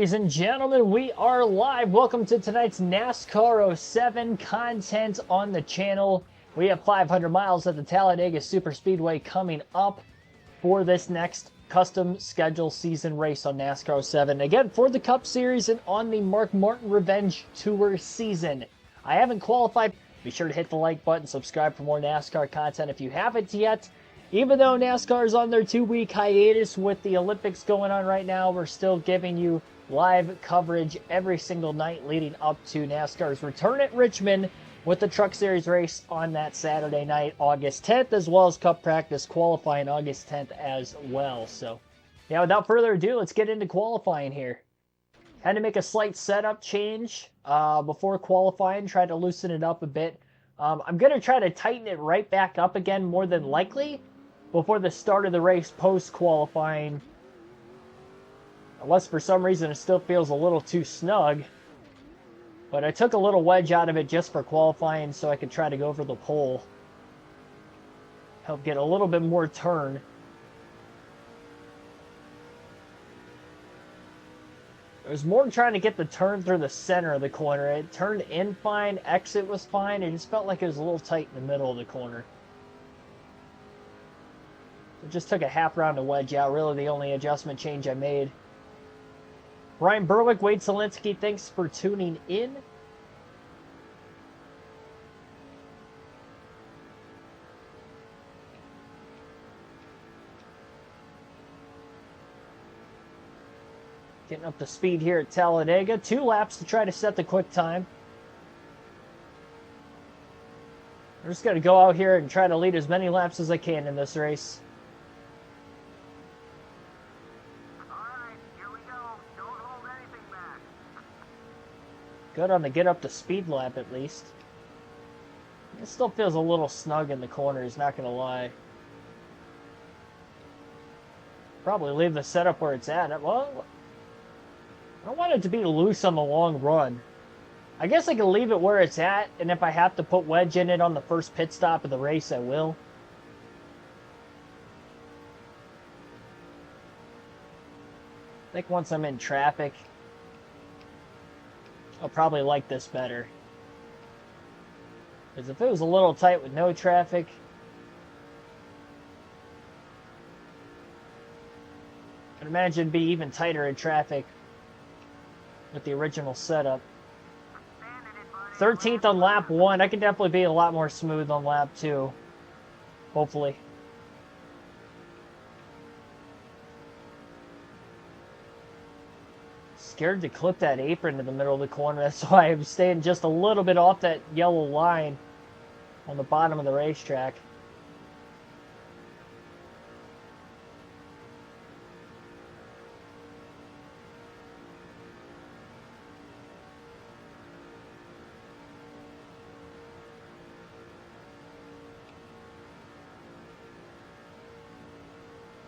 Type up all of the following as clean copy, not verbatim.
Ladies and gentlemen, we are live. Welcome to tonight's NASCAR 07 content on the channel. We have 500 miles at the Talladega Superspeedway coming up for this next custom schedule season race on NASCAR 07. Again, for the Cup Series and on the Mark Martin Revenge Tour season. I haven't qualified. Be sure to hit the like button, subscribe for more NASCAR content if you haven't yet. Even though NASCAR is on their 2-week hiatus with the Olympics going on right now, we're still giving you live coverage every single night leading up to NASCAR's return at Richmond with the Truck Series race on that Saturday night, August 10th, as well as Cup practice qualifying August 10th as well. So, yeah, without further ado, let's get into qualifying here. Had to make a slight setup change before qualifying, tried to loosen it up a bit. I'm going to try to tighten it right back up again, more than likely, before the start of the race post-qualifying. Unless for some reason it still feels a little too snug. But I took a little wedge out of it just for qualifying so I could try to go over the pole. Help get a little bit more turn. It was more trying to get the turn through the center of the corner. It turned in fine, exit was fine. It just felt like it was a little tight in the middle of the corner. It just took a half round to wedge out. Really the only adjustment change I made. Ryan Berwick, Wade Selinsky, thanks for tuning in. Getting up to speed here at Talladega. 2 laps to try to set the quick time. I'm just going to go out here and try to lead as many laps as I can in this race. Good on the get up to speed lap at least. It still feels a little snug in the corners, not going to lie. Probably leave the setup where it's at. Well, I don't want it to be loose on the long run. I guess I can leave it where it's at, and if I have to put wedge in it on the first pit stop of the race, I will. I think once I'm in traffic, I'll probably like this better. Because if it was a little tight with no traffic, I'd imagine it'd be even tighter in traffic with the original setup. 13th on lap 1. I can definitely be a lot more smooth on lap 2. Hopefully. Scared to clip that apron in the middle of the corner. That's why I'm staying just a little bit off that yellow line on the bottom of the racetrack.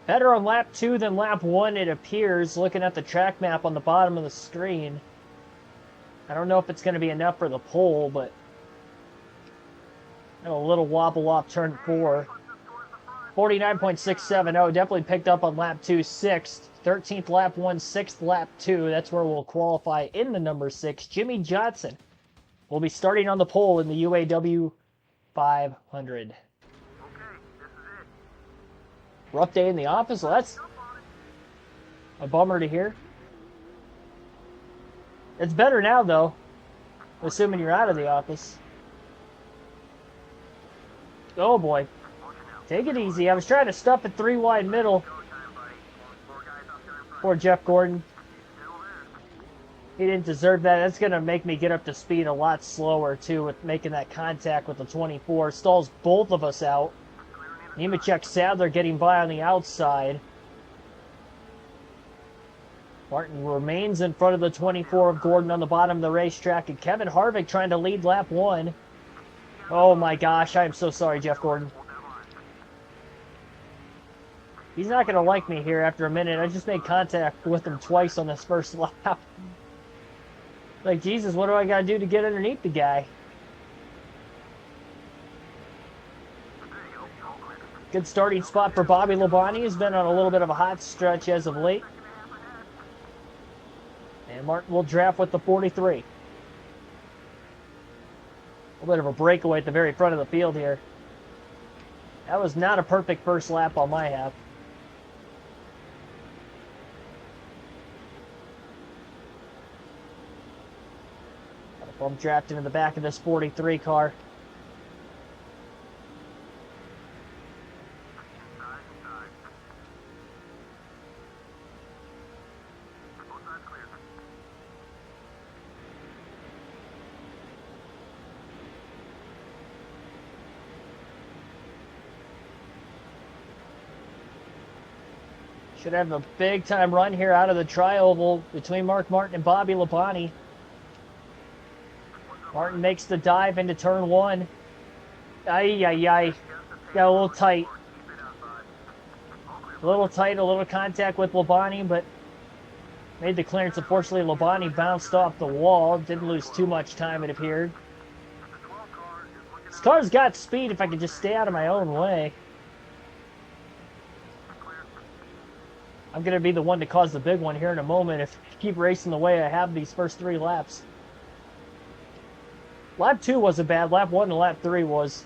Better on lap 2 than lap 1, it appears, looking at the track map on the bottom of the screen. I don't know if it's going to be enough for the pole, but a little wobble off turn 4. 49.670, definitely picked up on lap 2, 6th. 13th lap 1, 6th lap 2. That's where we'll qualify in the number 6. Jimmy Johnson will be starting on the pole in the UAW 500. Rough day in the office. Well, that's a bummer to hear. It's better now, though, assuming you're out of the office. Oh, boy. Take it easy. I was trying to stuff it 3 wide middle. Poor Jeff Gordon. He didn't deserve that. That's going to make me get up to speed a lot slower, too, with making that contact with the 24. Stalls both of us out. Nemechek Sadler getting by on the outside. Martin remains in front of the 24 of Gordon on the bottom of the racetrack. And Kevin Harvick trying to lead lap 1. Oh my gosh, I am so sorry, Jeff Gordon. He's not going to like me here after a minute. I just made contact with him twice on this first lap. Like, Jesus, what do I got to do to get underneath the guy? Good starting spot for Bobby Labonte. He's been on a little bit of a hot stretch as of late. And Martin will draft with the 43. A bit of a breakaway at the very front of the field here. That was not a perfect first lap on my half. Got a bump draft into the back of this 43 car. Should have a big-time run here out of the tri-oval between Mark Martin and Bobby Labonte. Martin makes the dive into turn one. Ay. Got a little tight. A little tight, a little contact with Labonte, but made the clearance. Unfortunately, Labonte bounced off the wall. Didn't lose too much time, it appeared. This car's got speed if I could just stay out of my own way. I'm going to be the one to cause the big one here in a moment if I keep racing the way I have these first 3 laps. Lap 2 wasn't bad. Lap 1 and lap 3 was.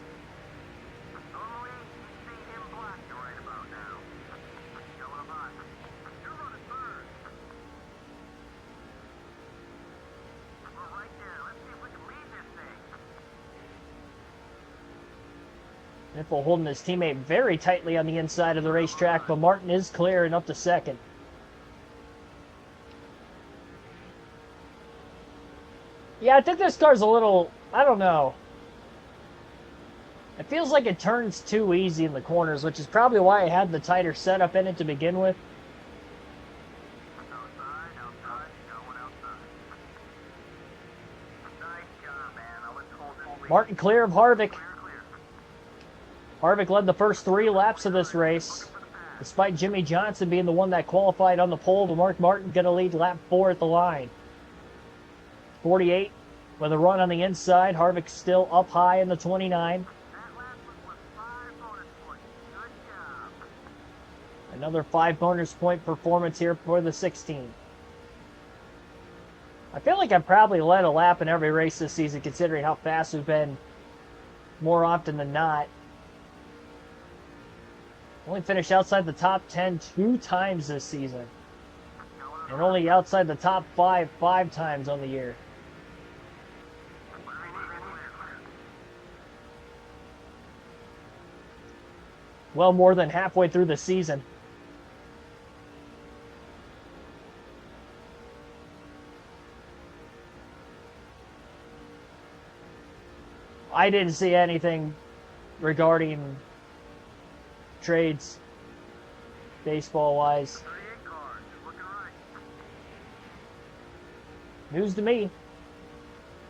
Biffle holding his teammate very tightly on the inside of the racetrack, but Martin is clear and up to second. Yeah, I think this car's a little, I don't know. It feels like it turns too easy in the corners, which is probably why I had the tighter setup in it to begin with. Martin clear of Harvick. Harvick led the first 3 laps of this race, despite Jimmy Johnson being the one that qualified on the pole. But Mark Martin going to lead lap 4 at the line. 48 with a run on the inside. Harvick still up high in the 29. Another 5 bonus point performance here for the 16. I feel like I've probably led a lap in every race this season, considering how fast we've been more often than not. Only finished outside the top 10 2 times this season. And only outside the top 5 times on the year. Well, more than halfway through the season. I didn't see anything regarding trades, baseball-wise. News to me.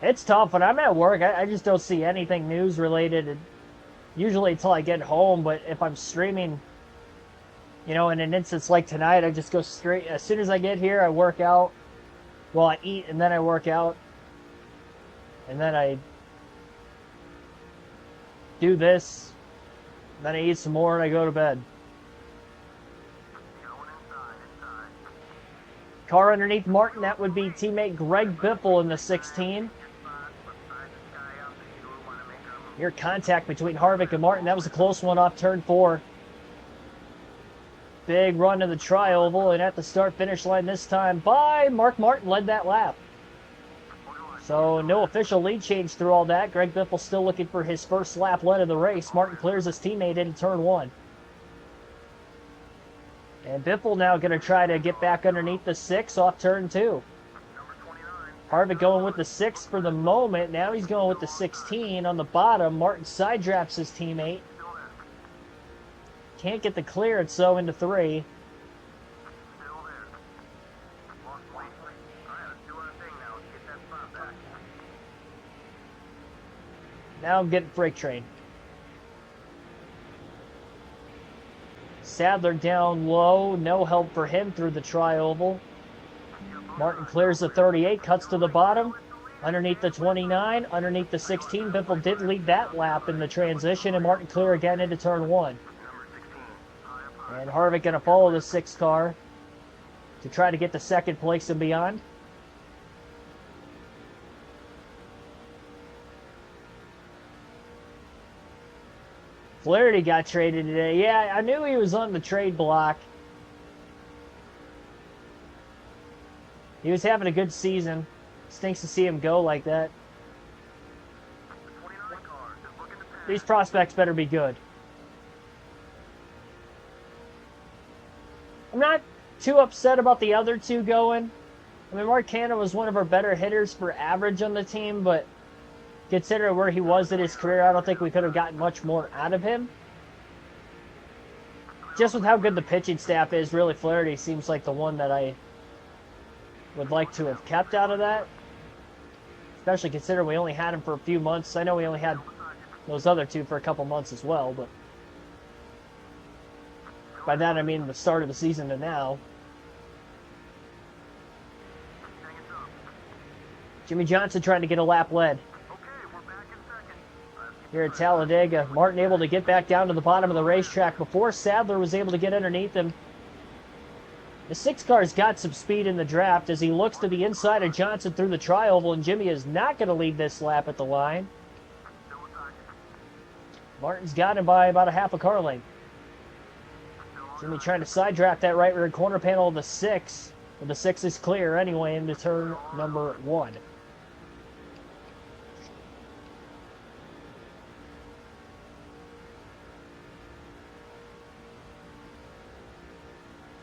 It's tough when I'm at work. I just don't see anything news related. Usually until I get home, but if I'm streaming, you know, in an instance like tonight, I just go straight. As soon as I get here, I work out. Well, I eat and then I work out. And then I do this. Then I eat some more and I go to bed. Car underneath Martin, that would be teammate Greg Biffle in the 16. Here, contact between Harvick and Martin. That was a close one off turn 4. Big run to the tri-oval, and at the start-finish line this time by Mark Martin led that lap. So no official lead change through all that. Greg Biffle still looking for his first lap led of the race. Martin clears his teammate into turn 1. And Biffle now going to try to get back underneath the 6 off turn 2. Harvick going with the 6 for the moment. Now he's going with the 16 on the bottom. Martin side drafts his teammate. Can't get the clearance, so into 3. Now I'm getting freight train. Sadler down low. No help for him through the tri-oval. Martin clears the 38, cuts to the bottom. Underneath the 29, underneath the 16. Biffle did lead that lap in the transition, and Martin clear again into turn 1. And Harvick going to follow the 6 car to try to get the second place and beyond. Flaherty got traded today. Yeah, I knew he was on the trade block. He was having a good season. Stinks to see him go like that. These prospects better be good. I'm not too upset about the other two going. I mean, Mark Canha was one of our better hitters for average on the team, but considering where he was in his career, I don't think we could have gotten much more out of him. Just with how good the pitching staff is, really, Flaherty seems like the one that I would like to have kept out of that. Especially considering we only had him for a few months. I know we only had those other two for a couple months as well, but by that I mean the start of the season to now. Jimmy Johnson trying to get a lap lead. Here at Talladega, Martin able to get back down to the bottom of the racetrack before Sadler was able to get underneath him. The 6 car's got some speed in the draft as he looks to the inside of Johnson through the tri-oval, and Jimmy is not going to lead this lap at the line. Martin's got him by about a half a car length. Jimmy trying to side draft that right rear corner panel of the 6. But the 6 is clear anyway into turn number 1.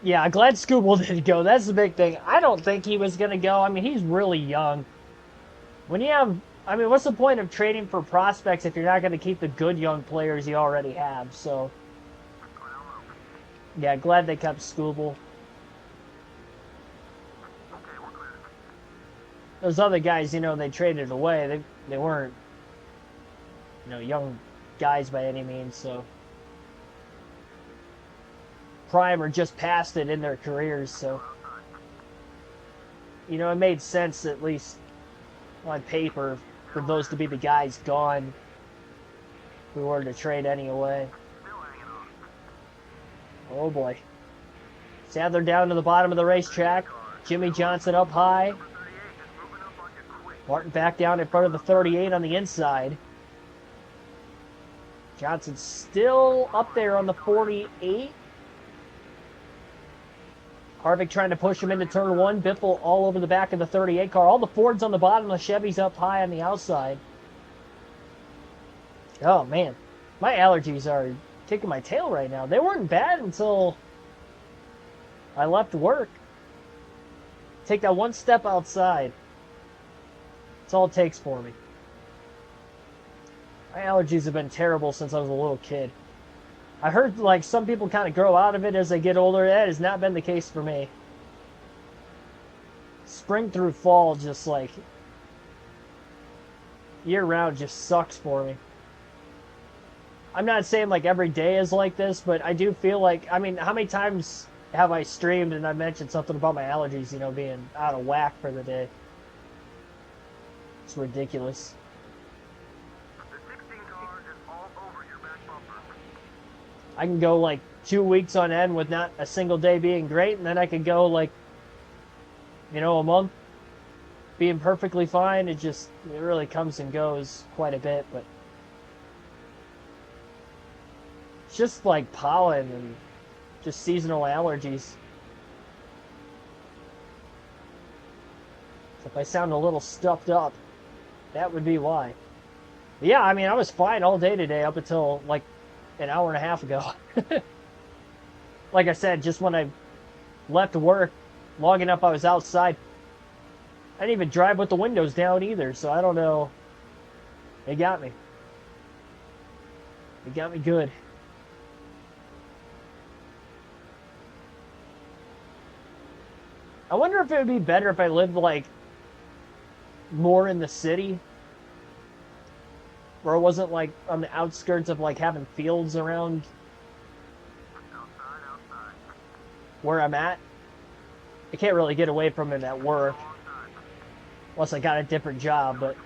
Yeah, glad Scooble didn't go. That's the big thing. I don't think he was going to go. I mean, he's really young. When you have, I mean, what's the point of trading for prospects if you're not going to keep the good young players you already have? So, yeah, glad they kept Scooble. Those other guys, you know, they traded away. They weren't, you know, young guys by any means, so prime or just past it in their careers, so you know, it made sense at least on paper for those to be the guys gone if we were to trade anyway. Oh boy. Sadler down to the bottom of the racetrack. Jimmy Johnson up high. Martin back down in front of the 38 on the inside. Johnson still up there on the 48. Harvick trying to push him into turn 1. Biffle all over the back of the 38 car. All the Fords on the bottom, the Chevys up high on the outside. Oh, man. My allergies are kicking my tail right now. They weren't bad until I left work. Take that one step outside. That's all it takes for me. My allergies have been terrible since I was a little kid. I heard like some people kind of grow out of it as they get older. That has not been the case for me. Spring through fall just like year round just sucks for me. I'm not saying like every day is like this, but I do feel like, I mean, how many times have I streamed and I mentioned something about my allergies, you know, being out of whack for the day? It's ridiculous. I can go like 2 weeks on end with not a single day being great, and then I could go like, you know, a month being perfectly fine. It really comes and goes quite a bit, but it's just like pollen and just seasonal allergies. So if I sound a little stuffed up, that would be why. But yeah, I mean, I was fine all day today up until like an hour and a half ago. Like I said, just when I left work, long enough I was outside. I didn't even drive with the windows down either, so I don't know. They got me. They got me good. I wonder if it would be better if I lived like more in the city, where it wasn't like on the outskirts of like having fields around where I'm at. I can't really get away from it at work unless I got a different job, but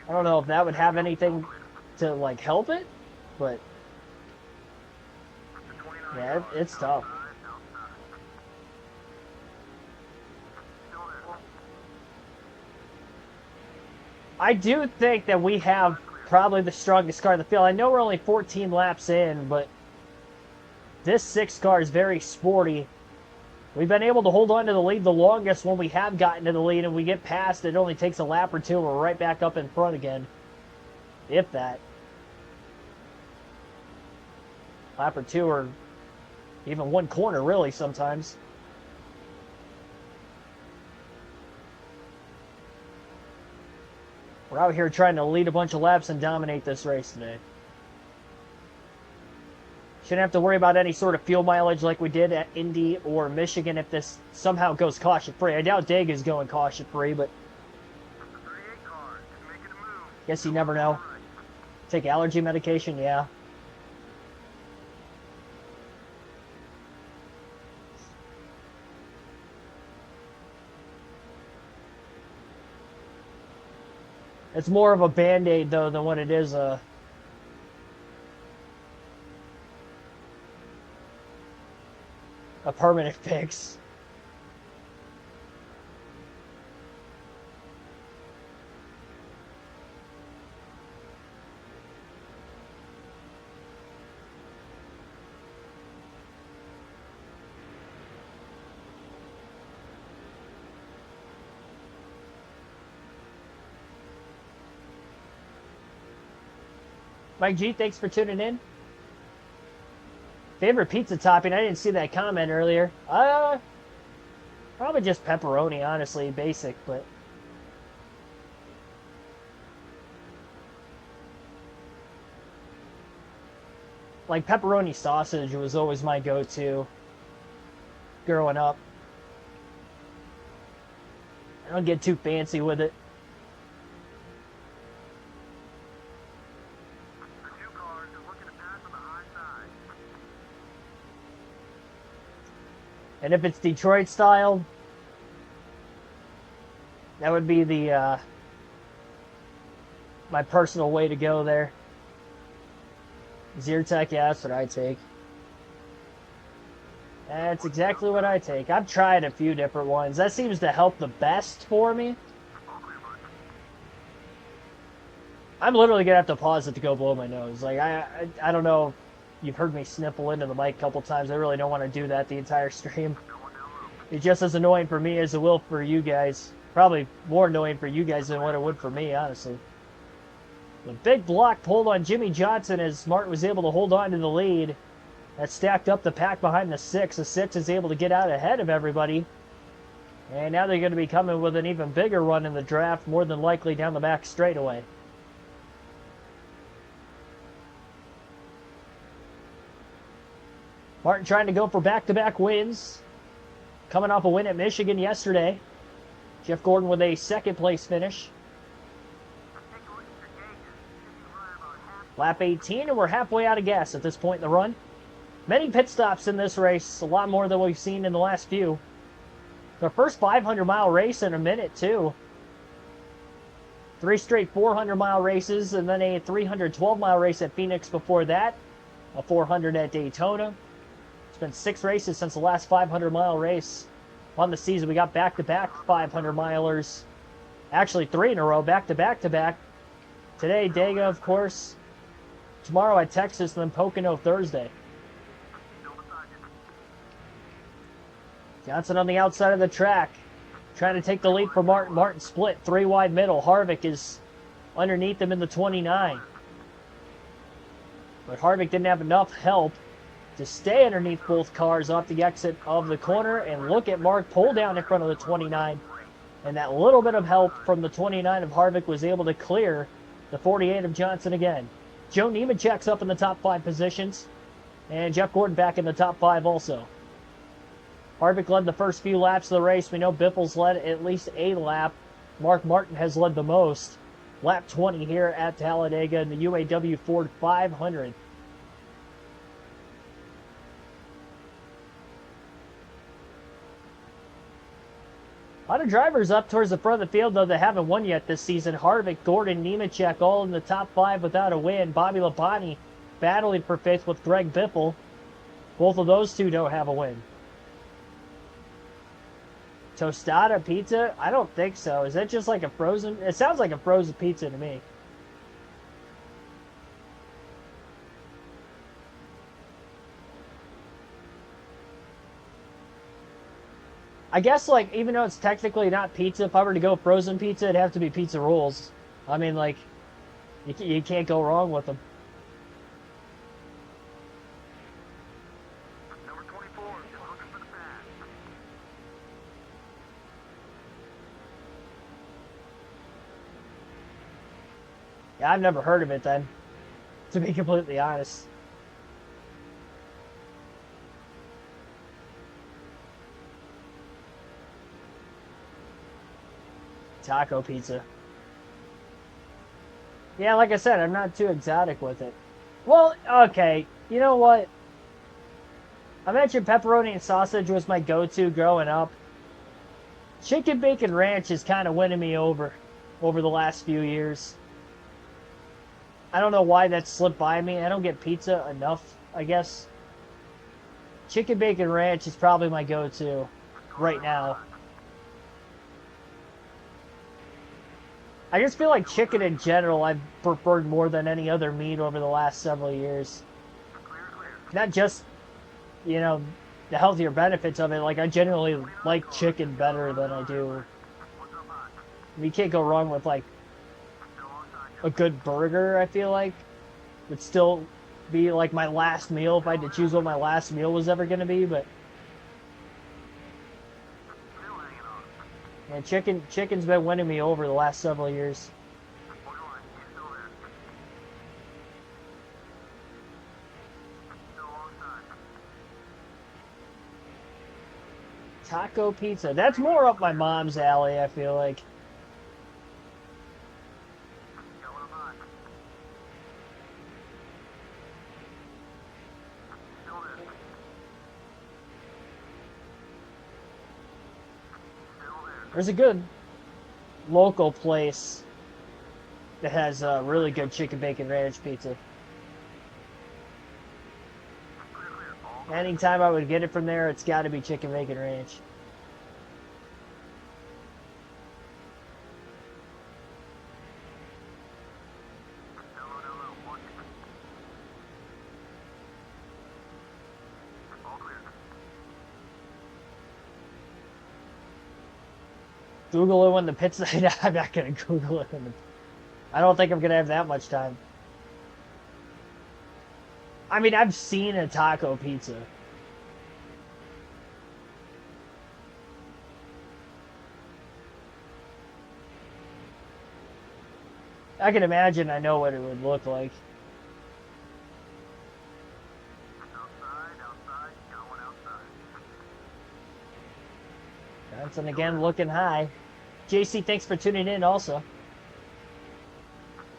I don't know if that would have anything to like help it, but yeah, it's tough. I do think that we have probably the strongest car in the field. I know we're only 14 laps in, but this 6 car is very sporty. We've been able to hold on to the lead the longest when we have gotten to the lead, and we get past it only takes a lap or two, and we're right back up in front again. If that. Lap or two, or even one corner, really, sometimes. We're out here trying to lead a bunch of laps and dominate this race today. Shouldn't have to worry about any sort of fuel mileage like we did at Indy or Michigan if this somehow goes caution-free. I doubt Dega is going caution-free, but guess you never know. Take allergy medication, yeah. It's more of a Band-Aid, though, than what it is a permanent fix. Mike G, thanks for tuning in. Favorite pizza topping? I didn't see that comment earlier. Probably just pepperoni, honestly, basic, but like pepperoni sausage was always my go-to growing up. I don't get too fancy with it. And if it's Detroit style, that would be the my personal way to go there. Zyrtec, yeah, that's what I take. That's exactly what I take. I've tried a few different ones. That seems to help the best for me. I'm literally going to have to pause it to go blow my nose. Like, I don't know if you've heard me sniffle into the mic a couple times. I really don't want to do that the entire stream. It's just as annoying for me as it will for you guys. Probably more annoying for you guys than what it would for me, honestly. The big block pulled on Jimmy Johnson as Martin was able to hold on to the lead. That stacked up the pack behind the 6. The 6 is able to get out ahead of everybody. And now they're going to be coming with an even bigger run in the draft, more than likely down the back straightaway. Martin trying to go for back-to-back wins. Coming off a win at Michigan yesterday. Jeff Gordon with a second-place finish. Lap 18, and we're halfway out of gas at this point in the run. Many pit stops in this race, a lot more than we've seen in the last few. Their first 500-mile race in a minute, too. 3 straight 400-mile races, and then a 312-mile race at Phoenix before that. A 400 at Daytona. It's been 6 races since the last 500-mile race on the season. We got back-to-back 500-milers. Actually, 3 in a row, back-to-back-to-back. Today, Dega, of course. Tomorrow at Texas, and then Pocono Thursday. Johnson on the outside of the track. Trying to take the lead for Martin. Martin split, 3 wide middle. Harvick is underneath him in the 29. But Harvick didn't have enough help to stay underneath both cars off the exit of the corner. And look at Mark pull down in front of the 29. And that little bit of help from the 29 of Harvick was able to clear the 48 of Johnson again. Joe Nemechek's up in the top 5 positions. And Jeff Gordon back in the top 5 also. Harvick led the first few laps of the race. We know Biffle's led at least a lap. Mark Martin has led the most. Lap 20 here at Talladega in the UAW Ford 500. A lot of drivers up towards the front of the field, though, that haven't won yet this season. Harvick, Gordon, Nemechek all in the top 5 without a win. Bobby Labonte battling for 5th with Greg Biffle. Both of those two don't have a win. Tostada pizza? I don't think so. Is that just like a frozen? It sounds like a frozen pizza to me. I guess, like, even though it's technically not pizza, if I were to go frozen pizza, it'd have to be pizza rolls. I mean, like, you can't go wrong with them. Number 24, looking for the pass. Yeah, I've never heard of it then, to be completely honest. Taco pizza. Yeah, like I said, I'm not too exotic with it. Well, okay, you know what? I mentioned pepperoni and sausage was my go-to growing up. Chicken bacon ranch is kind of winning me over the last few years. I don't know why that slipped by me. I don't get pizza enough, I guess. Chicken bacon ranch is probably my go-to right now. I just feel like chicken in general I've preferred more than any other meat over the last several years. Not just, you know, the healthier benefits of it. Like, I generally like chicken better than I do. You can't go wrong with, like, a good burger, I feel like. Would still be, like, my last meal if I had to choose what my last meal was ever going to be, but... And chicken's been winning me over the last several years. Taco pizza. That's more up my mom's alley, I feel like. There's a good local place that has really good chicken bacon ranch pizza. Anytime I would get it from there, it's got to be chicken bacon ranch. Google it when the pizza... I'm not going to Google it. I don't think I'm going to have that much time. I mean, I've seen a taco pizza. I can imagine I know what it would look like. Got one outside. Johnson again looking high. JC, thanks for tuning in also.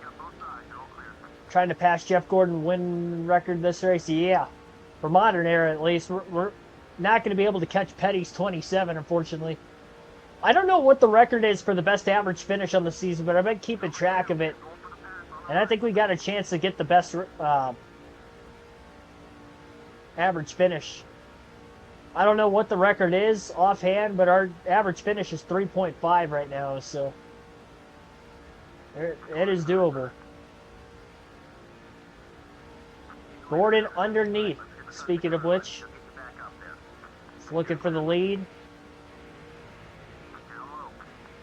Got both sides, all clear. Trying to pass Jeff Gordon win record this race. Yeah, for modern era at least. We're not going to be able to catch Petty's 27, unfortunately. I don't know what the record is for the best average finish on the season, but I've been keeping track of it. And I think we got a chance to get the best average finish. I don't know what the record is offhand, but our average finish is 3.5 right now, so it is doable. Gordon underneath, speaking of which. He's looking for the lead.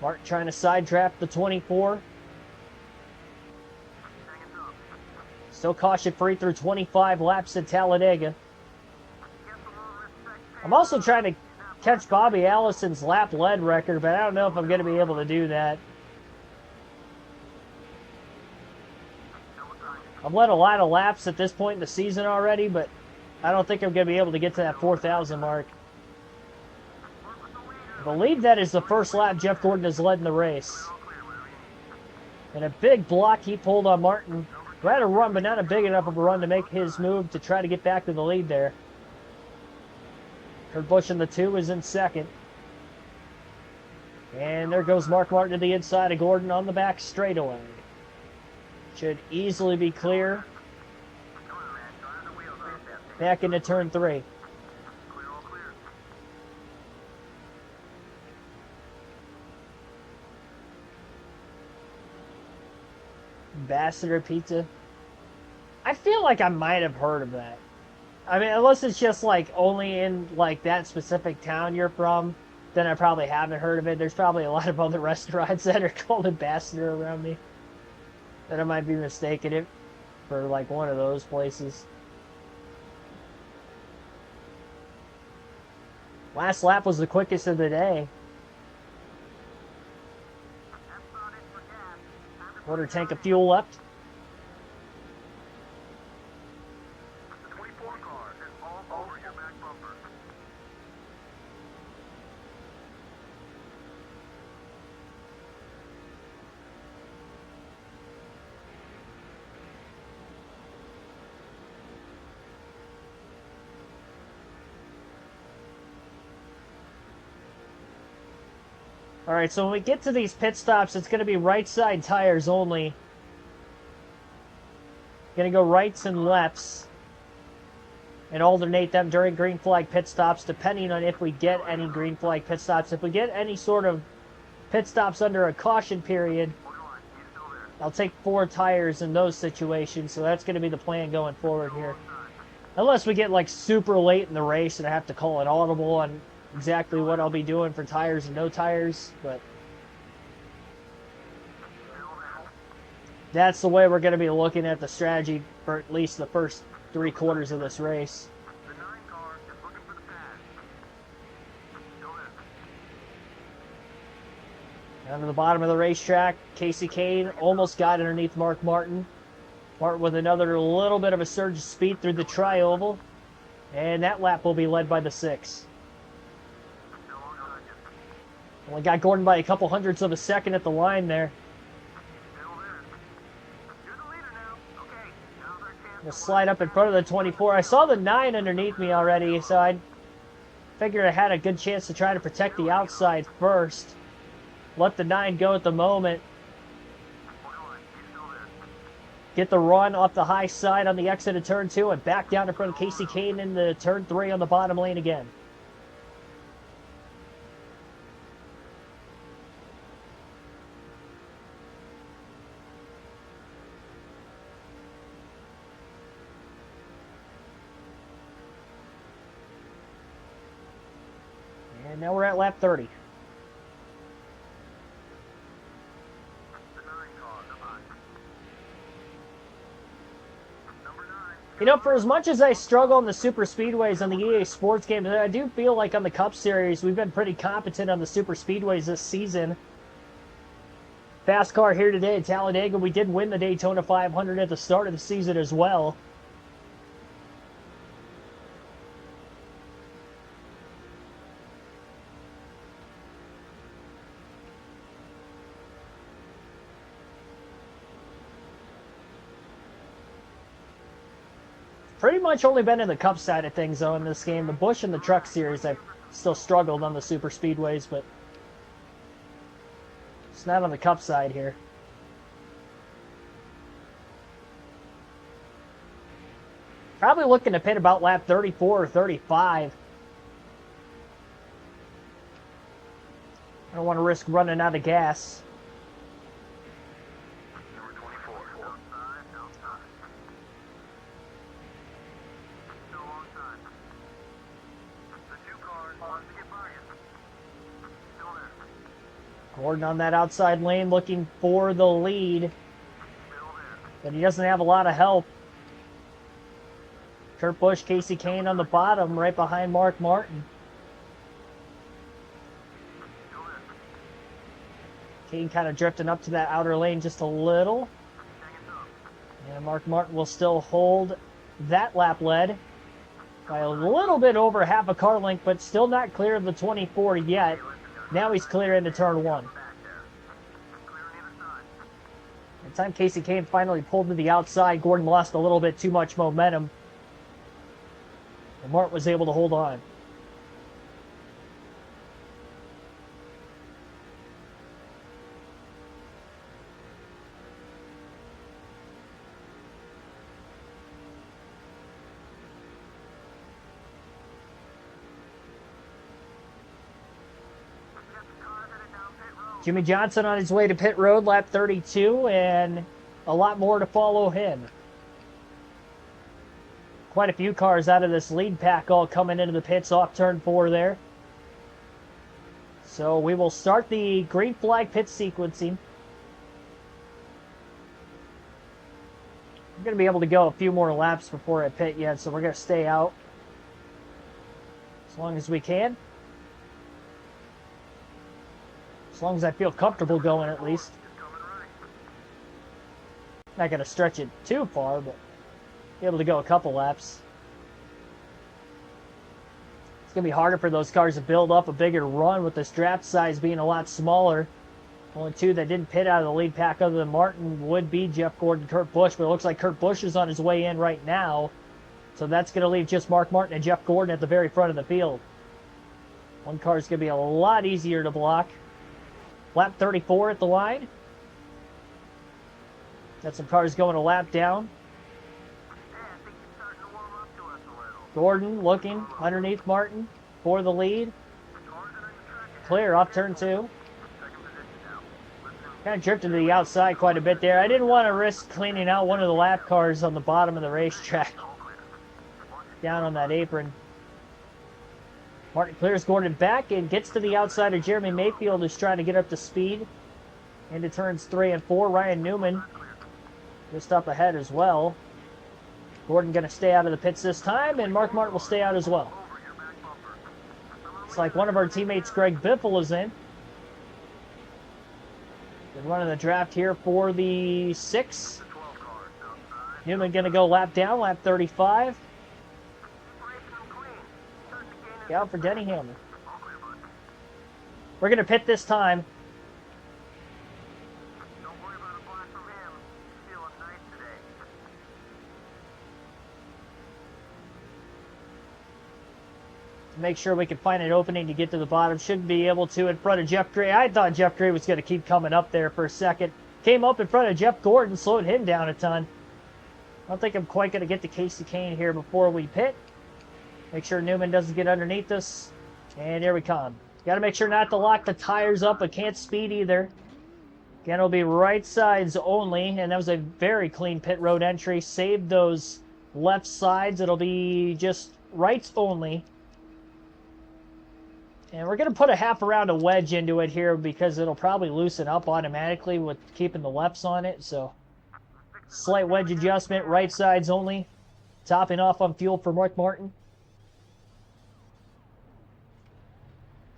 Martin trying to side trap the 24. Still caution free through 25 laps at Talladega. I'm also trying to catch Bobby Allison's lap lead record, but I don't know if I'm going to be able to do that. I've led a lot of laps at this point in the season already, but I don't think I'm going to be able to get to that 4,000 mark. I believe that is the first lap Jeff Gordon has led in the race. And a big block he pulled on Martin. Right a run, but not a big enough of a run to make his move to try to get back to the lead there. Kurt Busch in the 2 is in second. And there goes Mark Martin to the inside of Gordon on the back straightaway. Should easily be clear. Back into turn 3. Ambassador Pizza. I feel like I might have heard of that. I mean, unless it's just like only in like that specific town you're from. then I probably haven't heard of it. There's probably a lot of other restaurants that are called Ambassador around me that I might be mistaken it for like one of those places. Last lap was the quickest of the day. Quarter tank of fuel left. The 24 car is all over your back bumper. All right, so when we get to these pit stops, it's going to be right side tires only. Going to go rights and lefts and alternate them during green flag pit stops, depending on if we get any green flag pit stops. If we get any sort of pit stops under a caution period, I'll take 4 tires in those situations. So that's going to be the plan going forward here. Unless we get like super late in the race and I have to call an audible on exactly what I'll be doing for tires and no tires, but that's the way we're going to be looking at the strategy for at least the first 3 quarters of this race. The 9 car is looking for the pad. Still there. Down to the bottom of the racetrack, Casey Kane almost got underneath Mark Martin. Martin with another little bit of a surge of speed through the tri-oval, and that lap will be led by the 6. Only got Gordon by a couple hundredths of a second at the line there. We'll slide up in front of the 24. I saw the 9 underneath me already, so I figured I had a good chance to try to protect the outside first. Let the 9 go at the moment. Get the run off the high side on the exit of turn 2 and back down in front of Casey Kane into turn 3 on the bottom lane again. And now we're at lap 30. The 9 car, number 9. You know, for as much as I struggle on the super speedways on the EA Sports games, I do feel like on the Cup Series, we've been pretty competent on the super speedways this season. Fast car here today at Talladega. We did win the Daytona 500 at the start of the season as well. Pretty much only been in the Cup side of things, though, in this game. The Busch and the Truck Series, I've still struggled on the super speedways, but it's not on the Cup side here. Probably looking to pit about lap 34 or 35. I don't want to risk running out of gas. Number 24. Outside, outside. Still alongside. The 2 cars wants to get by you. Still there. Gordon on that outside lane looking for the lead, Still there. but he doesn't have a lot of help. Kurt Busch, Casey Kane on the bottom, right behind Mark Martin. Still there. Kane kind of drifting up to that outer lane just a little. Hanging up. And Mark Martin will still hold that lap lead by a little bit over half a car length, but still not clear of the 24 yet. Now he's clear into turn 1. Back there. Clear on either side. By the time Casey Kane finally pulled to the outside, Gordon lost a little bit too much momentum. And Martin was able to hold on. Jimmy Johnson on his way to pit road, lap 32, and a lot more to follow him. Quite a few cars out of this lead pack all coming into the pits off turn 4 there. So we will start the green flag pit sequencing. I'm going to be able to go a few more laps before I pit yet, so we're going to stay out as long as we can. As long as I feel comfortable going, at least. Not going to stretch it too far, but be able to go a couple laps. It's going to be harder for those cars to build up a bigger run with this draft size being a lot smaller. Only two that didn't pit out of the lead pack other than Martin would be Jeff Gordon and Kurt Busch, but it looks like Kurt Busch is on his way in right now. So that's going to leave just Mark Martin and Jeff Gordon at the very front of the field. One car is going to be a lot easier to block. Lap 34 at the line. Got some cars going a lap down. Gordon looking underneath Martin for the lead. Clear off turn 2. Kind of drifted to the outside quite a bit there. I didn't want to risk cleaning out one of the lap cars on the bottom of the racetrack. Down on that apron. Martin clears Gordon back and gets to the outside of Jeremy Mayfield, who's trying to get up to speed into turns 3 and 4. Ryan Newman just up ahead as well. Gordon going to stay out of the pits this time, and Mark Martin will stay out as well. It's like one of our teammates, Greg Biffle, is in. Been running the draft here for the 6. Newman going to go lap down, lap 35. Out for Denny Hamlin. We're going to pit this time. Don't worry about a block from him. He's feeling nice today. To make sure we can find an opening to get to the bottom. Should be able to in front of Jeff Gray. I thought Jeff Gray was going to keep coming up there for a second. Came up in front of Jeff Gordon, slowed him down a ton. I don't think I'm quite going to get to Casey Kane here before we pit. Make sure Newman doesn't get underneath us. And here we come. Got to make sure not to lock the tires up, but can't speed either. Again, it'll be right sides only. And that was a very clean pit road entry. Saved those left sides. It'll be just rights only. And we're going to put a half a round of wedge into it here because it'll probably loosen up automatically with keeping the lefts on it. So, slight wedge adjustment, right sides only. Topping off on fuel for Mark Martin.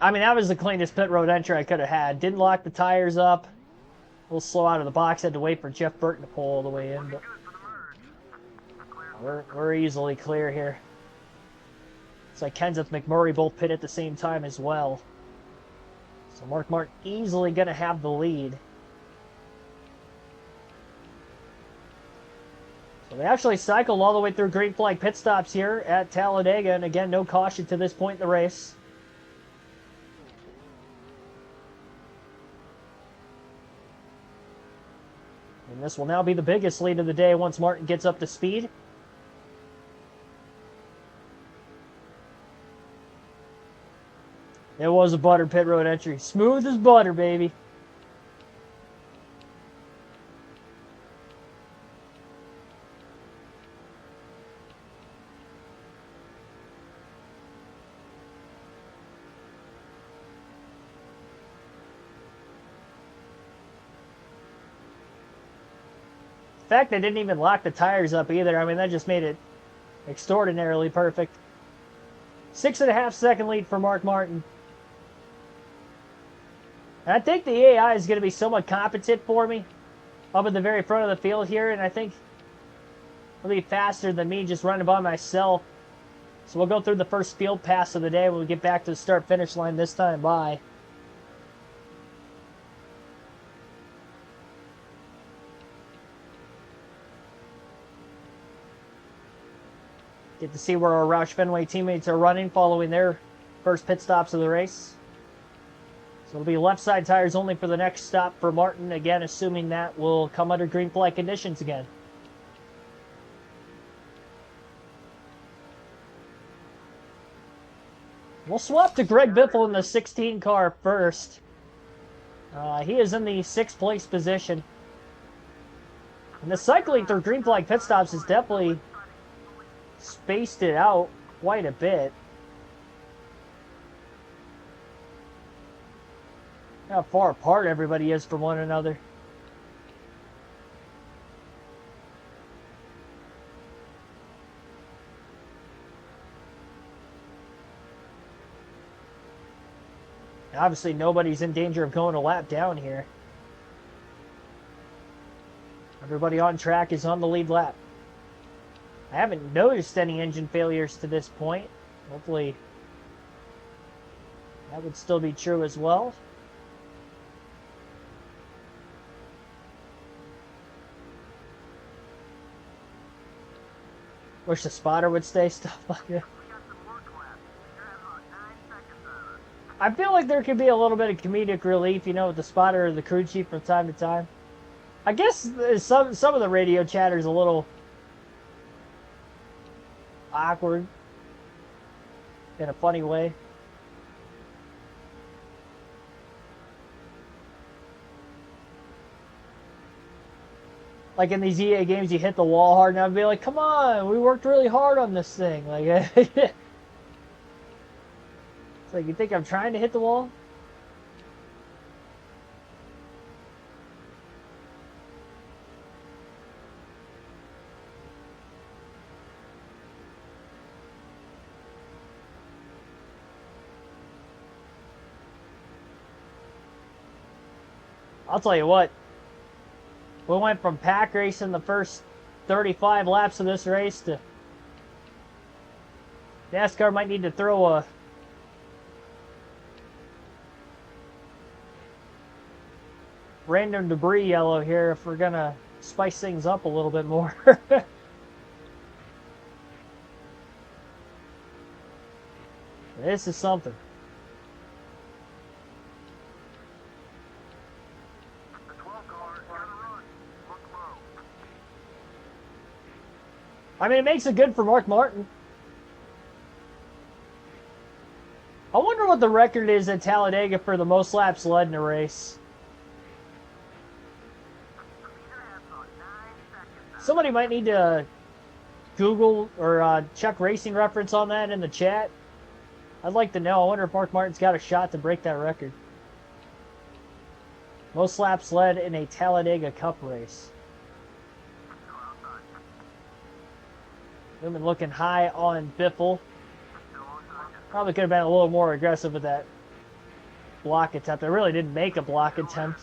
I mean, that was the cleanest pit road entry I could have had. Didn't lock the tires up. A little slow out of the box. Had to wait for Jeff Burton to pull all the way in. But we're easily clear here. It's like Kenseth McMurray both pit at the same time as well. So Mark Martin easily going to have the lead. So they actually cycled all the way through green flag pit stops here at Talladega. And again, no caution to this point in the race. And this will now be the biggest lead of the day once Martin gets up to speed. It was a butter pit road entry. Smooth as butter, baby. In fact, they didn't even lock the tires up either. I mean, that just made it extraordinarily perfect. 6.5 second lead for Mark Martin. And I think the AI is going to be somewhat competent for me up at the very front of the field here, and I think it'll be faster than me just running by myself. So we'll go through the first field pass of the day when we get back to the start-finish line this time by. Get to see where our Roush Fenway teammates are running following their first pit stops of the race. So it'll be left side tires only for the next stop for Martin. Again, assuming that will come under green flag conditions again. We'll swap to Greg Biffle in the 16 car first. He is in the 6th place position. And the cycling through green flag pit stops has definitely spaced it out quite a bit. How far apart everybody is from one another. Obviously, nobody's in danger of going a lap down here. Everybody on track is on the lead lap. I haven't noticed any engine failures to this point. Hopefully, that would still be true as well. Wish the spotter would stay stuff like that. I feel like there could be a little bit of comedic relief, you know, with the spotter or the crew chief from time to time. I guess some of the radio chatter is a little awkward in a funny way. Like in these EA games, you hit the wall hard, and I'd be like, "Come on, we worked really hard on this thing." Like, it's like, you think I'm trying to hit the wall? I'll tell you what. We went from pack racing the first 35 laps of this race to NASCAR might need to throw a random debris yellow here if we're gonna spice things up a little bit more. This is something. I mean, it makes it good for Mark Martin. I wonder what the record is at Talladega for the most laps led in a race. Somebody might need to Google or check Racing Reference on that in the chat. I'd like to know. I wonder if Mark Martin's got a shot to break that record. Most laps led in a Talladega Cup race. Newman looking high on Biffle. Probably could have been a little more aggressive with that block attempt. I really didn't make a block attempt.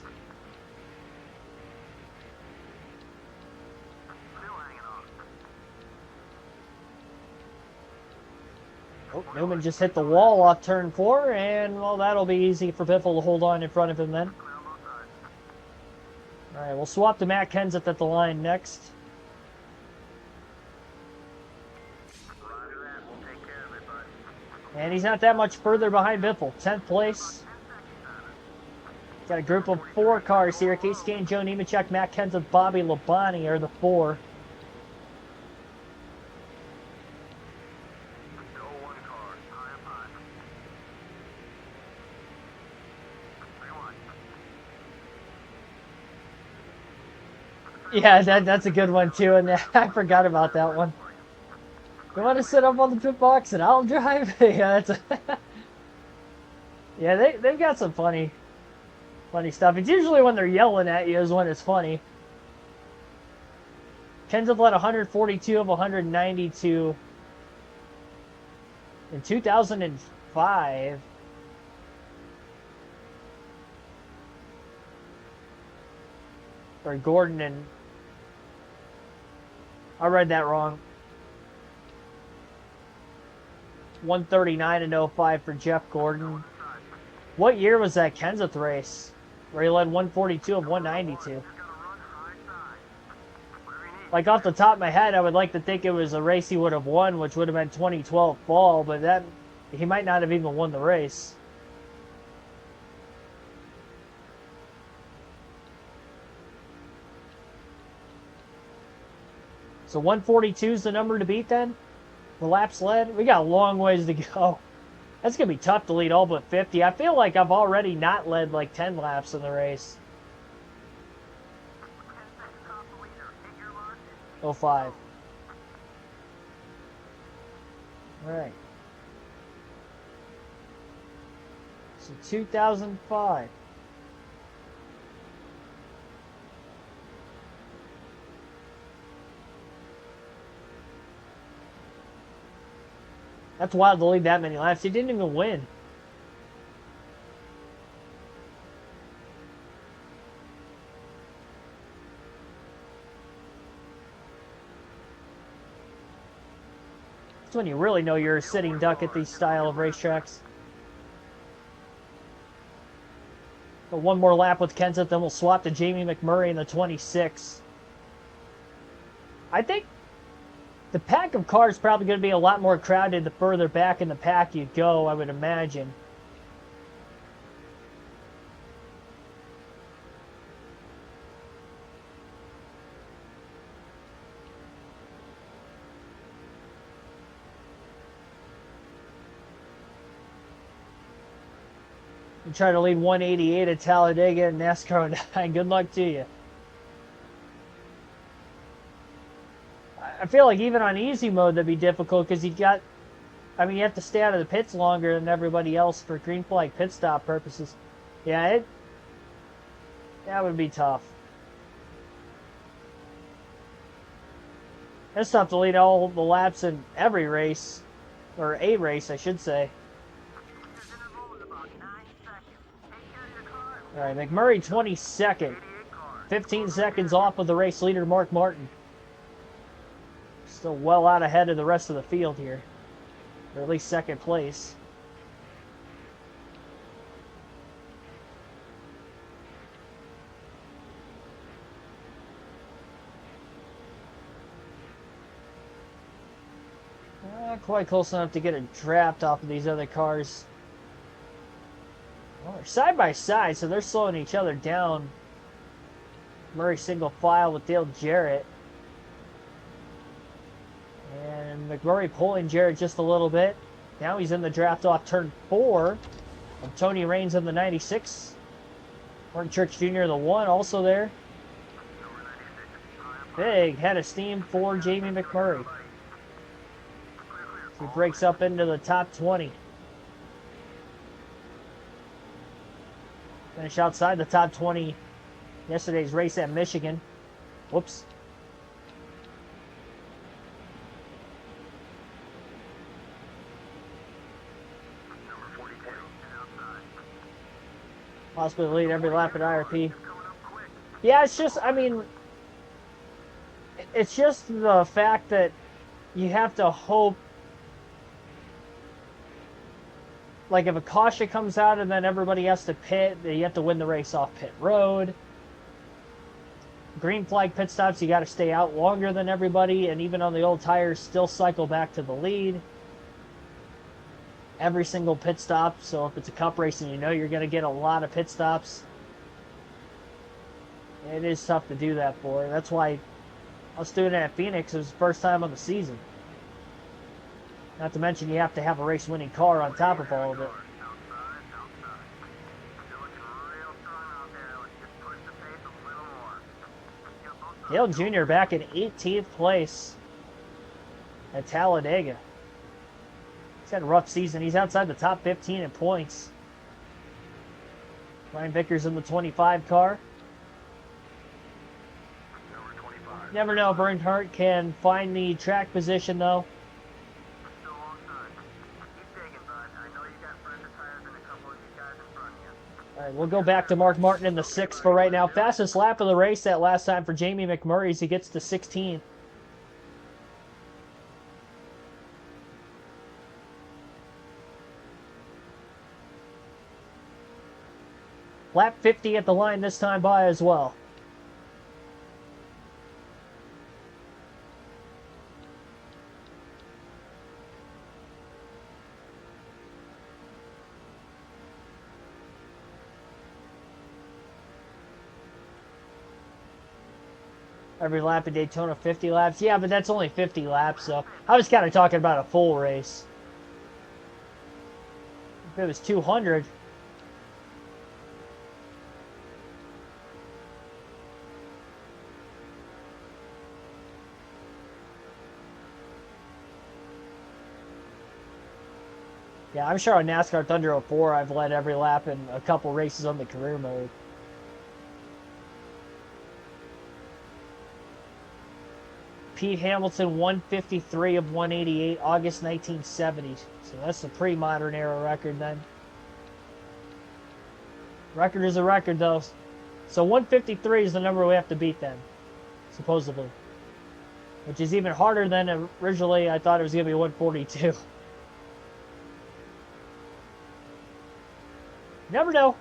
Oh, Newman just hit the wall off turn 4, and well, that'll be easy for Biffle to hold on in front of him then. All right, we'll swap to Matt Kenseth at the line next. And he's not that much further behind Biffle. 10th place. Got a group of 4 cars here. Case Kane, Joe Nemechek, Matt Kenseth, Bobby Labonte are the 4. Yeah, that's a good one too, and I forgot about that one. You want to sit up on the pit box and I'll drive? Yeah, that's yeah, they've got some funny stuff. It's usually when they're yelling at you is when it's funny. Kenseth led 142 of 192 in 2005. Or Gordon and... I read that wrong. 139 and 05 for Jeff Gordon. What year was that Kenseth race where he led 142 of 192? Like off the top of my head, I would like to think it was a race he would have won, which would have been 2012 fall, but that he might not have even won the race. So 142 is the number to beat then? The laps led? We got a long ways to go. That's going to be tough to lead all but 50. I feel like I've already not led like 10 laps in the race. 05. All right. So 2005. That's wild to lead that many laps. He didn't even win. That's when you really know you're a sitting duck at these style of racetracks. But one more lap with Kenseth, then we'll swap to Jamie McMurray in the 26. I think the pack of cars is probably going to be a lot more crowded the further back in the pack you go, I would imagine. You try to lead 188 at Talladega and NASCAR 09. Good luck to you. I feel like even on easy mode that'd be difficult because you got, I mean, you have to stay out of the pits longer than everybody else for green flag pit stop purposes. Yeah, that would be tough. It's tough to lead all the laps in every race, or a race, I should say. All right, McMurray 22nd, 15 seconds off of the race leader, Mark Martin. Still well out ahead of the rest of the field here, or at least second place. Not quite close enough to get a draft off of these other cars. Well, they're side by side, so they're slowing each other down. Murray single file with Dale Jarrett. And McMurray pulling Jarrett just a little bit. Now he's in the draft off turn 4 of Tony Raines in the 96. Martin Church Jr. the 1 also there. Big head of steam for Jamie McMurray. He breaks up into the top 20. Finish outside the top 20 yesterday's race at Michigan. Whoops. Possibly lead every lap at IRP. Yeah, it's just, I mean, it's just the fact that you have to hope, like if a caution comes out and then everybody has to pit, you have to win the race off pit road. Green flag pit stops, you got to stay out longer than everybody, and even on the old tires, still cycle back to the lead. Every single pit stop, so if it's a cup race and you know you're going to get a lot of pit stops, it is tough to do that for. That's why I was doing it at Phoenix. It was the first time on the season. Not to mention you have to have a race-winning car on top of all of it. Dale Jr. back in 18th place at Talladega. He's had a rough season. He's outside the top 15 in points. Ryan Vickers in the 25 car. Never know if Earnhardt can find the track position, though. All right, we'll go back to Mark Martin in the 6th for right now. Fastest lap of the race that last time for Jamie McMurray as he gets to 16th. Lap 50 at the line this time by as well. Every lap at Daytona, 50 laps. Yeah, but that's only 50 laps, so I was kind of talking about a full race. If it was 200... Yeah, I'm sure on NASCAR Thunder 04 I've led every lap in a couple races on the career mode. Pete Hamilton, 153 of 188, August 1970. So that's the pre-modern era record then. Record is a record, though. So 153 is the number we have to beat then, supposedly. Which is even harder than originally I thought it was going to be 142. Never know.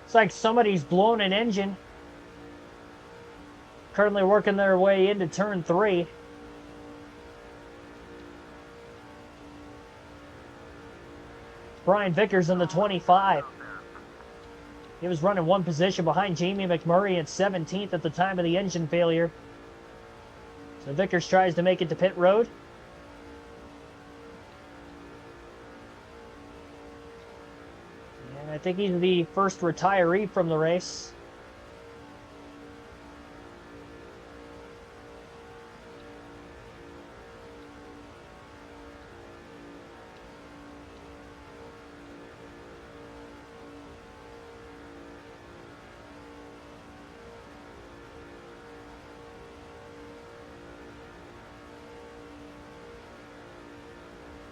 It's like somebody's blown an engine. Currently working their way into turn 3. Brian Vickers in the 25. He was running one position behind Jamie McMurray in 17th at the time of the engine failure. So Vickers tries to make it to pit road. And I think he's the first retiree from the race.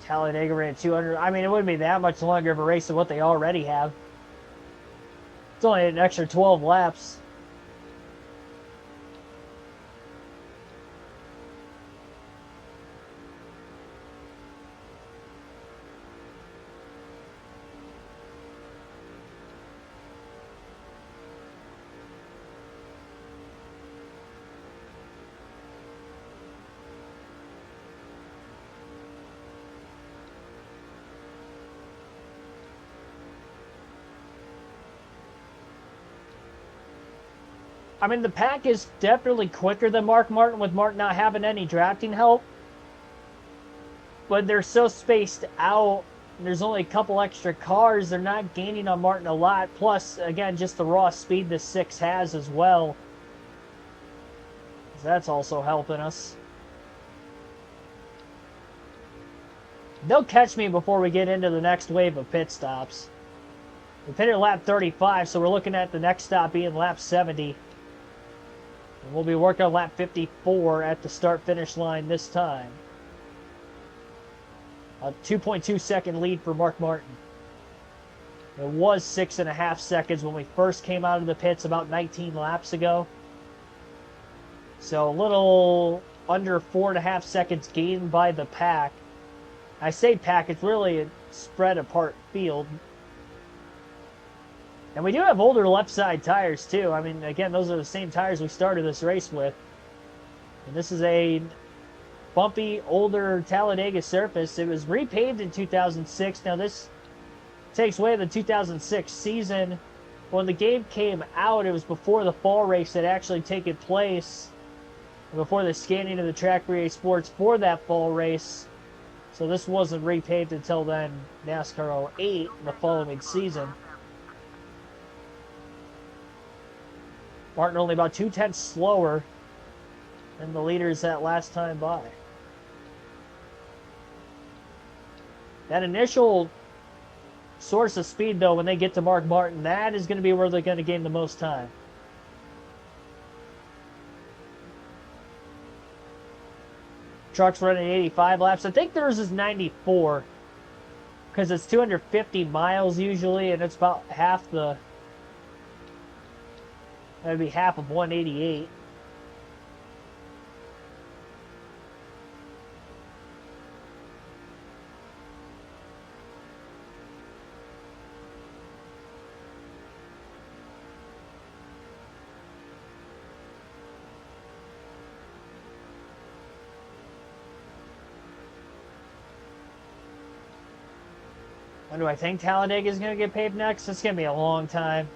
Talladega ran 200. I mean, it wouldn't be that much longer of a race than what they already have. It's only an extra 12 laps. I mean, the pack is definitely quicker than Mark Martin, with Mark not having any drafting help. But they're so spaced out. There's only a couple extra cars. They're not gaining on Martin a lot. Plus, again, just the raw speed the 6 has as well. That's also helping us. They'll catch me before we get into the next wave of pit stops. We pitted lap 35, so we're looking at the next stop being lap 70. And we'll be working on lap 54 at the start-finish line this time. A 2.2 second lead for Mark Martin. It was 6.5 seconds when we first came out of the pits about 19 laps ago. So a little under 4.5 seconds gained by the pack. I say pack, it's really a spread apart field. And we do have older left side tires too. I mean, again, those are the same tires we started this race with. And this is a bumpy, older Talladega surface. It was repaved in 2006. Now this takes away the 2006 season. When the game came out, it was before the fall race had actually taken place. And before the scanning of the track for EA Sports for that fall race. So this wasn't repaved until then, NASCAR 08, the following season. Martin only about 2/10 slower than the leaders that last time by. That initial source of speed, though, when they get to Mark Martin, that is going to be where they're going to gain the most time. Truck's running 85 laps. I think theirs is 94 because it's 250 miles usually, and it's about half the... That'd be half of 188. When do I think Talladega is going to get paved next? It's going to be a long time.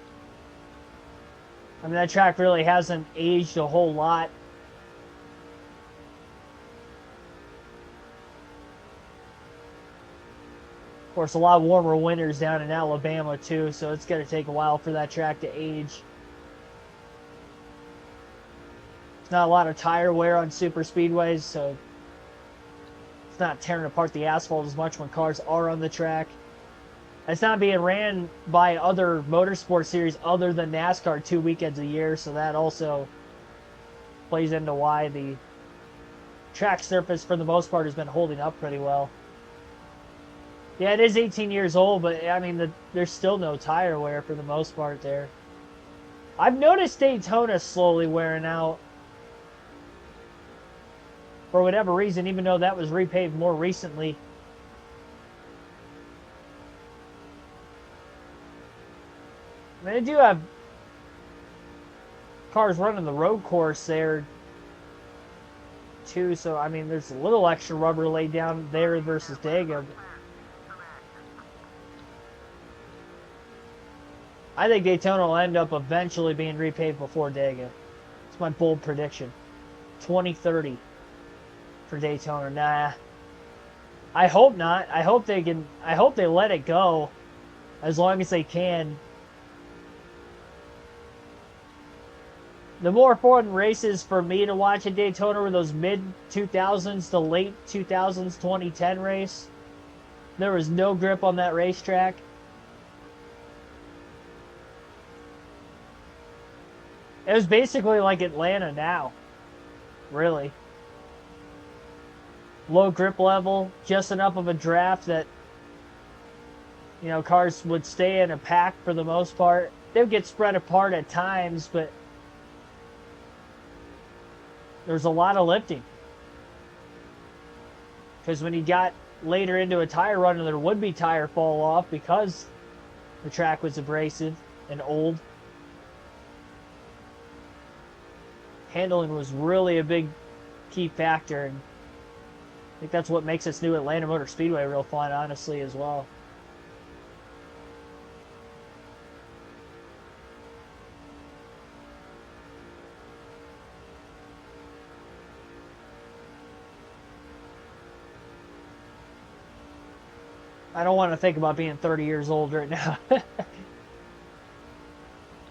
I mean, that track really hasn't aged a whole lot. Of course, a lot warmer winters down in Alabama, too, so it's going to take a while for that track to age. Not a lot of tire wear on super speedways, so it's not tearing apart the asphalt as much when cars are on the track. It's not being ran by other motorsport series other than NASCAR 2 weekends a year, so that also plays into why the track surface for the most part has been holding up pretty well. Yeah, it is 18 years old, but I mean, there's still no tire wear for the most part there. I've noticed Daytona slowly wearing out for whatever reason, even though that was repaved more recently. I mean, they do have cars running the road course there too, so I mean, there's a little extra rubber laid down there versus Dega. I think Daytona will end up eventually being repaved before Dega. It's my bold prediction. 2030 for Daytona. Nah. I hope not. I hope they let it go as long as they can. The more important races for me to watch at Daytona were those mid-2000s to late 2000s 2010 race. There was no grip on that racetrack. It was basically like Atlanta now, really. Low grip level, just enough of a draft that, you know, cars would stay in a pack for the most part. They would get spread apart at times, but there's a lot of lifting. Because when you got later into a tire run, there would be tire fall off because the track was abrasive and old. Handling was really a big key factor, and I think that's what makes this new Atlanta Motor Speedway real fun, honestly, as well. I don't want to think about being 30 years old right now.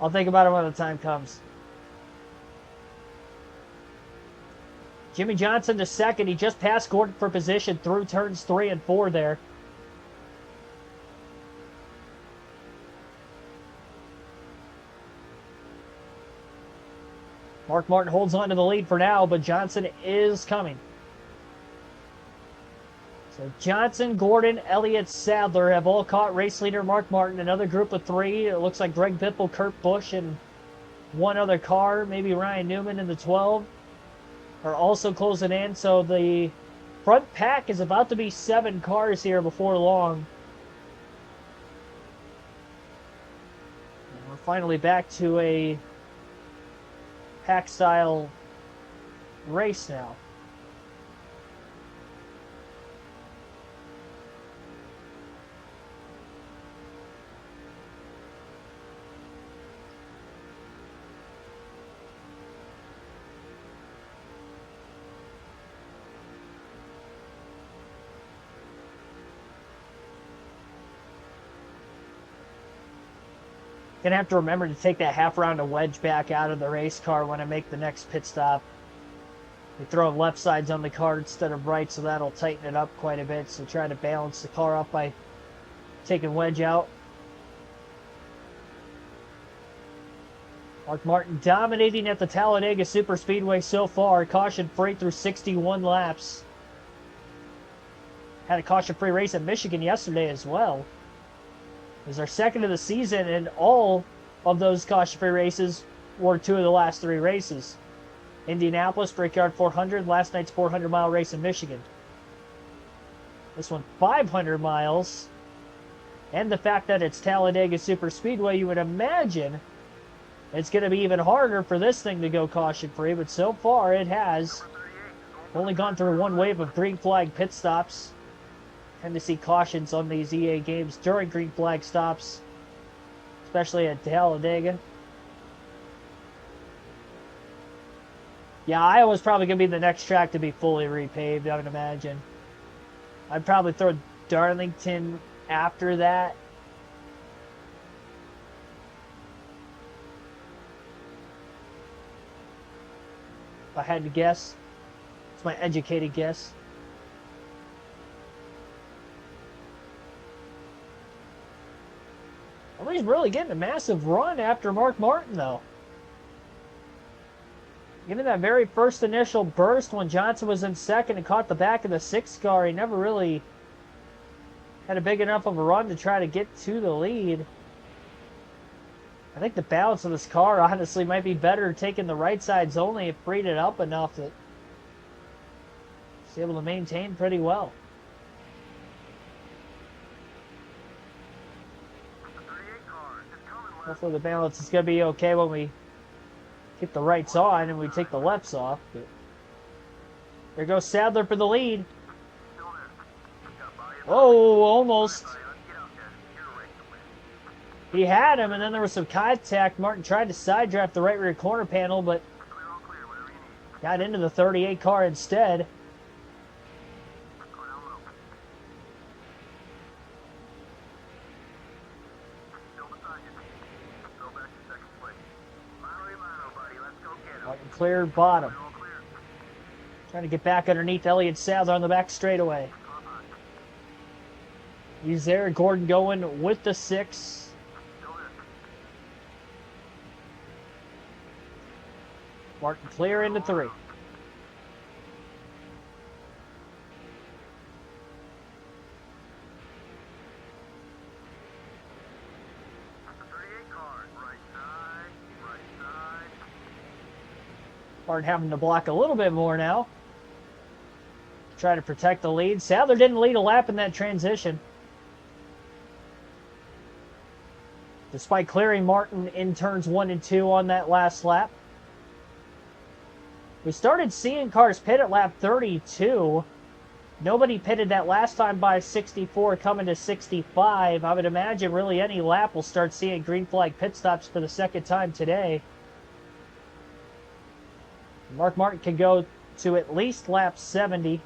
I'll think about it when the time comes. Jimmy Johnson to second. He just passed Gordon for position through turns 3 and 4 there. Mark Martin holds on to the lead for now, but Johnson is coming. So Johnson, Gordon, Elliott, Sadler have all caught race leader Mark Martin. Another group of 3. It looks like Greg Biffle, Kurt Busch, and one other car, maybe Ryan Newman in the 12. Are also closing in, so the front pack is about to be 7 cars here before long. And we're finally back to a pack style race now. Gonna have to remember to take that half round of wedge back out of the race car when I make the next pit stop. We throw left sides on the car instead of right, so that'll tighten it up quite a bit. So try to balance the car up by taking wedge out. Mark Martin dominating at the Talladega Superspeedway so far. Caution-free through 61 laps. Had a caution-free race at Michigan yesterday as well. It was our second of the season, and all of those caution-free races were 2 of the last 3 races. Indianapolis, Brickyard 400, last night's 400-mile race in Michigan. This one 500 miles. And the fact that it's Talladega Superspeedway, you would imagine it's going to be even harder for this thing to go caution-free, but so far it has. Only gone through 1 wave of green flag pit stops. Tend to see cautions on these EA games during green flag stops, especially at Talladega. Yeah, Iowa's probably going to be the next track to be fully repaved, I would imagine. I'd probably throw Darlington after that. I had to guess. It's my educated guess. Nobody's really getting a massive run after Mark Martin, though. Given that very first initial burst when Johnson was in second and caught the back of the 6 car, he never really had a big enough of a run to try to get to the lead. I think the balance of this car, honestly, might be better taking the right sides only. It freed it up enough that it's able to maintain pretty well. Hopefully the balance is going to be okay when we get the rights on and we take the lefts off. But there goes Sadler for the lead. Oh, almost. He had him, and then there was some contact. Martin tried to side draft the right rear corner panel, but got into the 38 car instead. Martin cleared bottom. Trying to get back underneath Elliott Sadler on the back straightaway. He's there. Gordon going with the 6. Martin clear into 3. Martin having to block a little bit more now. Try to protect the lead. Sadler didn't lead a lap in that transition. Despite clearing Martin in turns 1 and 2 on that last lap. We started seeing cars pit at lap 32. Nobody pitted that last time by 64 coming to 65. I would imagine really any lap will start seeing green flag pit stops for the second time today. Mark Martin can go to at least lap 70.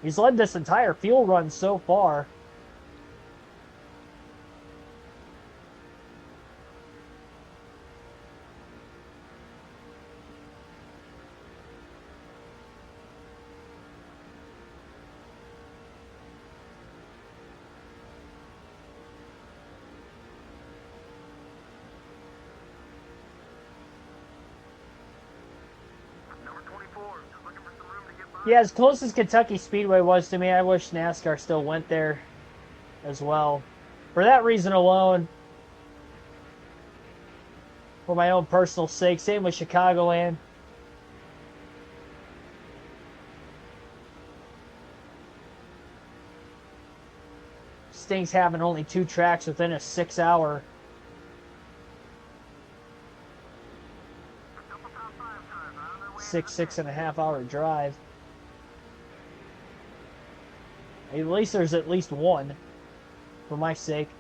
He's led this entire fuel run so far. Yeah, as close as Kentucky Speedway was to me, I wish NASCAR still went there as well. For that reason alone, for my own personal sake, same with Chicagoland. Stings having only 2 tracks within a 6-hour. Six and a half hour drive. At least there's at least one, for my sake.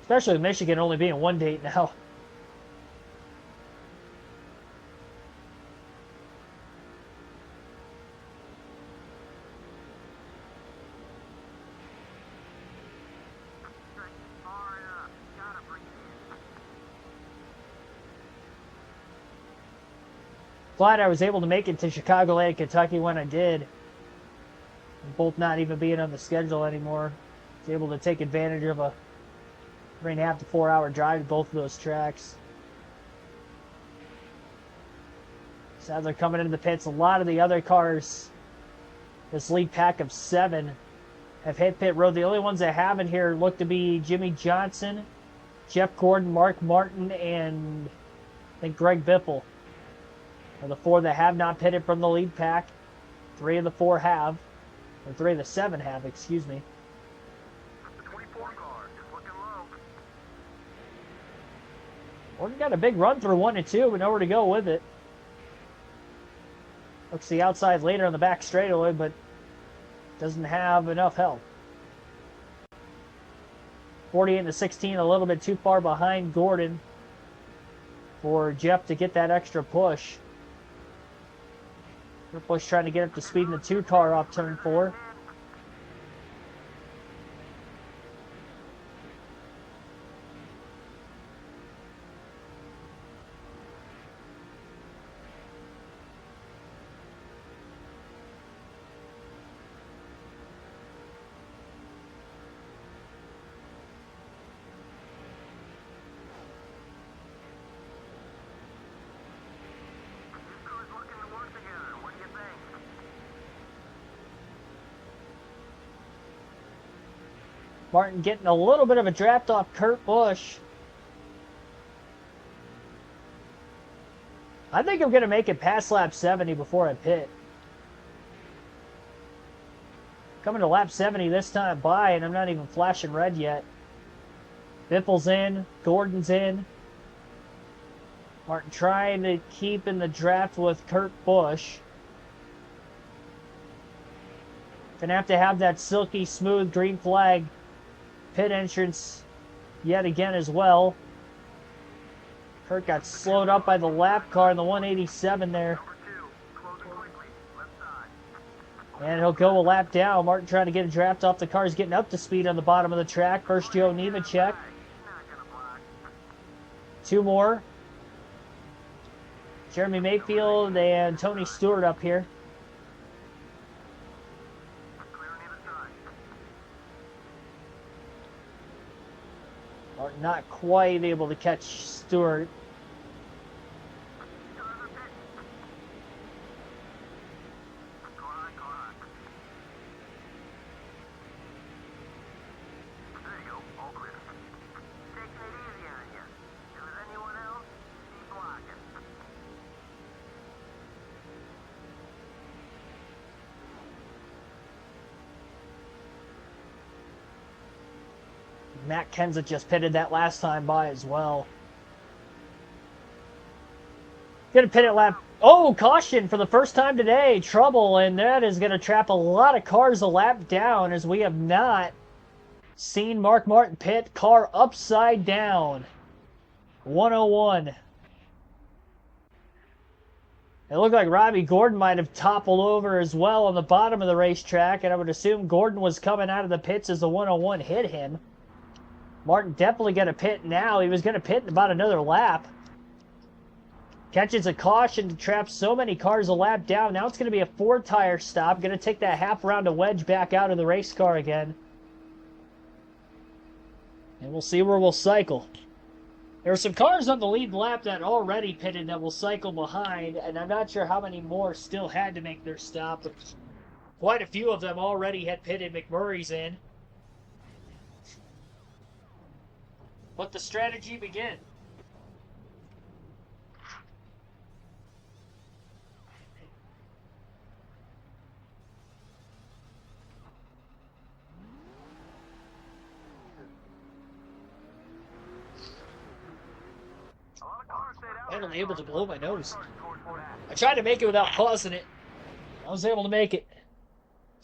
Especially with Michigan only being 1 date now. Glad I was able to make it to Chicagoland, Kentucky when I did. Both not even being on the schedule anymore. I was able to take advantage of a 3.5 to 4 hour drive to both of those tracks. Sadler coming into the pits. A lot of the other cars, this lead pack of 7, have hit pit road. The only ones that haven't here look to be Jimmy Johnson, Jeff Gordon, Mark Martin, and I think Greg Biffle. Are the 4 that have not pitted from the lead pack. 3 of the 4 have. Or 3 of the 7 have, excuse me. The 24 car is looking low. Gordon got a big run through 1 and 2, but nowhere to go with it. Looks the outside later on the back straightaway, but doesn't have enough help. 48 to 16, a little bit too far behind Gordon for Jeff to get that extra push. Push trying to get up to speed in the 2 car off turn 4. Martin getting a little bit of a draft off Kurt Busch. I think I'm going to make it past lap 70 before I pit. Coming to lap 70 this time by, and I'm not even flashing red yet. Biffle's in. Gordon's in. Martin trying to keep in the draft with Kurt Busch. Gonna have that silky smooth green flag pit entrance yet again as well. Kurt got slowed up by the lap car in the 187 there. And he'll go a lap down. Martin trying to get a draft off the car. He's getting up to speed on the bottom of the track. First Joe Nemechek. Two more. Jeremy Mayfield and Tony Stewart up here. Martin not quite able to catch Stewart. Matt Kenseth just pitted that last time by as well. Gonna pit at lap... Oh, caution for the first time today. Trouble, and that is gonna trap a lot of cars a lap down, as we have not seen Mark Martin pit. Car upside down. 101. It looked like Robbie Gordon might have toppled over as well on the bottom of the racetrack, and I would assume Gordon was coming out of the pits as the 101 hit him. Martin definitely going to pit now. He was going to pit in about another lap. Catches a caution to trap so many cars a lap down. Now it's going to be a 4-tire stop. Going to take that half round of wedge back out of the race car again. And we'll see where we'll cycle. There are some cars on the lead lap that already pitted that will cycle behind, and I'm not sure how many more still had to make their stop, but quite a few of them already had pitted. McMurray's in. Let the strategy begin. I'm only able to blow my nose. I tried to make it without pausing it. I was able to make it.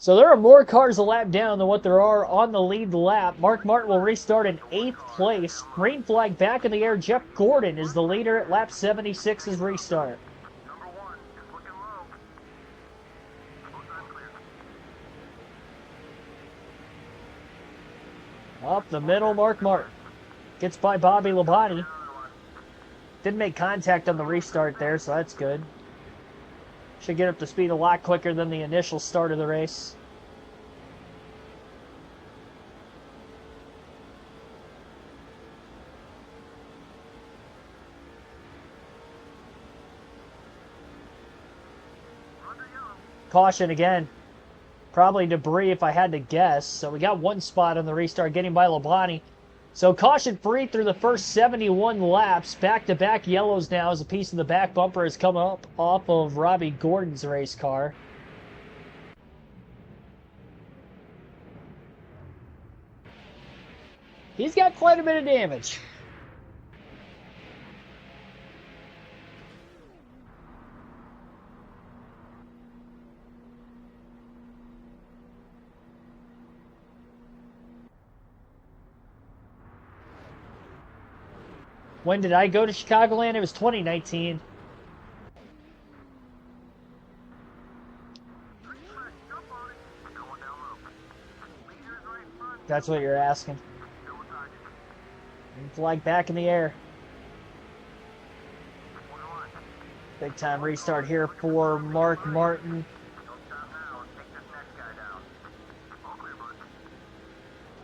So there are more cars a lap down than what there are on the lead lap. Mark Martin will restart in 8th place. Green flag back in the air. Jeff Gordon is the leader at lap 76's restart. Number 1 is looking low. Up the middle, Mark Martin. Gets by Bobby Labonte. Didn't make contact on the restart there, so that's good. Should get up to speed a lot quicker than the initial start of the race. Caution again. Probably debris if I had to guess. So we got one spot on the restart getting by Labonte. So caution free through the first 71 laps. Back-to-back yellows now as a piece of the back bumper has come up off of Robbie Gordon's race car. He's got quite a bit of damage. When did I go to Chicagoland? It was 2019. That's what you're asking. Flag back in the air. Big time restart here for Mark Martin.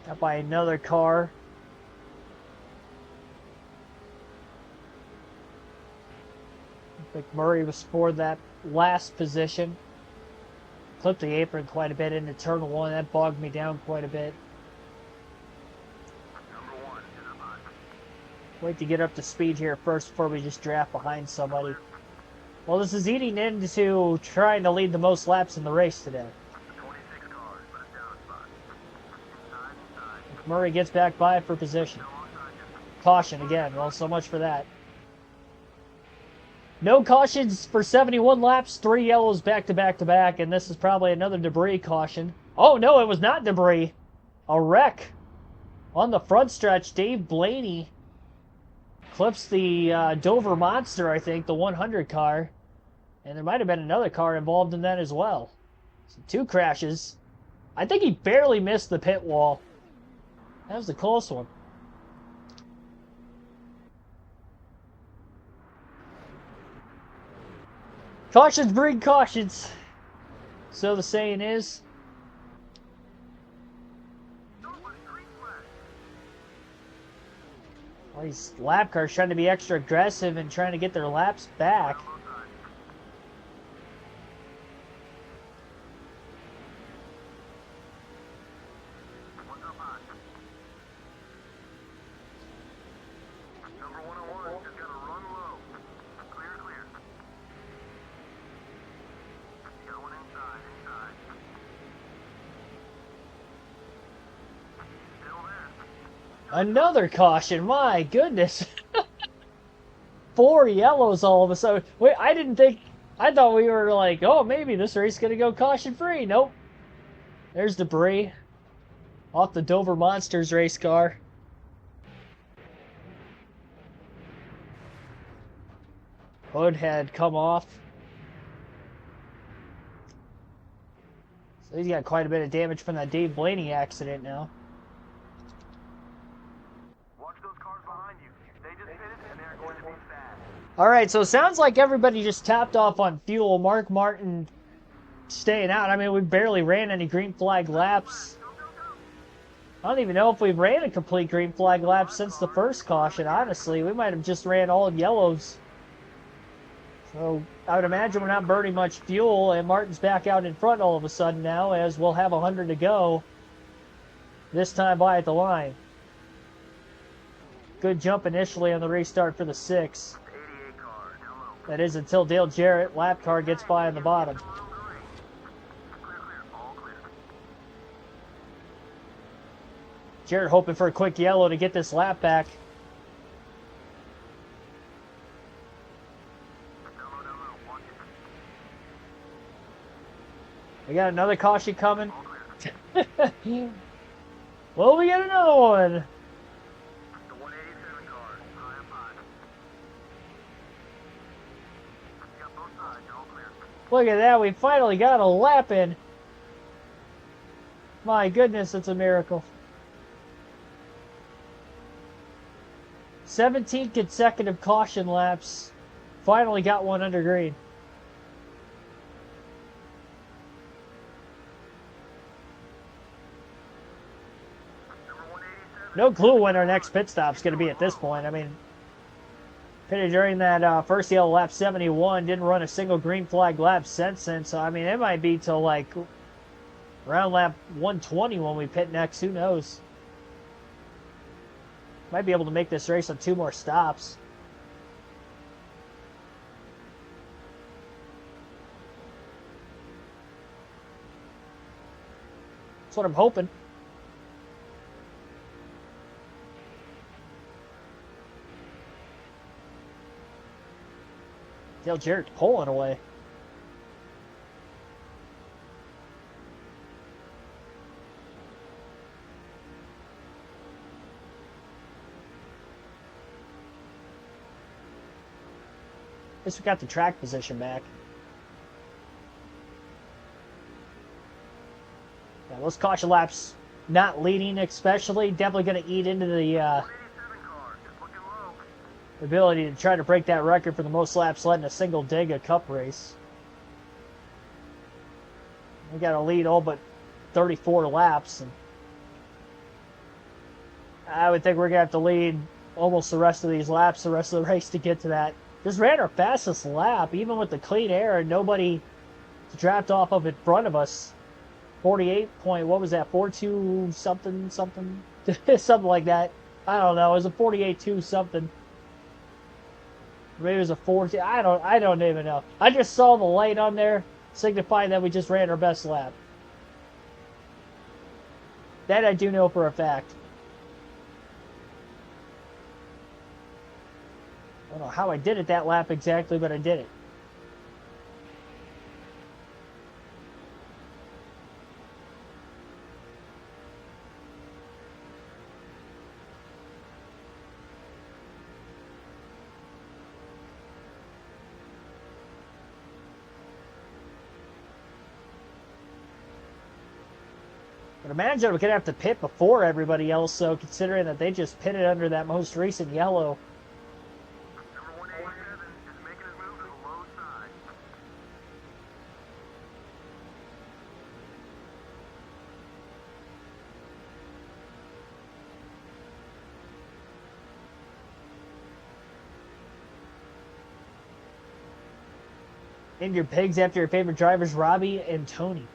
Got by another car. McMurray was for that last position. Clipped the apron quite a bit into turn one. That bogged me down quite a bit. Wait to get up to speed here first before we just draft behind somebody. Well, this is eating into trying to lead the most laps in the race today. 26 cars, but it's down a spot. Inside. Murray gets back by for position. Caution again. Well, so much for that. No cautions for 71 laps. 3 yellows back to back to back, and this is probably another debris caution. Oh, no, it was not debris. A wreck on the front stretch. Dave Blaney clips the Dover Monster, I think, the 100 car. And there might have been another car involved in that as well. So 2 crashes. I think he barely missed the pit wall. That was a close one. Cautions breed cautions. So the saying is. Well, these lap cars trying to be extra aggressive and trying to get their laps back. Number 101 just got to run low. Clear, clear. Got one inside. Still there. Another caution, my goodness. 4 yellows all of a sudden. Wait, I thought we were like, oh, maybe this race is going to go caution-free. Nope. There's debris off the Dover Monsters race car. Hood had come off. So he's got quite a bit of damage from that Dave Blaney accident now. Watch those cars behind you. They just hit it and they're going to be fast. All right, so it sounds like everybody just topped off on fuel. Mark Martin staying out. I mean, we barely ran any green flag laps. I don't even know if we've ran a complete green flag lap since the first caution, honestly. We might have just ran all yellows. So I would imagine we're not burning much fuel, and Martin's back out in front all of a sudden now, as we'll have 100 to go. This time by at the line. Good jump initially on the restart for the 6. 88 car, down low. That is until Dale Jarrett, lap car, gets by on the bottom. Clear, clear, all clear. Jarrett hoping for a quick yellow to get this lap back. We got another caution coming. Well, we got another one. The 187 car, high up high. Got both sides, all clear. Look at that. We finally got a lap in. My goodness, it's a miracle. 17 consecutive caution laps. Finally got one under green. No clue when our next pit stop's going to be at this point. I mean, pitted during that first yellow lap 71, didn't run a single green flag lap since then. So, I mean, it might be till like around lap 120 when we pit next. Who knows? Might be able to make this race on 2 more stops. That's what I'm hoping. Dale Jarrett's pulling away. At least we got the track position back. Yeah, those caution laps not leading especially, definitely going to eat into the 187 car, just looking low. ability to try to break that record for the most laps led in a single Dega Cup race. We got to lead all but 34 laps. And I would think we're going to have to lead almost the rest of these laps, the rest of the race to get to that. Just ran our fastest lap, even with the clean air and nobody dropped off of in front of us. 48 point, what was that, 42 something, something like that. I don't know. It was a 48.2 something. Maybe it was a 40. I don't even know. I just saw the light on there signifying that we just ran our best lap. That I do know for a fact. I don't know how I did it that lap exactly, but I did it. But imagine we're going to have to pit before everybody else, so considering that they just pitted under that most recent yellow. Number 187 is making his move to the low side. Name your pigs after your favorite drivers, Robbie and Tony.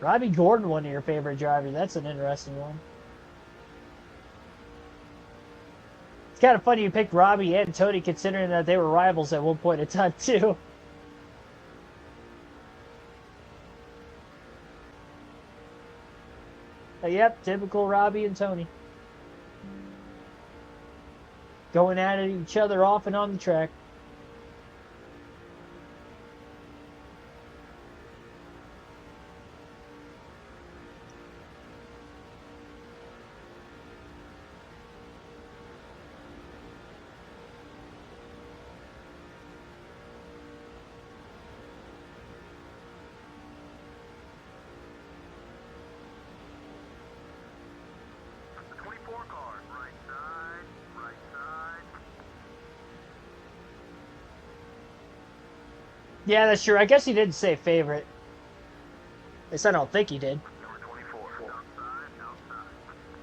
Robbie Gordon, one of your favorite drivers. That's an interesting one. It's kind of funny you picked Robbie and Tony considering that they were rivals at one point in time, too. But yep, typical Robbie and Tony. Going at each other off and on the track. Yeah, that's true. I guess he didn't say favorite. At least I don't think he did. Number 24. Outside.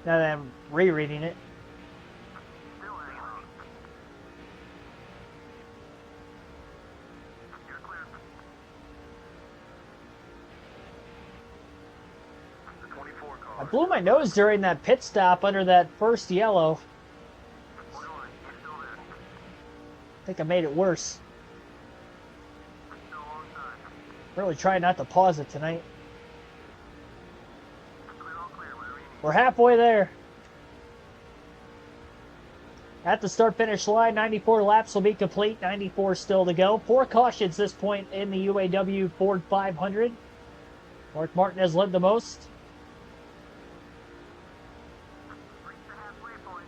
Now that I'm rereading it. Still hanging on. You're clear. The 24 car. I blew my nose during that pit stop under that first yellow. You're still there. I think I made it worse. Still alongside. Really trying not to pause it tonight. All clear, whatever you need. We're halfway there. At the start-finish line, 94 laps will be complete, 94 still to go. 4 cautions this point in the UAW Ford 500. Mark Martin has led the most. Reach the halfway point.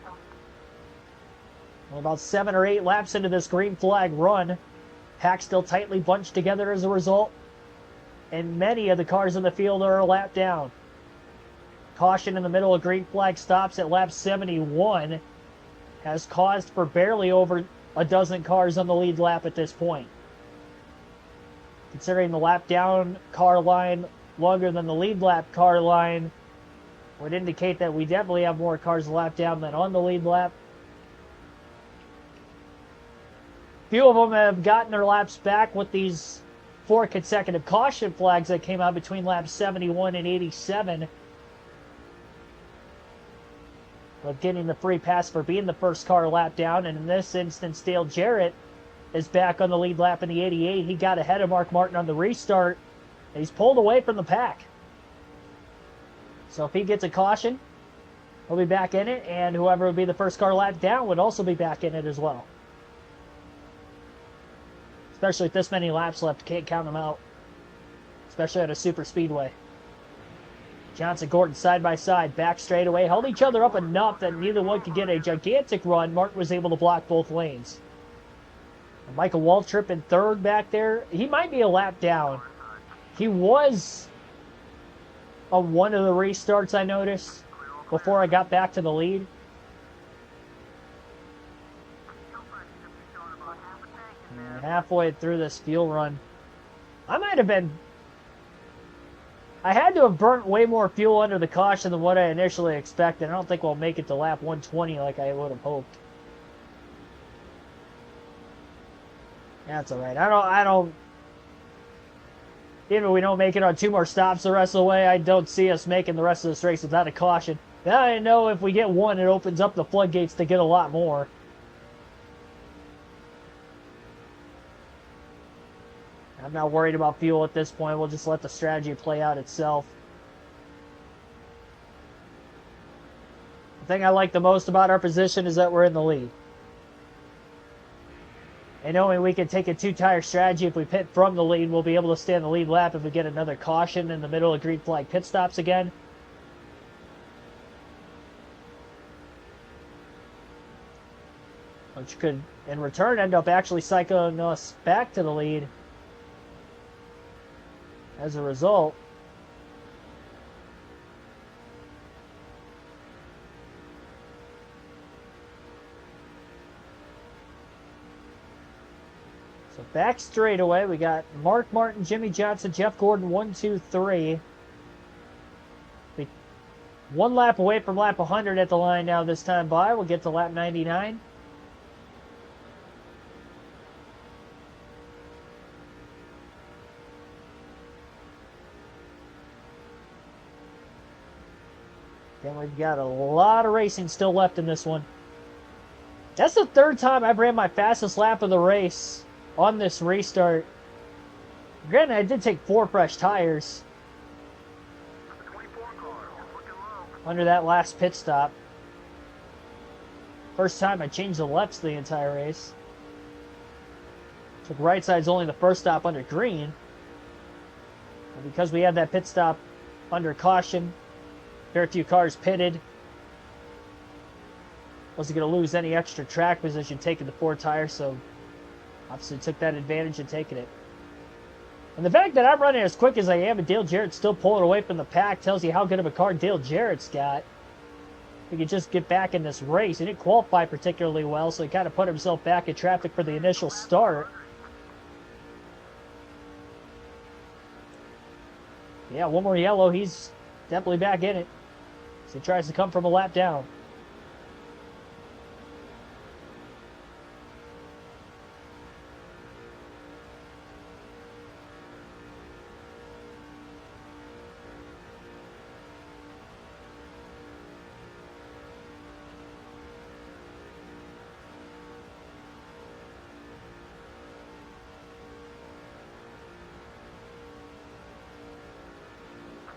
We're about 7 or 8 laps into this green flag run. Pack still tightly bunched together as a result. And many of the cars in the field are a lap down. Caution in the middle of green flag stops at lap 71 has caused for barely over a dozen cars on the lead lap at this point. Considering the lap down car line longer than the lead lap car line would indicate that we definitely have more cars lap down than on the lead lap. Few of them have gotten their laps back with these 4 consecutive caution flags that came out between laps 71 and 87. But getting the free pass for being the first car lap down, and in this instance, Dale Jarrett is back on the lead lap in the 88. He got ahead of Mark Martin on the restart, and he's pulled away from the pack. So if he gets a caution, he'll be back in it, and whoever would be the first car lap down would also be back in it as well. Especially with this many laps left, can't count them out. Especially at a super speedway. Johnson, Gordon side by side, back straightaway, held each other up enough that neither one could get a gigantic run. Martin was able to block both lanes. And Michael Waltrip in third back there. He might be a lap down. He was on one of the restarts I noticed before I got back to the lead. And halfway through this fuel run, I had to have burnt way more fuel under the caution than what I initially expected. I don't think we'll make it to lap 120 like I would have hoped. That's all right. Even if we don't make it on 2 more stops the rest of the way, I don't see us making the rest of this race without a caution. Now I know if we get one, it opens up the floodgates to get a lot more. I'm not worried about fuel at this point. We'll just let the strategy play out itself. The thing I like the most about our position is that we're in the lead. And knowing we can take a 2-tire strategy, if we pit from the lead, we'll be able to stay in the lead lap if we get another caution in the middle of green flag pit stops again. Which could, in return, end up actually cycling us back to the lead as a result. So back straightaway, we got Mark Martin, Jimmy Johnson, Jeff Gordon, 1, 2, 3. 1 lap away from lap 100 at the line now this time by. We'll get to lap 99. Then we've got a lot of racing still left in this one. That's the 3rd time I've ran my fastest lap of the race on this restart. Granted, I did take 4 fresh tires under that last pit stop. First time I changed the lefts the entire race. Took right sides only the first stop under green. And because we had that pit stop under caution, very few cars pitted. Wasn't going to lose any extra track position taking the 4 tires, so obviously took that advantage of taking it. And the fact that I'm running as quick as I am and Dale Jarrett's still pulling away from the pack tells you how good of a car Dale Jarrett's got. He could just get back in this race. He didn't qualify particularly well, so he kind of put himself back in traffic for the initial start. Yeah, 1 more yellow. He's definitely back in it. So he tries to come from a lap down.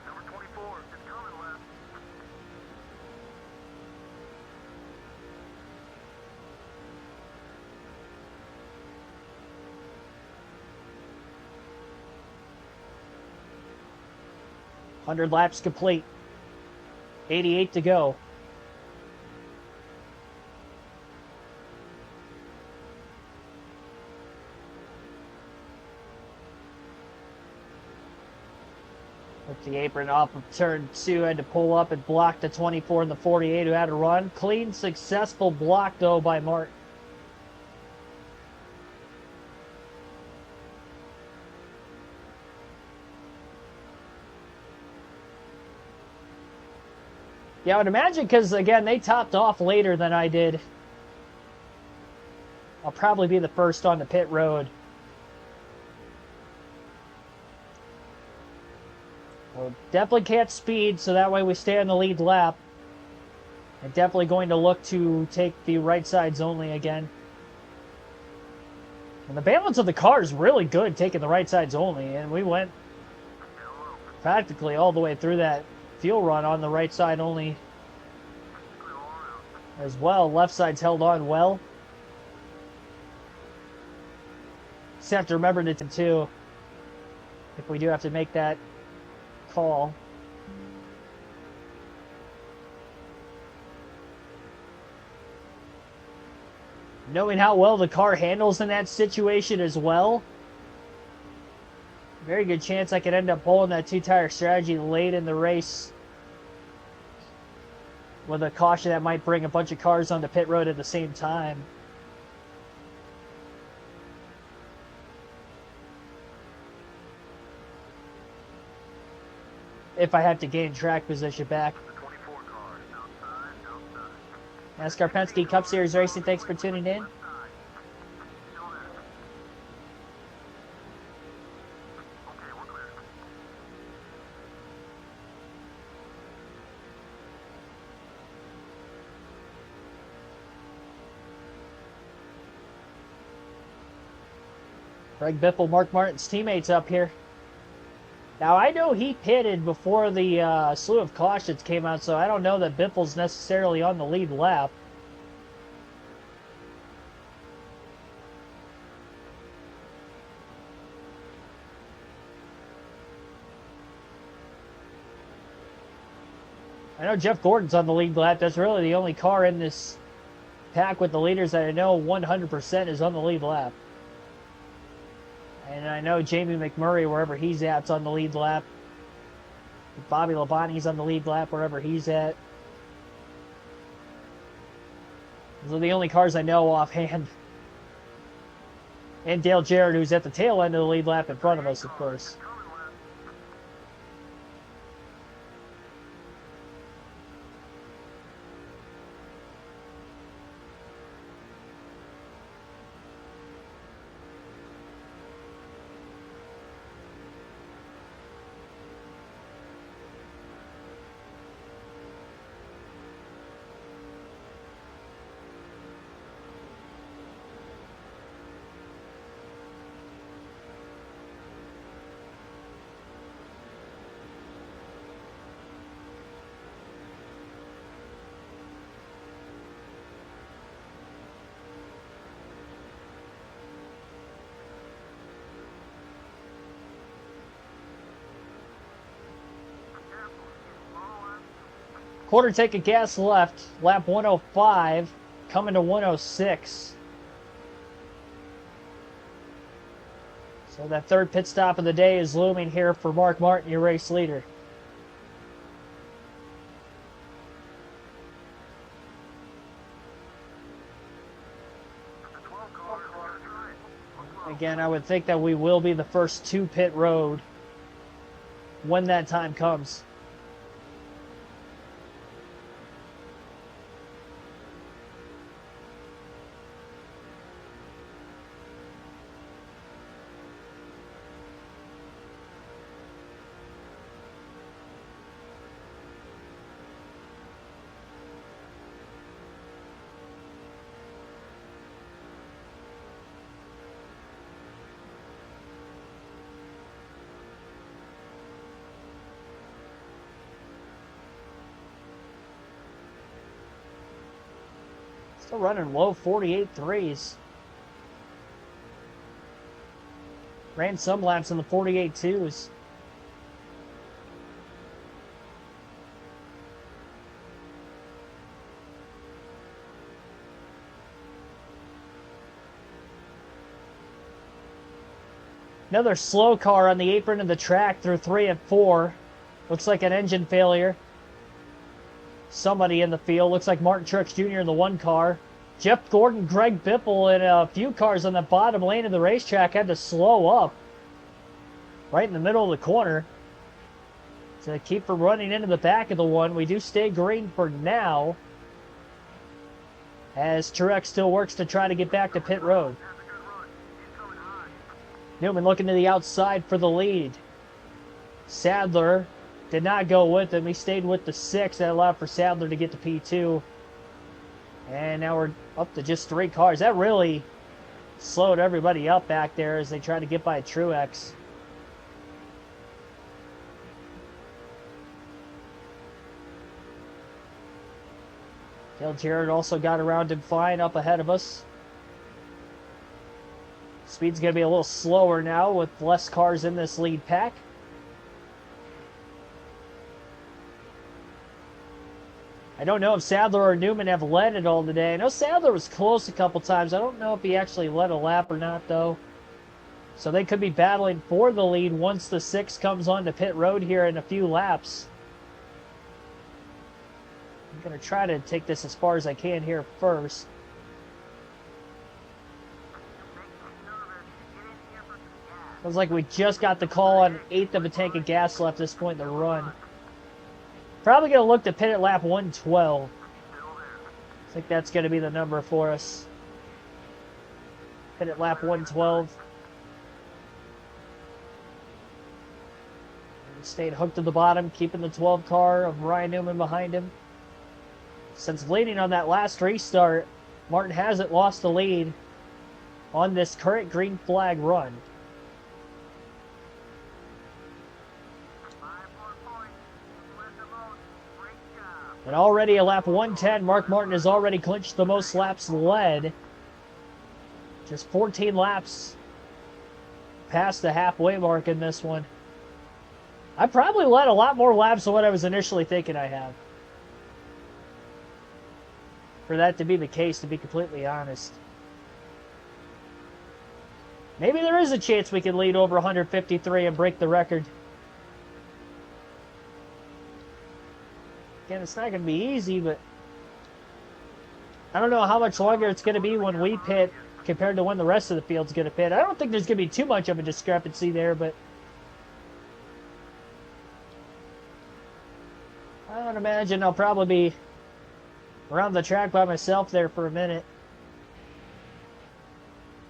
Number 24 is coming left. Hundred laps complete. 88 to go. With the apron off of turn 2, had to pull up and block the 24 and the 48 who had to run. Clean, successful block, though, by Martin. Yeah, I would imagine because, again, they topped off later than I did. I'll probably be the first on the pit road. Well, definitely can't speed, so that way we stay on the lead lap. And definitely going to look to take the right sides only again. And the balance of the car is really good taking the right sides only. And we went practically all the way through that fuel run on the right side only as well. Left side's held on well. Just have to remember to too, if we do have to make that call. Knowing how well the car handles in that situation as well, very good chance I could end up pulling that 2-tire strategy late in the race with a caution that might bring a bunch of cars onto pit road at the same time. If I have to gain track position back. NASCAR Penske Cup Series Racing, thanks for tuning in. Greg Biffle, Mark Martin's teammates up here. Now, I know he pitted before the slew of cautions came out, so I don't know that Biffle's necessarily on the lead lap. I know Jeff Gordon's on the lead lap. That's really the only car in this pack with the leaders that I know 100% is on the lead lap. And I know Jamie McMurray, wherever he's at, is on the lead lap. Bobby Labonte's on the lead lap, wherever he's at. Those are the only cars I know offhand. And Dale Jarrett, who's at the tail end of the lead lap in front of us, of course. Quarter tank of gas left, lap 105, coming to 106. So that third pit stop of the day is looming here for Mark Martin, your race leader. Again, I would think that we will be the first to pit road when that time comes. Still running low 48 threes. Ran some laps in the 48 twos. Another slow car on the apron of the track through 3 and 4. Looks like an engine failure. Somebody in the field. Looks like Martin Truex Jr. in the 1 car. Jeff Gordon, Greg Biffle, and a few cars on the bottom lane of the racetrack had to slow up right in the middle of the corner to keep from running into the back of the one. We do stay green for now, as Truex still works to try to get back to pit road. Newman looking to the outside for the lead. Sadler did not go with him. He stayed with the 6. That allowed for Sadler to get to P2. And now we're up to just 3 cars. That really slowed everybody up back there as they try to get by Truex. Dale Jarrett also got around him fine up ahead of us. Speed's going to be a little slower now with less cars in this lead pack. I don't know if Sadler or Newman have led it all today. I know Sadler was close a couple times. I don't know if he actually led a lap or not, though. So they could be battling for the lead once the 6 comes onto pit road here in a few laps. I'm going to try to take this as far as I can here first. Sounds like we just got the call on 1/8 of a tank of gas left at this point in the run. Probably going to look to pit at lap 112. I think that's going to be the number for us. Pit at lap 112. And stayed hooked to the bottom, keeping the 12 car of Ryan Newman behind him. Since leading on that last restart, Martin hasn't lost the lead on this current green flag run. And already a lap 110, Mark Martin has already clinched the most laps led. Just 14 laps past the halfway mark in this one. I probably led a lot more laps than what I was initially thinking I have. For that to be the case, to be completely honest. Maybe there is a chance we can lead over 153 and break the record. Again, it's not going to be easy, but I don't know how much longer it's going to be when we pit compared to when the rest of the field's going to pit. I don't think there's going to be too much of a discrepancy there, but I would imagine I'll probably be around the track by myself there for a minute.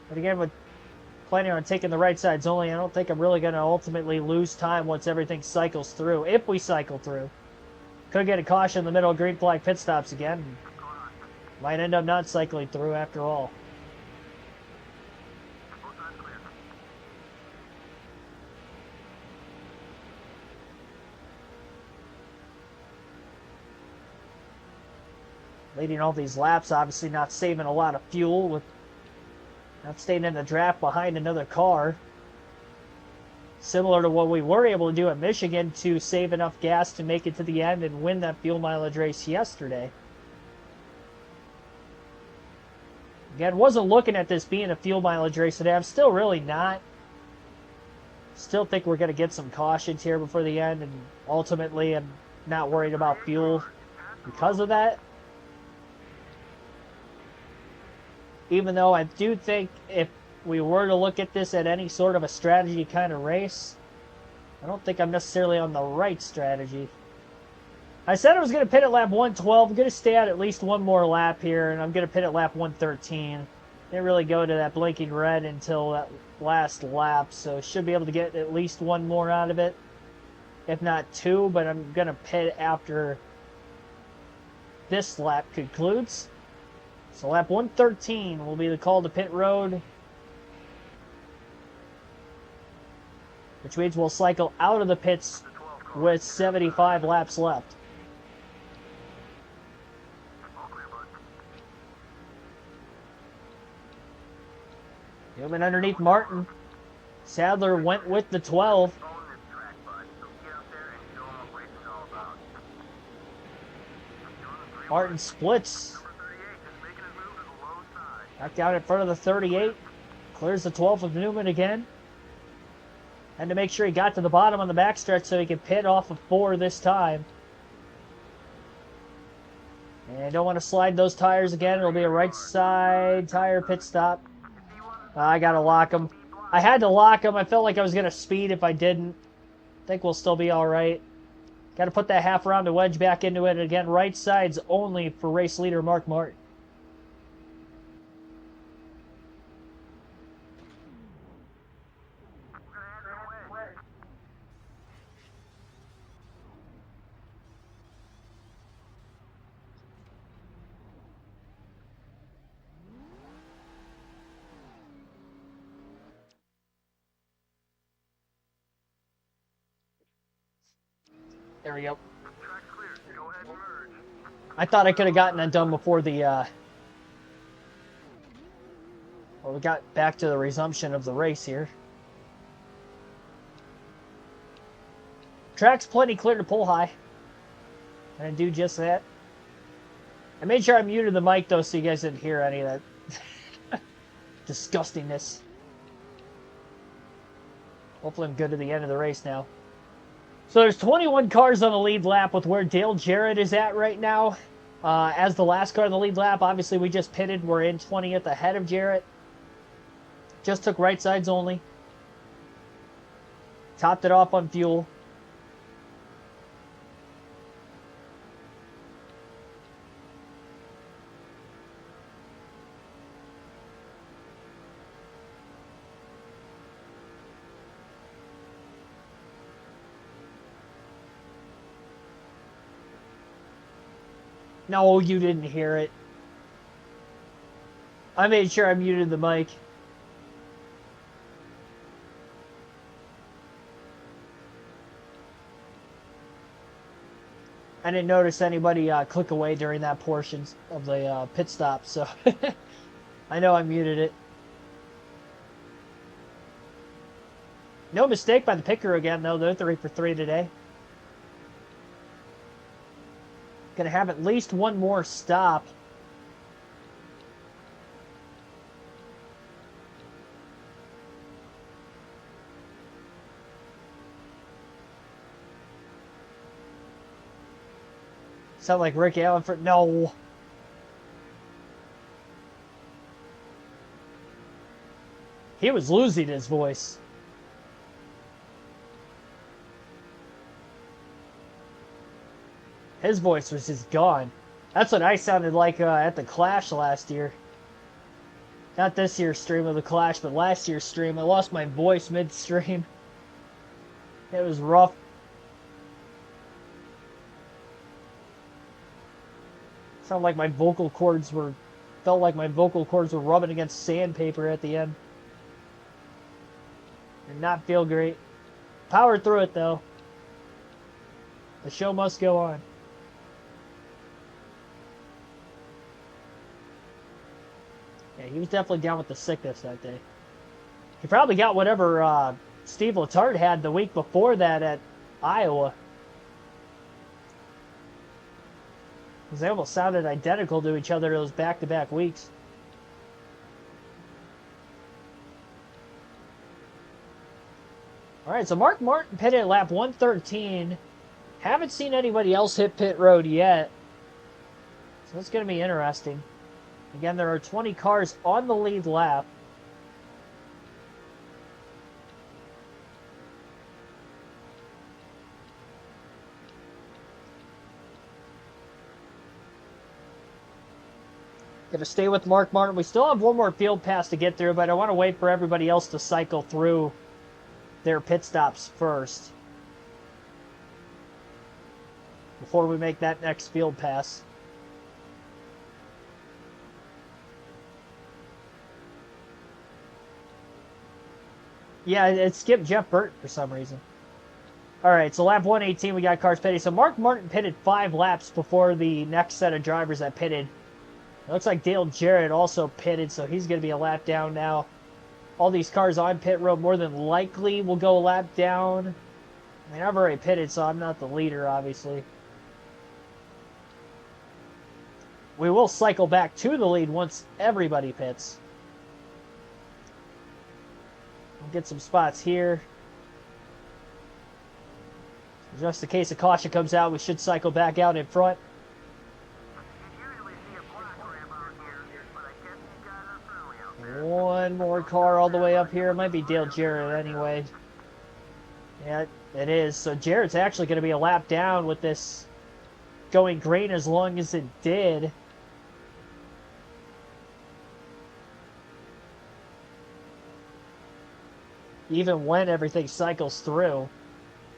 But again, with planning on taking the right sides only, I don't think I'm really going to ultimately lose time once everything cycles through, if we cycle through. Could get a caution in the middle of green flag pit stops again. Might end up not cycling through after all. Leading all these laps, obviously not saving a lot of fuel with not staying in the draft behind another car. Similar to what we were able to do at Michigan to save enough gas to make it to the end and win that fuel mileage race yesterday. Again, wasn't looking at this being a fuel mileage race today. I'm still really not. Still think we're going to get some cautions here before the end, and ultimately I'm not worried about fuel because of that. Even though I do think if we were to look at this at any sort of a strategy kind of race, I don't think I'm necessarily on the right strategy. I said I was going to pit at lap 112. I'm going to stay out at least one more lap here, and I'm going to pit at lap 113. Didn't really go to that blinking red until that last lap, so should be able to get at least one more out of it, if not two, but I'm going to pit after this lap concludes. So lap 113 will be the call to pit road, which means we'll cycle out of the pits with 75 laps left. Newman underneath Martin. Sadler went with the 12. Martin splits. Back down in front of the 38. Clears the 12 of Newman again. And to make sure he got to the bottom on the backstretch so he could pit off of 4 this time. And I don't want to slide those tires again. It'll be a right side tire pit stop. I got to lock them. I had to lock them. I felt like I was going to speed if I didn't. I think we'll still be all right. Got to put that half round to wedge back into it. Again, right sides only for race leader Mark Martin. There we go. I thought I could have gotten that done before the, well, we got back to the resumption of the race here. Track's plenty clear to pull high. And do just that. I made sure I muted the mic, though, so you guys didn't hear any of that disgustingness. Hopefully I'm good to the end of the race now. So there's 21 cars on the lead lap with where Dale Jarrett is at right now. As the last car on the lead lap, obviously we just pitted. We're in 20th ahead of Jarrett. Just took right sides only. Topped it off on fuel. No, you didn't hear it. I made sure I muted the mic. I didn't notice anybody click away during that portion of the pit stop, so I know I muted it. No mistake by the pit crew again, though. They're 3 for 3 today. Gonna have at least one more stop. Sound like Rick Allen for... No. He was losing his voice. His voice was just gone. That's what I sounded like at the Clash last year. Not this year's stream of the Clash, but last year's stream. I lost my voice mid-stream. It was rough. Sounded like my vocal cords were... Felt like my vocal cords were rubbing against sandpaper at the end. Did not feel great. Powered through it, though. The show must go on. Yeah, he was definitely down with the sickness that day. He probably got whatever Steve Letarte had the week before that at Iowa. Because they almost sounded identical to each other those back-to-back weeks. Alright, so Mark Martin pitted at lap 113. Haven't seen anybody else hit pit road yet. So that's going to be interesting. Again, there are 20 cars on the lead lap. Gonna stay with Mark Martin. We still have one more field pass to get through, but I want to wait for everybody else to cycle through their pit stops first before we make that next field pass. Yeah, it skipped Jeff Burton for some reason. Alright, so lap 118, we got cars pitted. So Mark Martin pitted 5 laps before the next set of drivers that pitted. It looks like Dale Jarrett also pitted, so he's going to be a lap down now. All these cars on pit road more than likely will go a lap down. I mean, I've already pitted, so I'm not the leader, obviously. We will cycle back to the lead once everybody pits. We'll get some spots here. Just in case a caution comes out, we should cycle back out in front. One more car all the way up here. It might be Dale Jarrett anyway. Yeah, it is. So Jarrett's actually going to be a lap down with this going green as long as it did. Even when everything cycles through.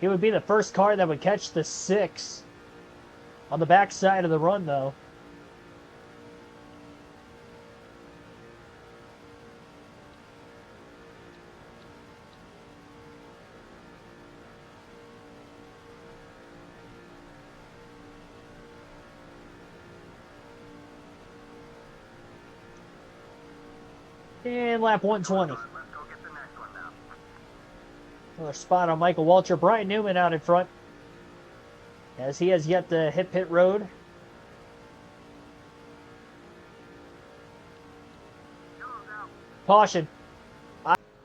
He would be the first car that would catch the 6 on the back side of the run, though. And lap 120. Another spot on Michael Waltrip. Brian Newman out in front, as he has yet to hit pit road. Caution.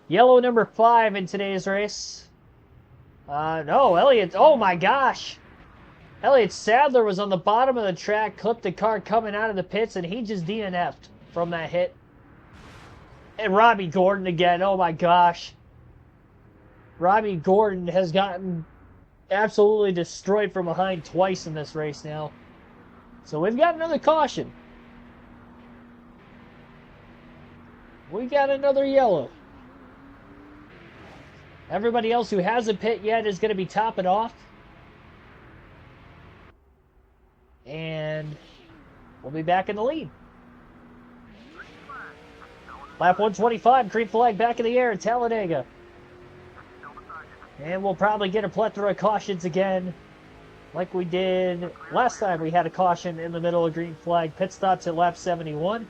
Yellow number 5 in today's race. No, Elliott. Oh my gosh. Elliott Sadler was on the bottom of the track, clipped the car coming out of the pits, and he just DNF'd from that hit. And Robbie Gordon again. Oh my gosh. Robbie Gordon has gotten absolutely destroyed from behind twice in this race now. So we've got another caution. We got another yellow. Everybody else who hasn't pit yet is going to be topping off. And we'll be back in the lead. Lap 125, green flag back in the air at Talladega. And we'll probably get a plethora of cautions again like we did last time we had a caution in the middle of green flag. Pit stops at lap 71.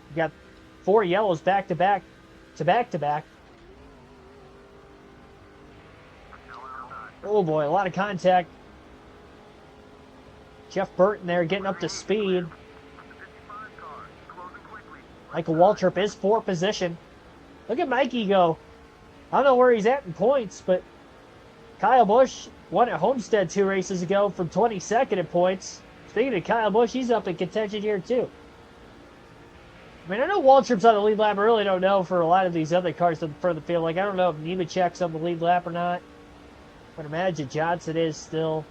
We got 4 yellows back to back to back to back. Oh boy, a lot of contact. Jeff Burton there getting up to speed. Michael Waltrip is 4th position. Look at Mikey go. I don't know where he's at in points, but Kyle Busch won at Homestead 2 races ago from 22nd in points. Speaking of Kyle Busch, he's up in contention here too. I mean, I know Waltrip's on the lead lap. I really don't know for a lot of these other cars in the front of the field. Like, I don't know if Nemechek's on the lead lap or not. But imagine Johnson is still.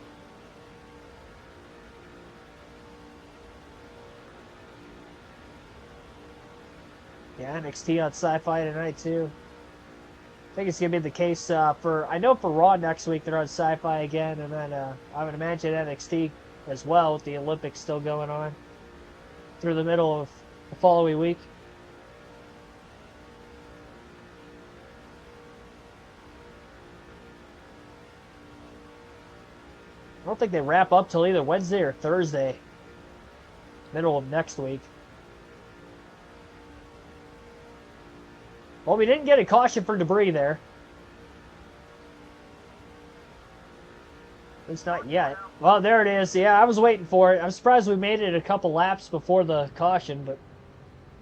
Yeah, NXT on Sci-Fi tonight too. I think it's gonna be the case for. I know for Raw next week they're on Sci-Fi again, and then I would imagine NXT as well with the Olympics still going on through the middle of the following week. I don't think they wrap up till either Wednesday or Thursday, middle of next week. Well, we didn't get a caution for debris there. It's not yet. Well, there it is. Yeah, I was waiting for it. I'm surprised we made it a couple laps before the caution, but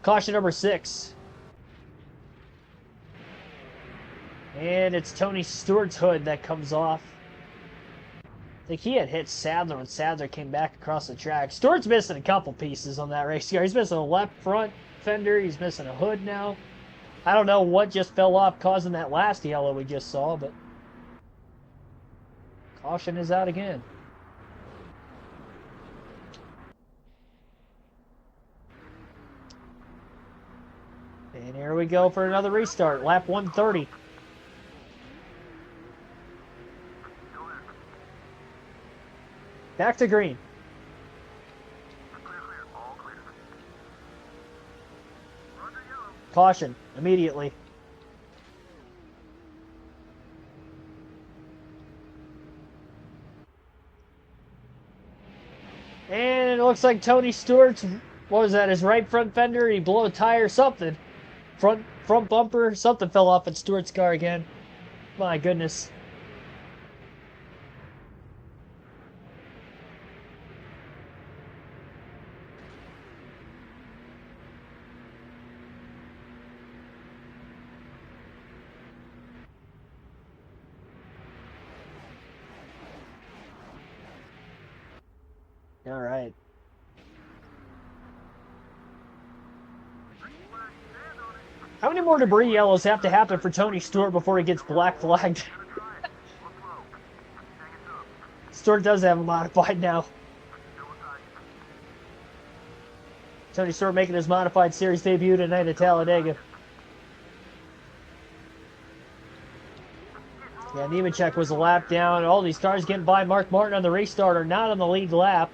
caution number 6. And it's Tony Stewart's hood that comes off. I think he had hit Sadler when Sadler came back across the track. Stewart's missing a couple pieces on that race car. He's missing a left front fender. He's missing a hood now. I don't know what just fell off causing that last yellow we just saw, but caution is out again. And here we go for another restart. Lap 130. Back to green. Caution immediately. And it looks like Tony Stewart's, what was that, his right front fender? He blew a tire, something. Front bumper, something fell off in Stewart's car again. My goodness. All right. How many more debris yellows have to happen for Tony Stewart before he gets black flagged? Stewart does have a modified now. Tony Stewart making his modified series debut tonight at Talladega. Yeah, Nemechek was a lap down. All these cars getting by Mark Martin on the restart are not on the lead lap.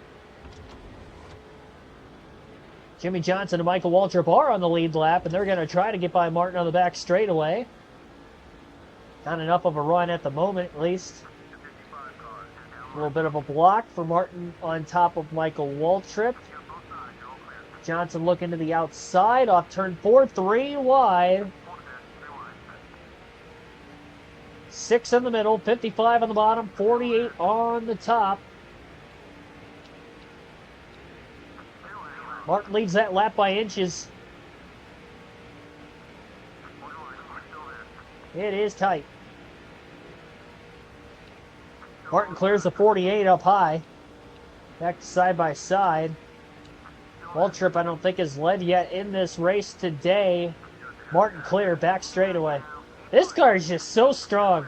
Jimmy Johnson and Michael Waltrip are on the lead lap, and they're going to try to get by Martin on the back straightaway. Not enough of a run at the moment, at least. A little bit of a block for Martin on top of Michael Waltrip. Johnson looking to the outside, off turn 4, 3 wide. 6 in the middle, 55 on the bottom, 48 on the top. Martin leads that lap by inches. It is tight. Martin clears the 48 up high. Back to side by side. Waltrip, I don't think, has led yet in this race today. Martin clear, back straightaway. This car is just so strong.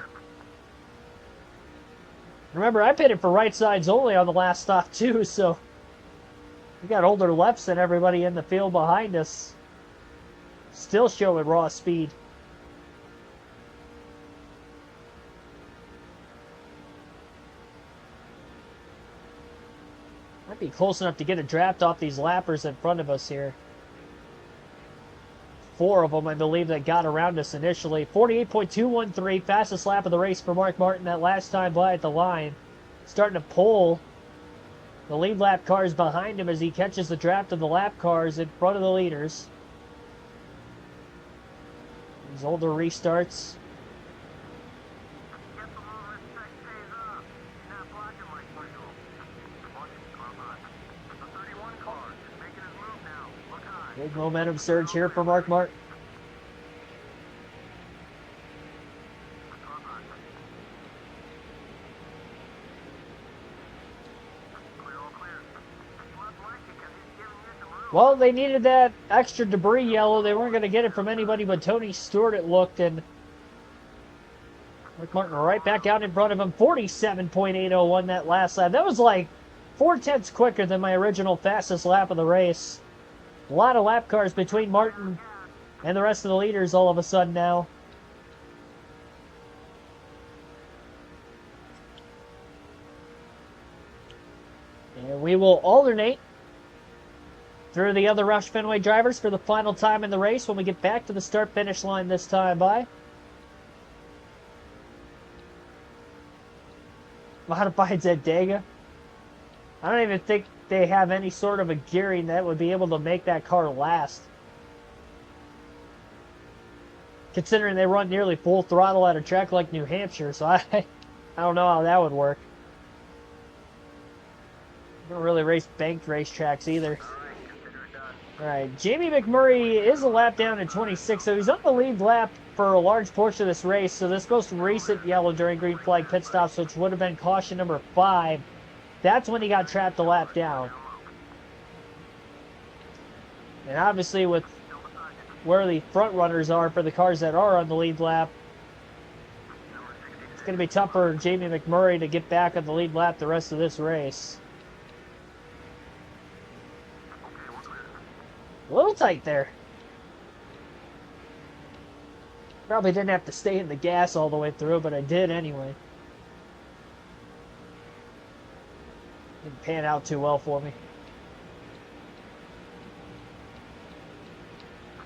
Remember, I pitted for right sides only on the last stop too, so we got older lefts than everybody in the field behind us. Still showing raw speed. Might be close enough to get a draft off these lappers in front of us here. 4 of them, I believe, that got around us initially. 48.213, fastest lap of the race for Mark Martin that last time by at the line. Starting to pull the lead lap cars behind him as he catches the draft of the lap cars in front of the leaders. These older restarts. Get the little respect pays off. He's not blocking like usual. Come on. The 31 car is making his move now. Look high. Big momentum surge here for Mark Martin. Come on. Clear, all clear. He must like it because he's giving you some room. Well, they needed that extra debris yellow. They weren't going to get it from anybody but Tony Stewart, it looked, and Mark Martin right back out in front of him. 47.801 that last lap. That was like 4/10 quicker than my original fastest lap of the race. A lot of lap cars between Martin and the rest of the leaders all of a sudden now. And we will alternate through the other Roush Fenway drivers for the final time in the race when we get back to the start-finish line this time by. Modified Talladega. I don't even think they have any sort of a gearing that would be able to make that car last. Considering they run nearly full throttle at a track like New Hampshire, so I don't know how that would work. Don't really race banked racetracks either. Alright, Jamie McMurray is a lap down in 26, so he's on the lead lap for a large portion of this race. So this most recent yellow during green flag pit stops, which would have been caution number 5. That's when he got trapped a lap down. And obviously with where the front runners are for the cars that are on the lead lap, it's going to be tough for Jamie McMurray to get back on the lead lap the rest of this race. A little tight there. Probably didn't have to stay in the gas all the way through, but I did anyway. Didn't pan out too well for me.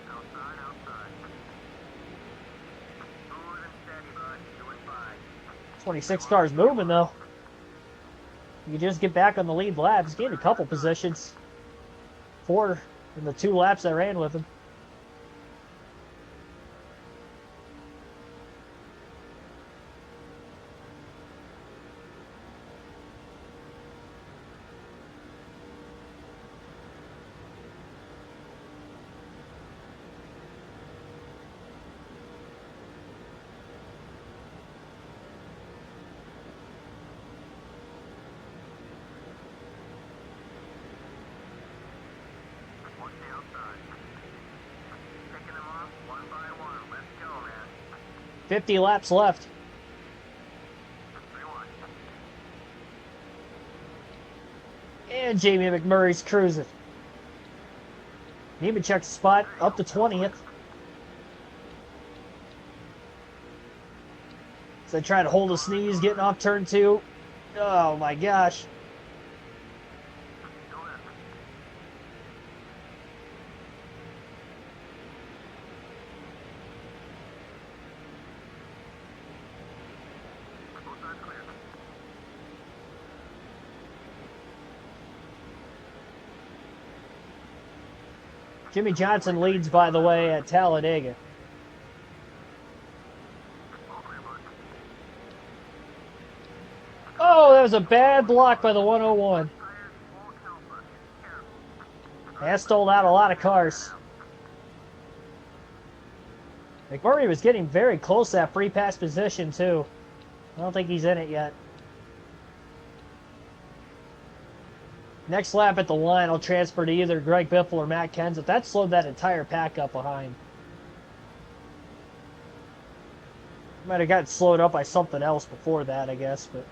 Outside. Smooth and steady, bud. Doing fine. 26 cars moving though. You can just get back on the lead lap. He's gained a couple positions. 4 in the 2 laps I ran with him. Watch the outside. Taking them off one by one. Let's go, man. 50 laps left. 3-1. And Jamie McMurray's cruising. Nemechek's spot up to 20th. So they try to hold a sneeze, getting off turn 2. Oh my gosh. Go left. Both sides clear. Jimmy Johnson leads, by the way, at Talladega. All clear, bud. Oh, that was a bad block by the 101. Tires won't help us. Careful. That stalled out a lot of cars. McMurray was getting very close to that free pass position, too. I don't think he's in it yet. Next lap at the line, I'll transfer to either Greg Biffle or Matt Kenseth. That slowed that entire pack up behind. Might have gotten slowed up by something else before that, I guess, but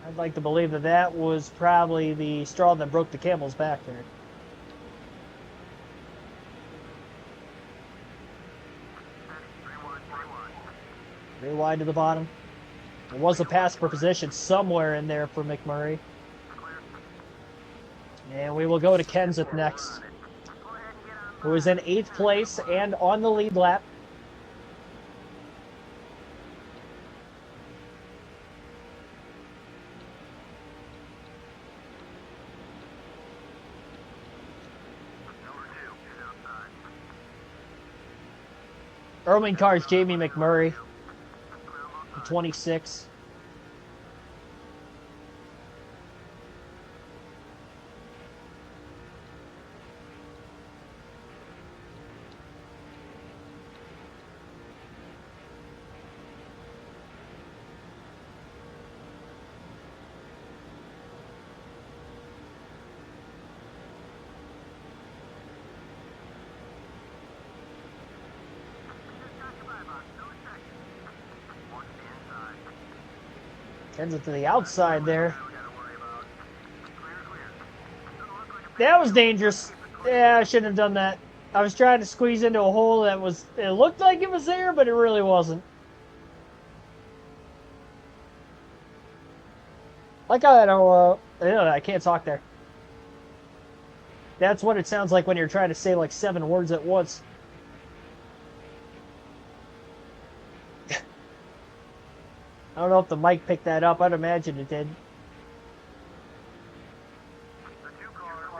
I'd like to believe that that was probably the straw that broke the camel's back there. Very wide to the bottom. There was a pass for position somewhere in there for McMurray. And we will go to Kenseth next. who is in 8th place and on the lead lap. Early cars, Jamie McMurray, 26. Sends it to the outside there. That was dangerous. Yeah, I shouldn't have done that. I was trying to squeeze into a hole that was, it looked like it was there, but it really wasn't. Like I can't talk there. That's what it sounds like when you're trying to say like 7 words at once. I don't know if the mic picked that up. I'd imagine it did.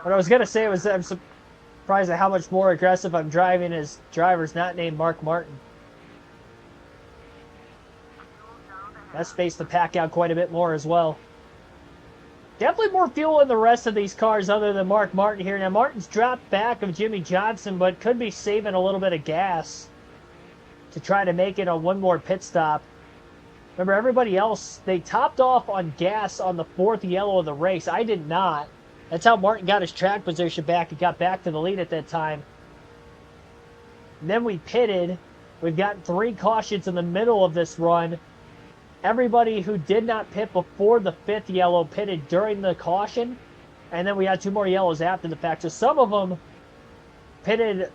What I was going to say was that I'm surprised at how much more aggressive I'm driving as driver's not named Mark Martin. That spaced the pack out quite a bit more as well. Definitely more fuel in the rest of these cars other than Mark Martin here. Now, Martin's dropped back of Jimmy Johnson, but could be saving a little bit of gas to try to make it on one more pit stop. Remember, everybody else, they topped off on gas on the 4th yellow of the race. I did not. That's how Martin got his track position back and got back to the lead at that time. And then we pitted. We've got 3 cautions in the middle of this run. Everybody who did not pit before the 5th yellow pitted during the caution. And then we had 2 more yellows after the fact. So some of them pitted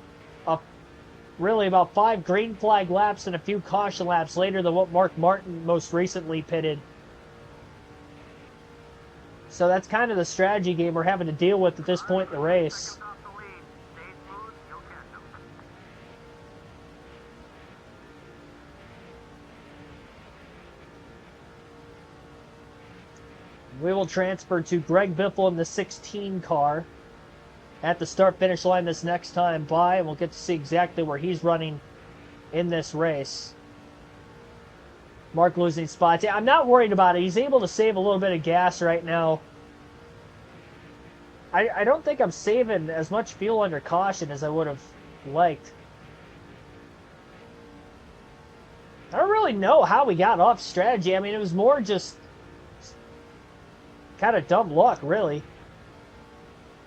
really about 5 green flag laps and a few caution laps later than what Mark Martin most recently pitted. So that's kind of the strategy game we're having to deal with at this point in the race. We will transfer to Greg Biffle in the 16 car at the start-finish line this next time by, and we'll get to see exactly where he's running in this race. Mark losing spots. Yeah, I'm not worried about it. He's able to save a little bit of gas right now. I don't think I'm saving as much fuel under caution as I would have liked. I don't really know how we got off strategy. I mean, it was more just kind of dumb luck, really.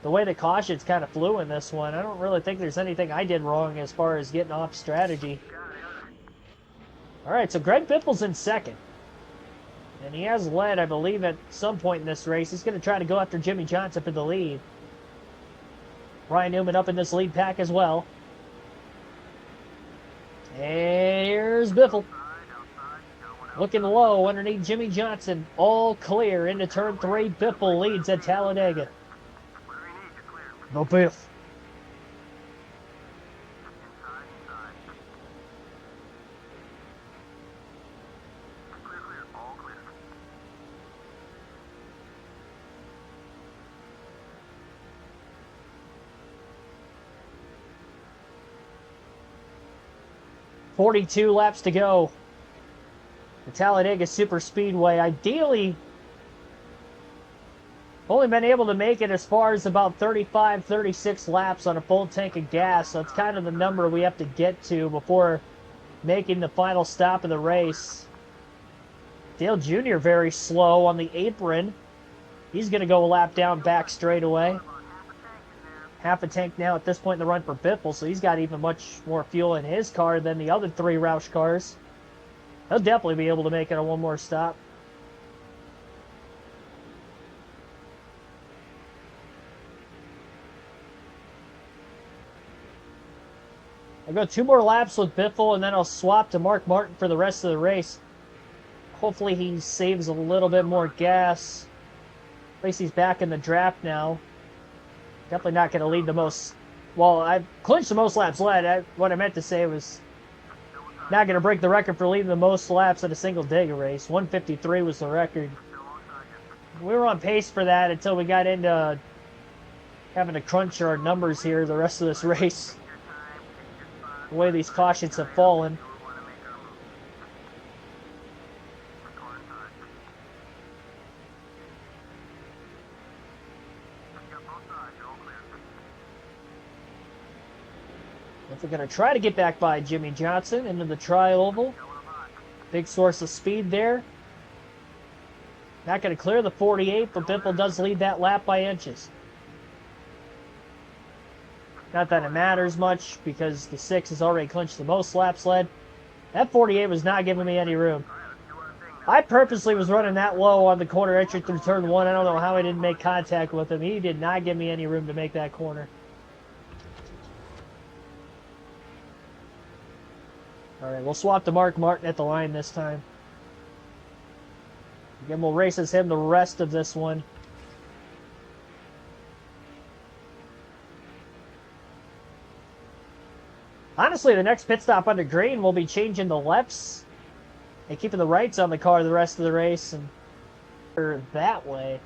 The way the cautions kind of flew in this one, I don't really think there's anything I did wrong as far as getting off strategy. All right, so Greg Biffle's in 2nd. And he has led, I believe, at some point in this race. He's going to try to go after Jimmy Johnson for the lead. Ryan Newman up in this lead pack as well. And here's Biffle. Looking low underneath Jimmy Johnson. All clear into turn 3. Biffle leads at Talladega. No Biff. Clear. 42 laps to go. The Talladega Super Speedway. Ideally, only been able to make it as far as about 35, 36 laps on a full tank of gas. So it's kind of the number we have to get to before making the final stop of the race. Dale Jr. very slow on the apron. He's going to go a lap down back straight away. Half a tank now at this point in the run for Biffle, so he's got even much more fuel in his car than the other 3 Roush cars. He'll definitely be able to make it on one more stop. I'll go 2 more laps with Biffle, and then I'll swap to Mark Martin for the rest of the race. Hopefully he saves a little bit more gas. At least he's back in the draft now. Definitely not going to lead the most well, I clinched the most laps led. What I meant to say was not going to break the record for leading the most laps at a single Dega race. 153 was the record. We were on pace for that until we got into having to crunch our numbers here the rest of this race. The way these cautions have fallen. If we're going to try to get back by Jimmy Johnson into the tri-oval. Big source of speed there. Not going to clear the 48, but Biffle does lead that lap by inches. Not that it matters much because the 6 has already clinched the most laps led. That 48 was not giving me any room. I purposely was running that low on the corner entry through turn 1. I don't know how I didn't make contact with him. He did not give me any room to make that corner. Alright, we'll swap to Mark Martin at the line this time. Again, we'll race as him the rest of this one. Honestly, the next pit stop under green, we'll be changing the lefts and keeping the rights on the car the rest of the race, and that way.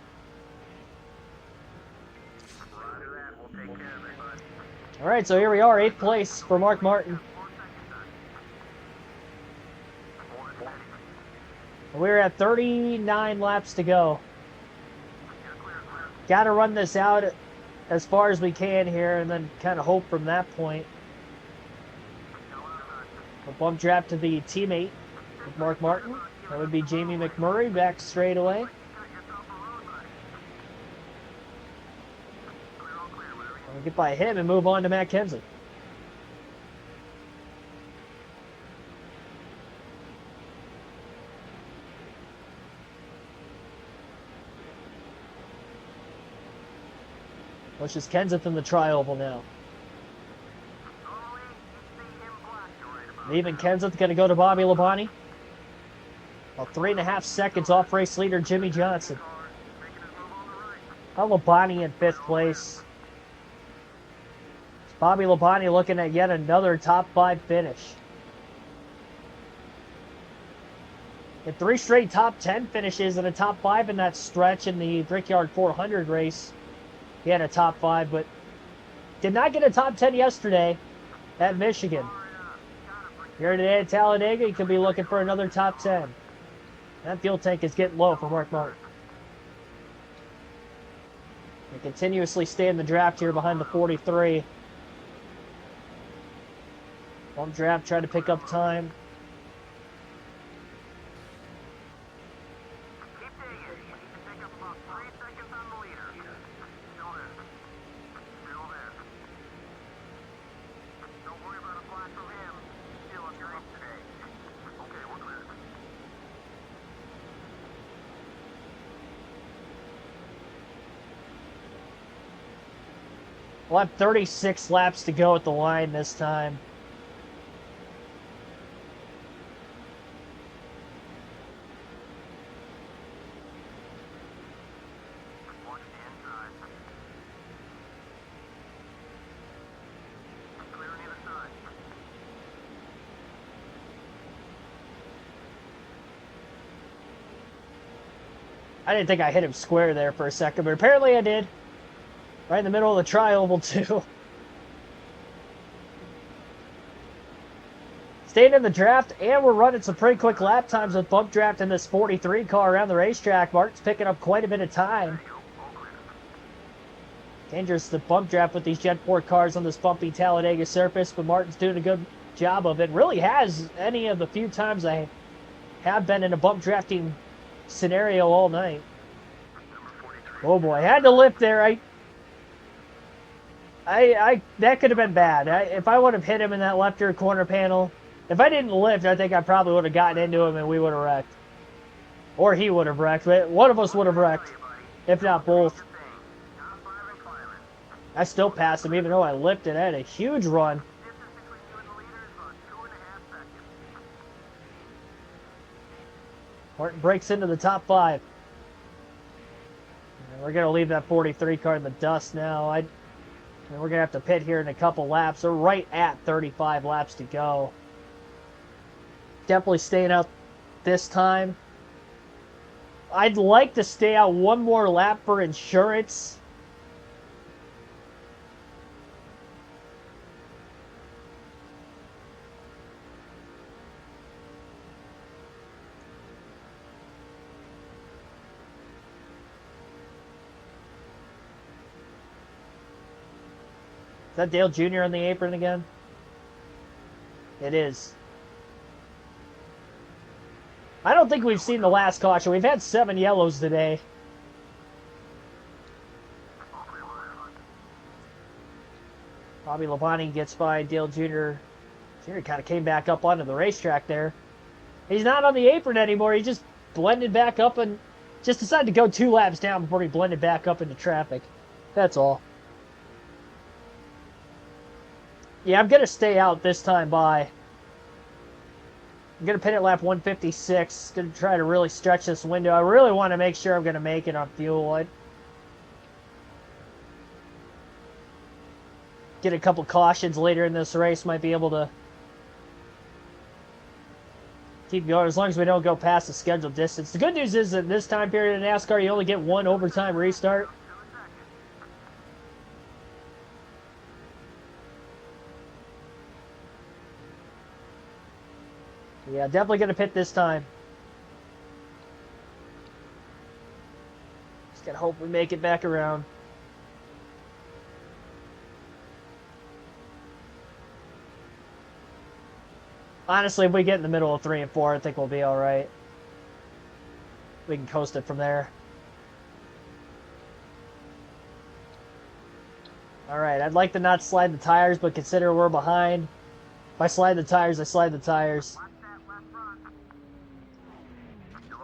Alright, so here we are, 8th place for Mark Martin. We're at 39 laps to go. Got to run this out as far as we can here and then kind of hope from that point. A bump draft to the teammate with Mark Martin. That would be Jamie McMurray back straight away. We'll get by him and move on to Matt Kenseth. Which is Kenseth in the tri-oval now. Leaving Kenseth, going to go to Bobby Labonte. About 3.5 seconds off race leader Jimmy Johnson. Labonte in 5th place. Bobby Labonte looking at yet another top 5 finish. In 3 straight top 10 finishes and a top 5 in that stretch in the Brickyard 400 race. He had a top 5, but did not get a top 10 yesterday at Michigan. Here today at Talladega, he could be looking for another top 10. That fuel tank is getting low for Mark Martin. They continuously stay in the draft here behind the 43. Bump draft, trying to pick up time. We'll have 36 laps to go at the line this time. I didn't think I hit him square there for a second, but apparently I did. Right in the middle of the tri-oval, too. Staying in the draft, and we're running some pretty quick lap times with bump draft in this 43 car around the racetrack. Martin's picking up quite a bit of time. Dangerous to bump draft with these Jet 4 cars on this bumpy Talladega surface, but Martin's doing a good job of it. Really has any of the few times I have been in a bump drafting scenario all night. Oh boy, I had to lift there. That could have been bad. If I would have hit him in that left rear corner panel, if I didn't lift, I think I probably would have gotten into him and we would have wrecked. Or he would have wrecked. One of us would have wrecked, if not both. I still passed him even though I lifted. I had a huge run. Martin breaks into the top 5. And we're going to leave that 43 car in the dust now. And we're going to have to pit here in a couple laps. We're right at 35 laps to go. Definitely staying out this time. I'd like to stay out one more lap for insurance. Is that Dale Jr. on the apron again? It is. I don't think we've seen the last caution. We've had 7 yellows today. Bobby Labonte gets by Dale Jr. Jr. kind of came back up onto the racetrack there. He's not on the apron anymore. He just blended back up and just decided to go 2 laps down before he blended back up into traffic. That's all. Yeah, I'm going to stay out this time by. I'm going to pit at lap 156. Going to try to really stretch this window. I really want to make sure I'm going to make it on fuel. Get a couple cautions later in this race. Might be able to keep going as long as we don't go past the scheduled distance. The good news is that this time period in NASCAR, you only get 1 overtime restart. Yeah, definitely going to pit this time. Just got to hope we make it back around. Honestly, if we get in the middle of 3 and 4, I think we'll be all right. We can coast it from there. All right, I'd like to not slide the tires, but consider we're behind. If I slide the tires, I slide the tires.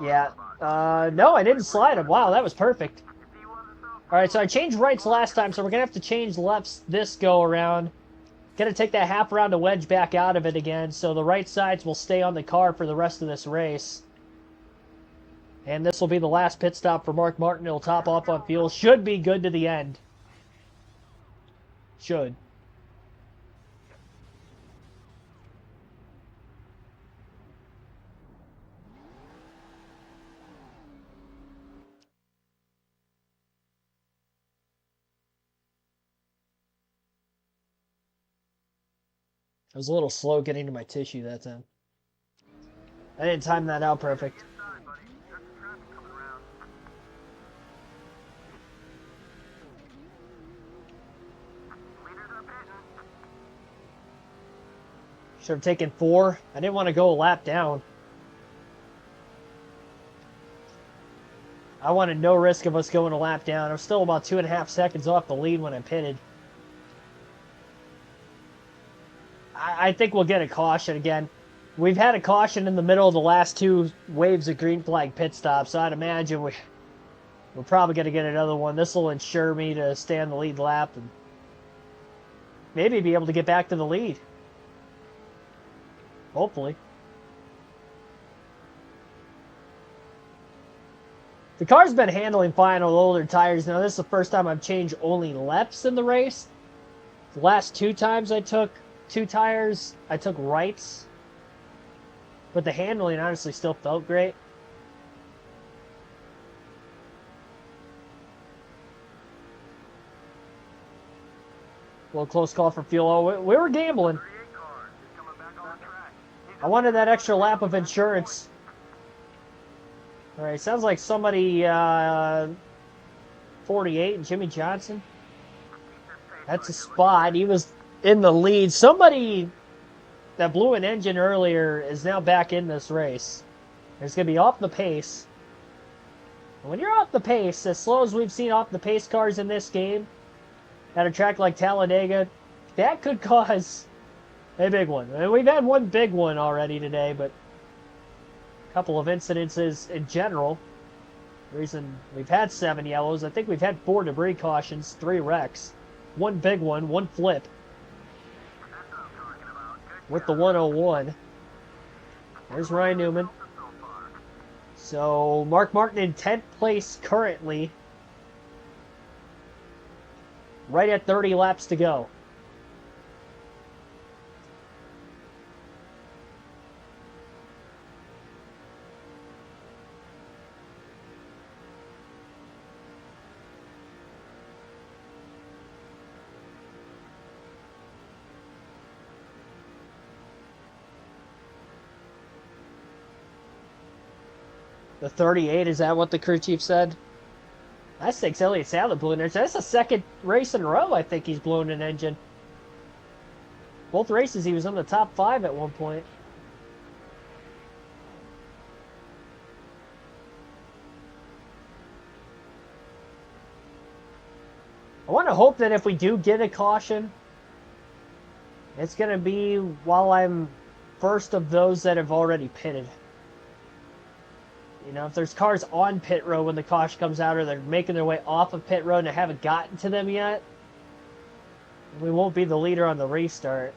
Yeah. No, I didn't slide them. Wow, that was perfect. All right, so I changed rights last time, so we're going to have to change lefts this go around. Going to take that half round to wedge back out of it again, so the right sides will stay on the car for the rest of this race. And this will be the last pit stop for Mark Martin. He'll top off on fuel. Should be good to the end. Should. I was a little slow getting to my tissue that time. I didn't time that out perfect. Should have taken 4. I didn't want to go a lap down. I wanted no risk of us going a lap down. I was still about 2.5 seconds off the lead when I pitted. I think we'll get a caution again. We've had a caution in the middle of the last 2 waves of green flag pit stops, so I'd imagine we're probably going to get another one. This will ensure me to stay on the lead lap and maybe be able to get back to the lead. Hopefully. The car's been handling fine on older tires. Now, this is the first time I've changed only lefts in the race. The last 2 times I took 2 tires, I took rights. But the handling honestly still felt great. A little close call for fuel. Oh, we were gambling. I wanted that extra lap of insurance. All right, sounds like somebody 48, Jimmy Johnson. That's a spot. He was in the lead. Somebody that blew an engine earlier is now back in this race. It's going to be off the pace. And when you're off the pace, as slow as we've seen off the pace cars in this game, at a track like Talladega, that could cause a big one. I mean, we've had one big one already today, but a couple of incidences in general. The reason we've had 7 yellows, I think we've had 4 debris cautions, 3 wrecks. 1 big one, 1 flip. With the 101. There's Ryan Newman. So, Mark Martin in 10th place currently. Right at 30 laps to go. The 38, is that what the crew chief said? That stinks Elliott Sadler blew an engine. That's the second race in a row I think he's blown an engine. Both races he was in the top 5 at one point. I want to hope that if we do get a caution, it's going to be while I'm first of those that have already pitted. You know, if there's cars on pit road when the caution comes out or they're making their way off of pit road and I haven't gotten to them yet, we won't be the leader on the restart.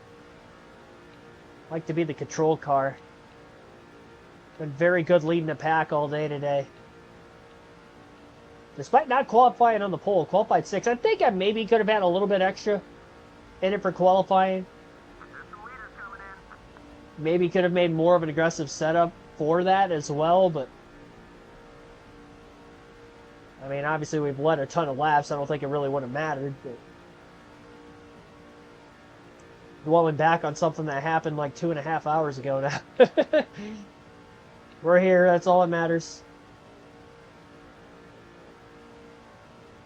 I like to be the control car. Been very good leading the pack all day today. Despite not qualifying on the pole, qualified 6th. I think I maybe could have had a little bit extra in it for qualifying. Maybe could have made more of an aggressive setup for that as well, but I mean, obviously we've led a ton of laps. I don't think it really would have mattered. But dwelling back on something that happened like 2.5 hours ago now. We're here. That's all that matters.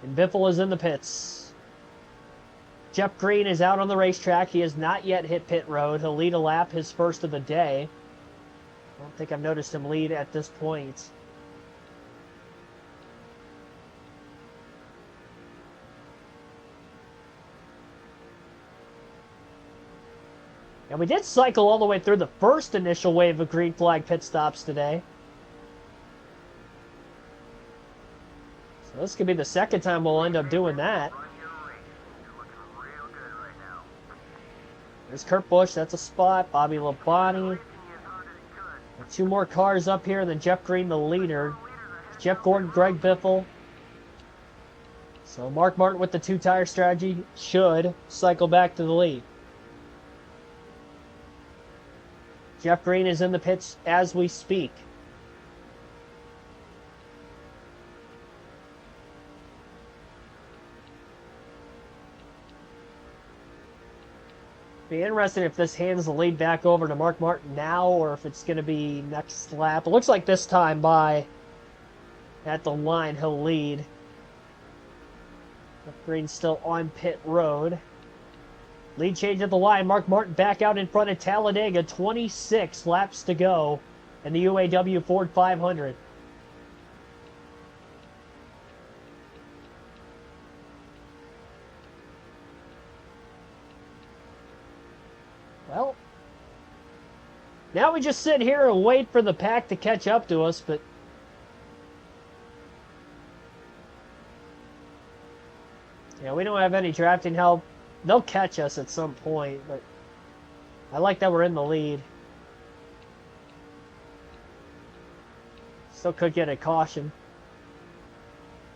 And Biffle is in the pits. Jeff Green is out on the racetrack. He has not yet hit pit road. He'll lead a lap, his first of the day. I don't think I've noticed him lead at this point. And we did cycle all the way through the first initial wave of green flag pit stops today. So this could be the second time we'll end up doing that. There's Kurt Busch, that's a spot. Bobby Labonte. 2 more cars up here, and then Jeff Green, the leader. Jeff Gordon, Greg Biffle. So Mark Martin with the 2-tire strategy should cycle back to the lead. Jeff Green is in the pits as we speak. Be interesting if this hands the lead back over to Mark Martin now or if it's going to be next lap. It looks like this time by at the line he'll lead. Jeff Green's still on pit road. Lead change at the line. Mark Martin back out in front of Talladega. 26 laps to go in the UAW Ford 500. Well, now we just sit here and wait for the pack to catch up to us, but yeah, we don't have any drafting help. They'll catch us at some point, but I like that we're in the lead. Still could get a caution.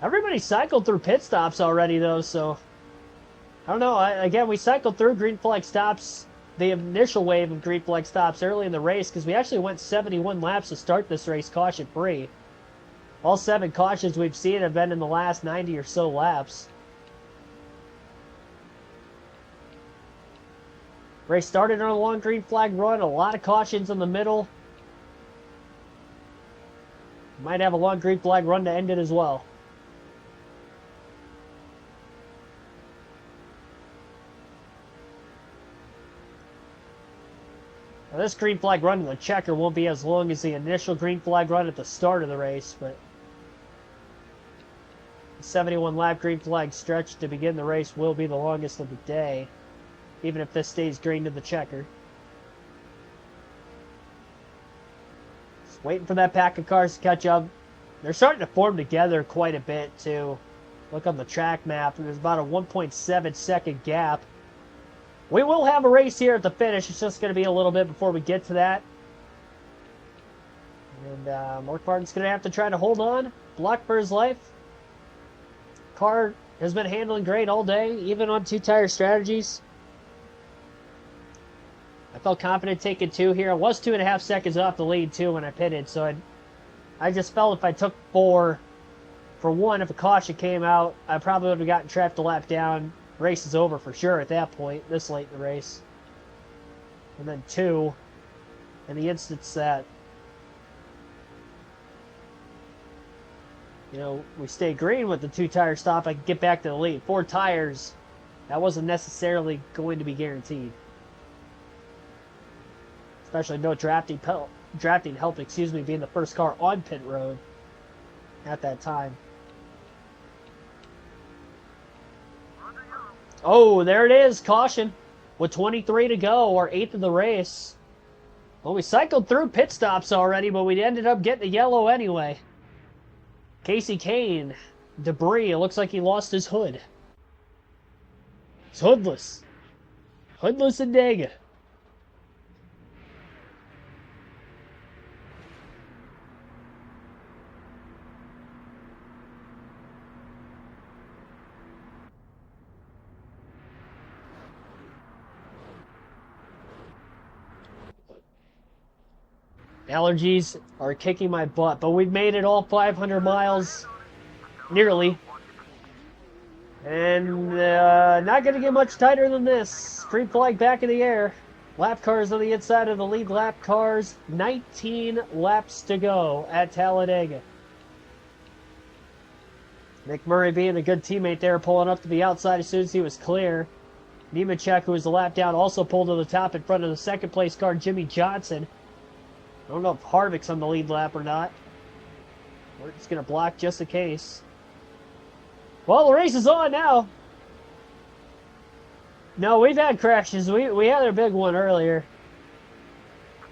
Everybody cycled through pit stops already, though, so I don't know. Again, we cycled through green flag stops, the initial wave of green flag stops early in the race, because we actually went 71 laps to start this race caution-free. All 7 cautions we've seen have been in the last 90 or so laps. Race started on a long green flag run, a lot of cautions in the middle. Might have a long green flag run to end it as well. Now this green flag run in the checker won't be as long as the initial green flag run at the start of the race, but the 71 lap green flag stretch to begin the race will be the longest of the day, even if this stays green to the checker. Just waiting for that pack of cars to catch up. They're starting to form together quite a bit, too. Look on the track map, and there's about a 1.7 second gap. We will have a race here at the finish. It's just going to be a little bit before we get to that. And Mark Martin's going to have to try to hold on, block for his life. Car has been handling great all day, even on two-tire strategies. I felt confident taking 2 here. I was 2.5 seconds off the lead, too, when I pitted, so I just felt if I took 4, for 1, if a caution came out, I probably would have gotten trapped a lap down. Race is over for sure at that point, this late in the race. And then 2, in the instance that, you know, we stay green with the 2-tire stop, I could get back to the lead. 4 tires, that wasn't necessarily going to be guaranteed. Especially no drafting help, being the first car on pit road at that time. Oh, there it is, caution. With 23 to go, our 8th of the race. Well, we cycled through pit stops already, but we ended up getting a yellow anyway. Casey Kane, debris. It looks like he lost his hood. It's hoodless. Hoodless and Dega. Allergies are kicking my butt, but we've made it all 500 miles, nearly. And not going to get much tighter than this. Free flag back in the air. Lap cars on the inside of the lead lap cars. 19 laps to go at Talladega. McMurray being a good teammate there, pulling up to the outside as soon as he was clear. Nemechek, who was a lap down, also pulled to the top in front of the second place car, Jimmy Johnson. I don't know if Harvick's on the lead lap or not. We're just going to block just in case. Well, the race is on now. No, we've had crashes. We had a big one earlier.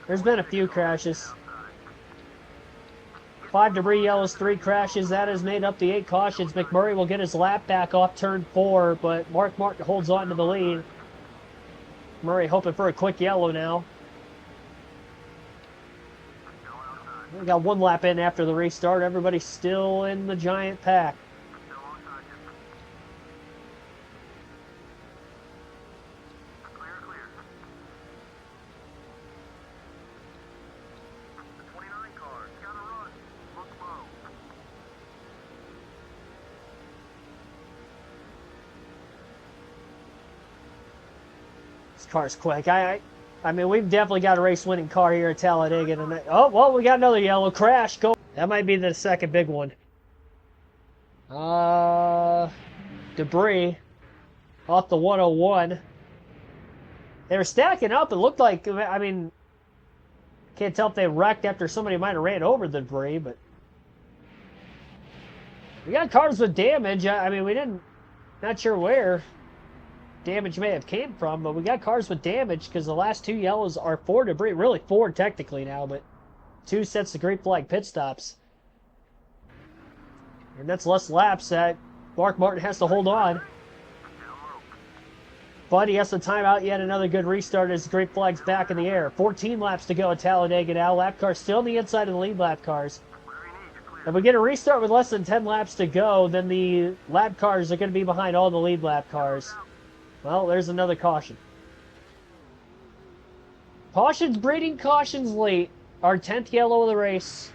There's been a few crashes. 5 debris yellows, 3 crashes. That has made up the 8 cautions. McMurray will get his lap back off turn 4, but Mark Martin holds on to the lead. Murray hoping for a quick yellow now. We got 1 lap in after the restart. Everybody's still in the giant pack. Clear. 29 cars, gotta run. Look low. This car's quick. I mean, we've definitely got a race-winning car here at Talladega tonight. Oh, well, we got another yellow crash. Go. That might be the second big one. Debris off the 101. They were stacking up. It looked like, I mean, can't tell if they wrecked after somebody might have ran over the debris, but we got cars with damage. I mean, we didn't, not sure where damage may have came from, but we got cars with damage because the last 2 yellows are 4 debris. Really 4 technically now, but 2 sets the green flag pit stops. And that's less laps that Mark Martin has to hold on. But he has to time out yet another good restart as the green flag's back in the air. 14 laps to go at Talladega now. Lap cars still on the inside of the lead lap cars. If we get a restart with less than 10 laps to go, then the lap cars are going to be behind all the lead lap cars. Well, there's another caution. Cautions, breeding cautions late. Our 10th yellow of the race.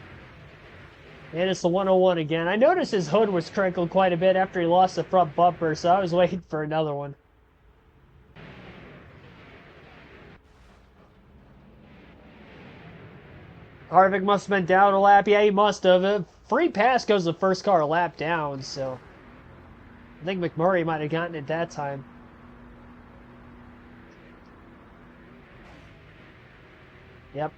And it's the 101 again. I noticed his hood was crinkled quite a bit after he lost the front bumper, so I was waiting for another one. Harvick must have been down a lap. Yeah, he must have. Free pass goes the first car a lap down, so I think McMurray might have gotten it that time. Yep.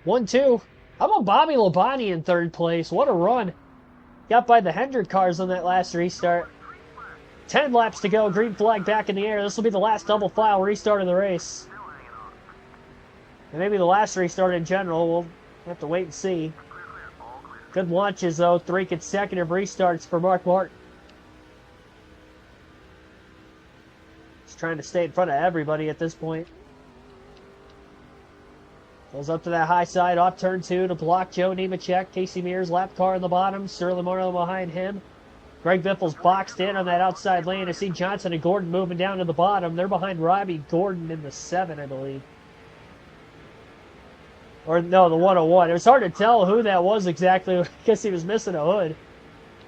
1-2. How about Bobby Labonte in 3rd place? What a run. Got by the Hendrick cars on that last restart. 10 laps to go. Green flag back in the air. This will be the last double file restart of the race. And maybe the last restart in general. We'll have to wait and see. Good launches, though. 3 consecutive restarts for Mark Martin. He's trying to stay in front of everybody at this point. Goes up to that high side, off turn 2 to block Joe Nemechek. Casey Mears, lap car in the bottom. Sterling Marlin behind him. Greg Biffle's boxed in on that outside lane. I see Johnson and Gordon moving down to the bottom. They're behind Robbie Gordon in the 7, I believe. Or no, the 101. It was hard to tell who that was exactly. I guess he was missing a hood.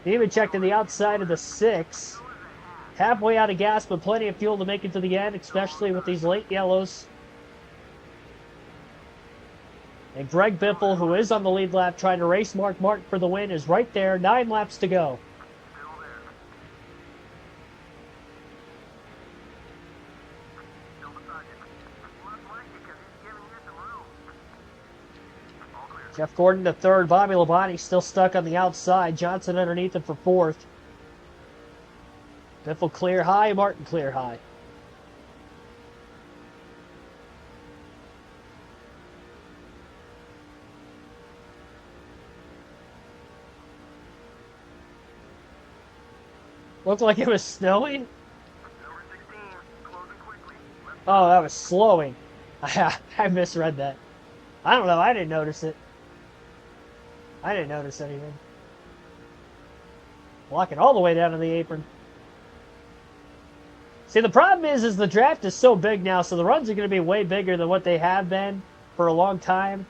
He even checked to the outside of the 6. Halfway out of gas, but plenty of fuel to make it to the end, especially with these late yellows. And Greg Biffle, who is on the lead lap, trying to race Mark Martin for the win, is right there. 9 laps to go. Jeff Gordon to 3rd. Bobby Labonte still stuck on the outside. Johnson underneath him for 4th. Biffle clear high. Martin clear high. Looked like it was snowing. Oh, that was slowing. I misread that. I don't know. I didn't notice it. I didn't notice anything. Walking all the way down to the apron. See, the problem is the draft is so big now, so the runs are going to be way bigger than what they have been for a long time.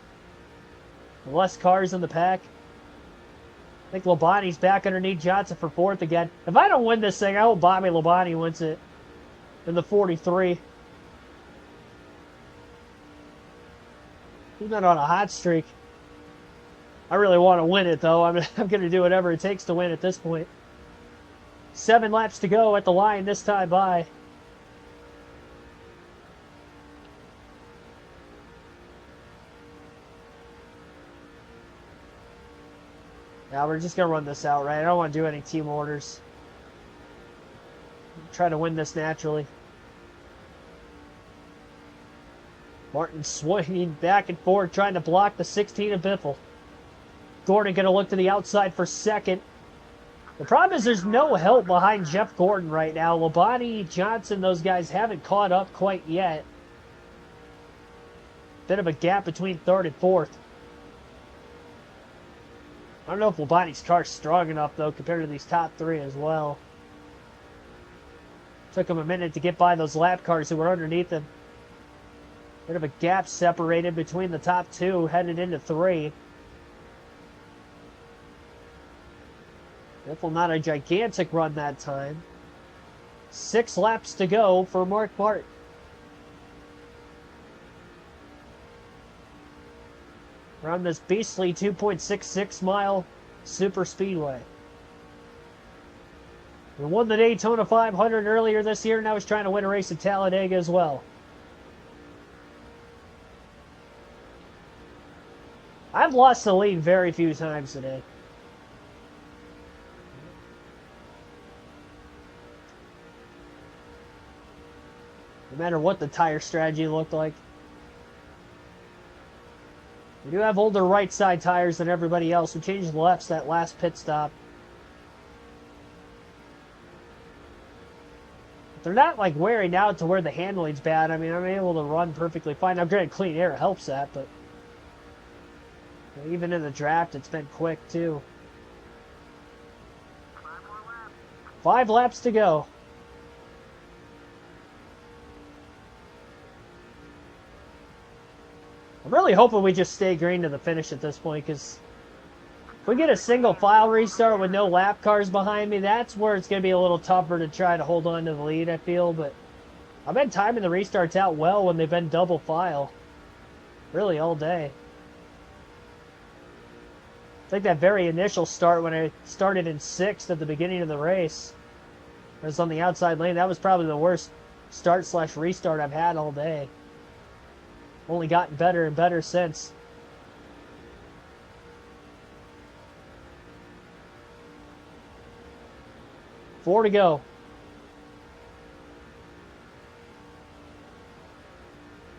Less cars in the pack. I think Labonte's back underneath Johnson for 4th again. If I don't win this thing, I hope Bobby Labonte wins it in the 43. He's been on a hot streak. I really want to win it, though. I'm going to do whatever it takes to win at this point. 7 laps to go at the line this time by. Now we're just going to run this out, right? I don't want to do any team orders. Try to win this naturally. Martin swinging back and forth, trying to block the 16 of Biffle. Gordon going to look to the outside for 2nd. The problem is there's no help behind Jeff Gordon right now. Labonte, Johnson, those guys haven't caught up quite yet. Bit of a gap between 3rd and 4th. I don't know if Labonte's car's strong enough, though, compared to these top 3 as well. Took him a minute to get by those lap cars who were underneath him. Bit of a gap separated between the top 2 headed into 3. Biffle not a gigantic run that time. 6 laps to go for Mark Martin. Around this beastly 2.66 mile super speedway. We won the Daytona 500 earlier this year, and now he's trying to win a race at Talladega as well. I've lost the lead very few times today. No matter what the tire strategy looked like. We do have older right side tires than everybody else. We changed the lefts that last pit stop. They're not like wearing out to where the handling's bad. I mean, I'm able to run perfectly fine. Now, granted, clean air helps that, but even in the draft, it's been quick too. 5 laps to go. I'm really hoping we just stay green to the finish at this point, because if we get a single file restart with no lap cars behind me, that's where it's going to be a little tougher to try to hold on to the lead, I feel. But I've been timing the restarts out well when they've been double file. Really all day. I think that very initial start when I started in 6th at the beginning of the race, I was on the outside lane. That was probably the worst start/restart I've had all day. Only gotten better and better since. Four to go.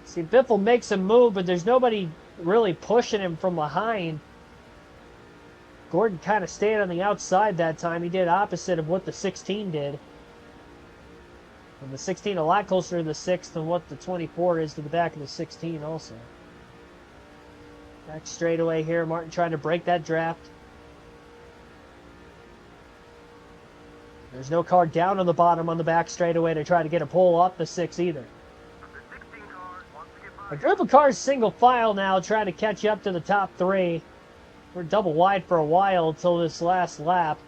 See, Biffle makes a move, but there's nobody really pushing him from behind. Gordon kind of stayed on the outside that time. He did opposite of what the 16 did. And the 16 a lot closer to the 6th than what the 24 is to the back of the 16 also. Back straightaway here. Martin trying to break that draft. There's no car down on the bottom on the back straightaway to try to get a pole off the 6 either. The 16 car wants to get by. A group of cars single file now trying to catch up to the top 3. We're double wide for a while until this last lap.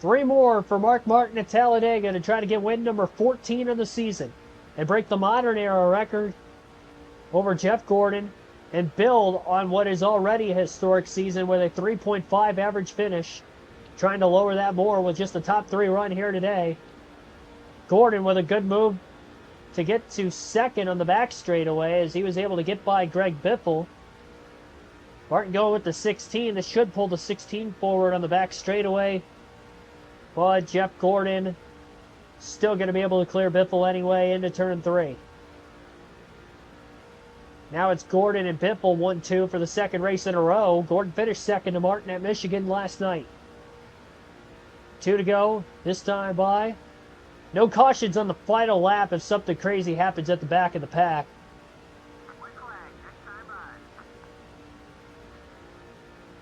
Three more for Mark Martin at Talladega to try to get win number 14 of the season and break the modern era record over Jeff Gordon and build on what is already a historic season with a 3.5 average finish, trying to lower that more with just a top 3 run here today. Gordon with a good move to get to second on the back straightaway as he was able to get by Greg Biffle. Martin going with the 16. This should pull the 16 forward on the back straightaway. But Jeff Gordon still going to be able to clear Biffle anyway into turn 3. Now it's Gordon and Biffle 1-2 for the second race in a row. Gordon finished second to Martin at Michigan last night. 2 to go, this time by. No cautions on the final lap if something crazy happens at the back of the pack. White flag, next time by.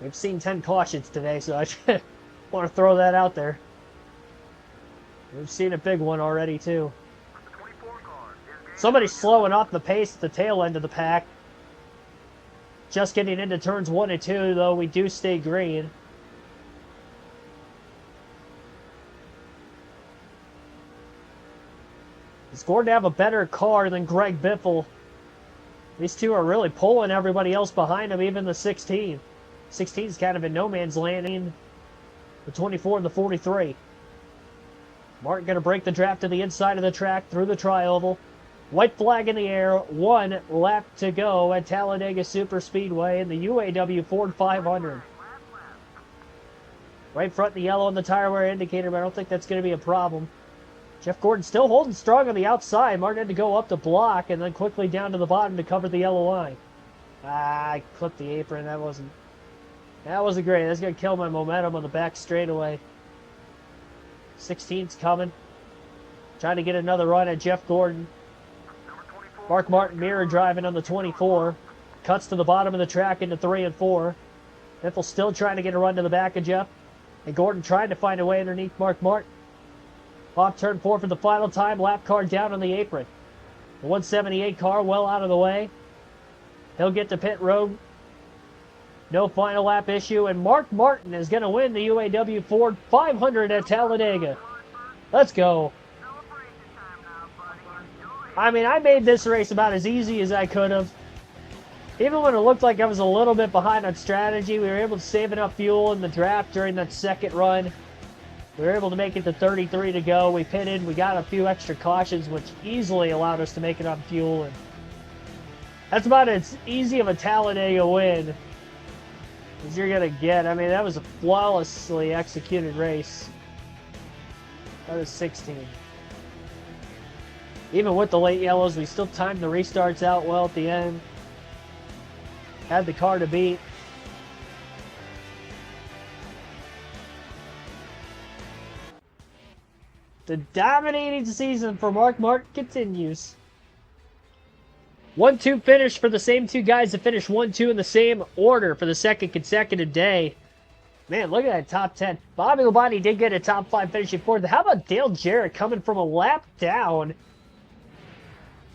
We've seen 10 cautions today, so I want to throw that out there. We've seen a big one already, too. The 24 car is getting Somebody's slowing off the pace at the tail end of the pack. Just getting into turns 1 and 2, though, we do stay green. It's going to have a better car than Greg Biffle. These two are really pulling everybody else behind them, even the 16. 16 is kind of in no man's land. The 24 and the 43. Martin going to break the draft to the inside of the track through the tri-oval. White flag in the air. 1 lap to go at Talladega Superspeedway in the UAW Ford 500. Right front in the yellow on the tire wear indicator, but I don't think that's going to be a problem. Jeff Gordon still holding strong on the outside. Martin had to go up the block and then quickly down to the bottom to cover the yellow line. I clipped the apron. That wasn't great. That's going to kill my momentum on the back straightaway. 16's coming. Trying to get another run at Jeff Gordon. Mark Martin mirror driving on the 24. Cuts to the bottom of the track into 3 and 4. Biffle still trying to get a run to the back of Jeff. And Gordon trying to find a way underneath Mark Martin. Off turn 4 for the final time. Lap car down on the apron. The 178 car well out of the way. He'll get to pit road. No final lap issue. And Mark Martin is going to win the UAW Ford 500 at Talladega. Let's go. I mean, I made this race about as easy as I could have. Even when it looked like I was a little bit behind on strategy, we were able to save enough fuel in the draft during that second run. We were able to make it to 33 to go. We pitted. We got a few extra cautions, which easily allowed us to make it on fuel. And that's about as easy of a Talladega win as you're going to get. I mean, that was a flawlessly executed race. That was 16. Even with the late yellows, we still timed the restarts out well at the end. Had the car to beat. The dominating season for Mark Martin continues. 1-2 finish for the same two guys that finished 1-2 in the same order for the second consecutive day. Man, look at that top 10. Bobby Labonte did get a top 5 finishing fourth. How about Dale Jarrett coming from a lap down?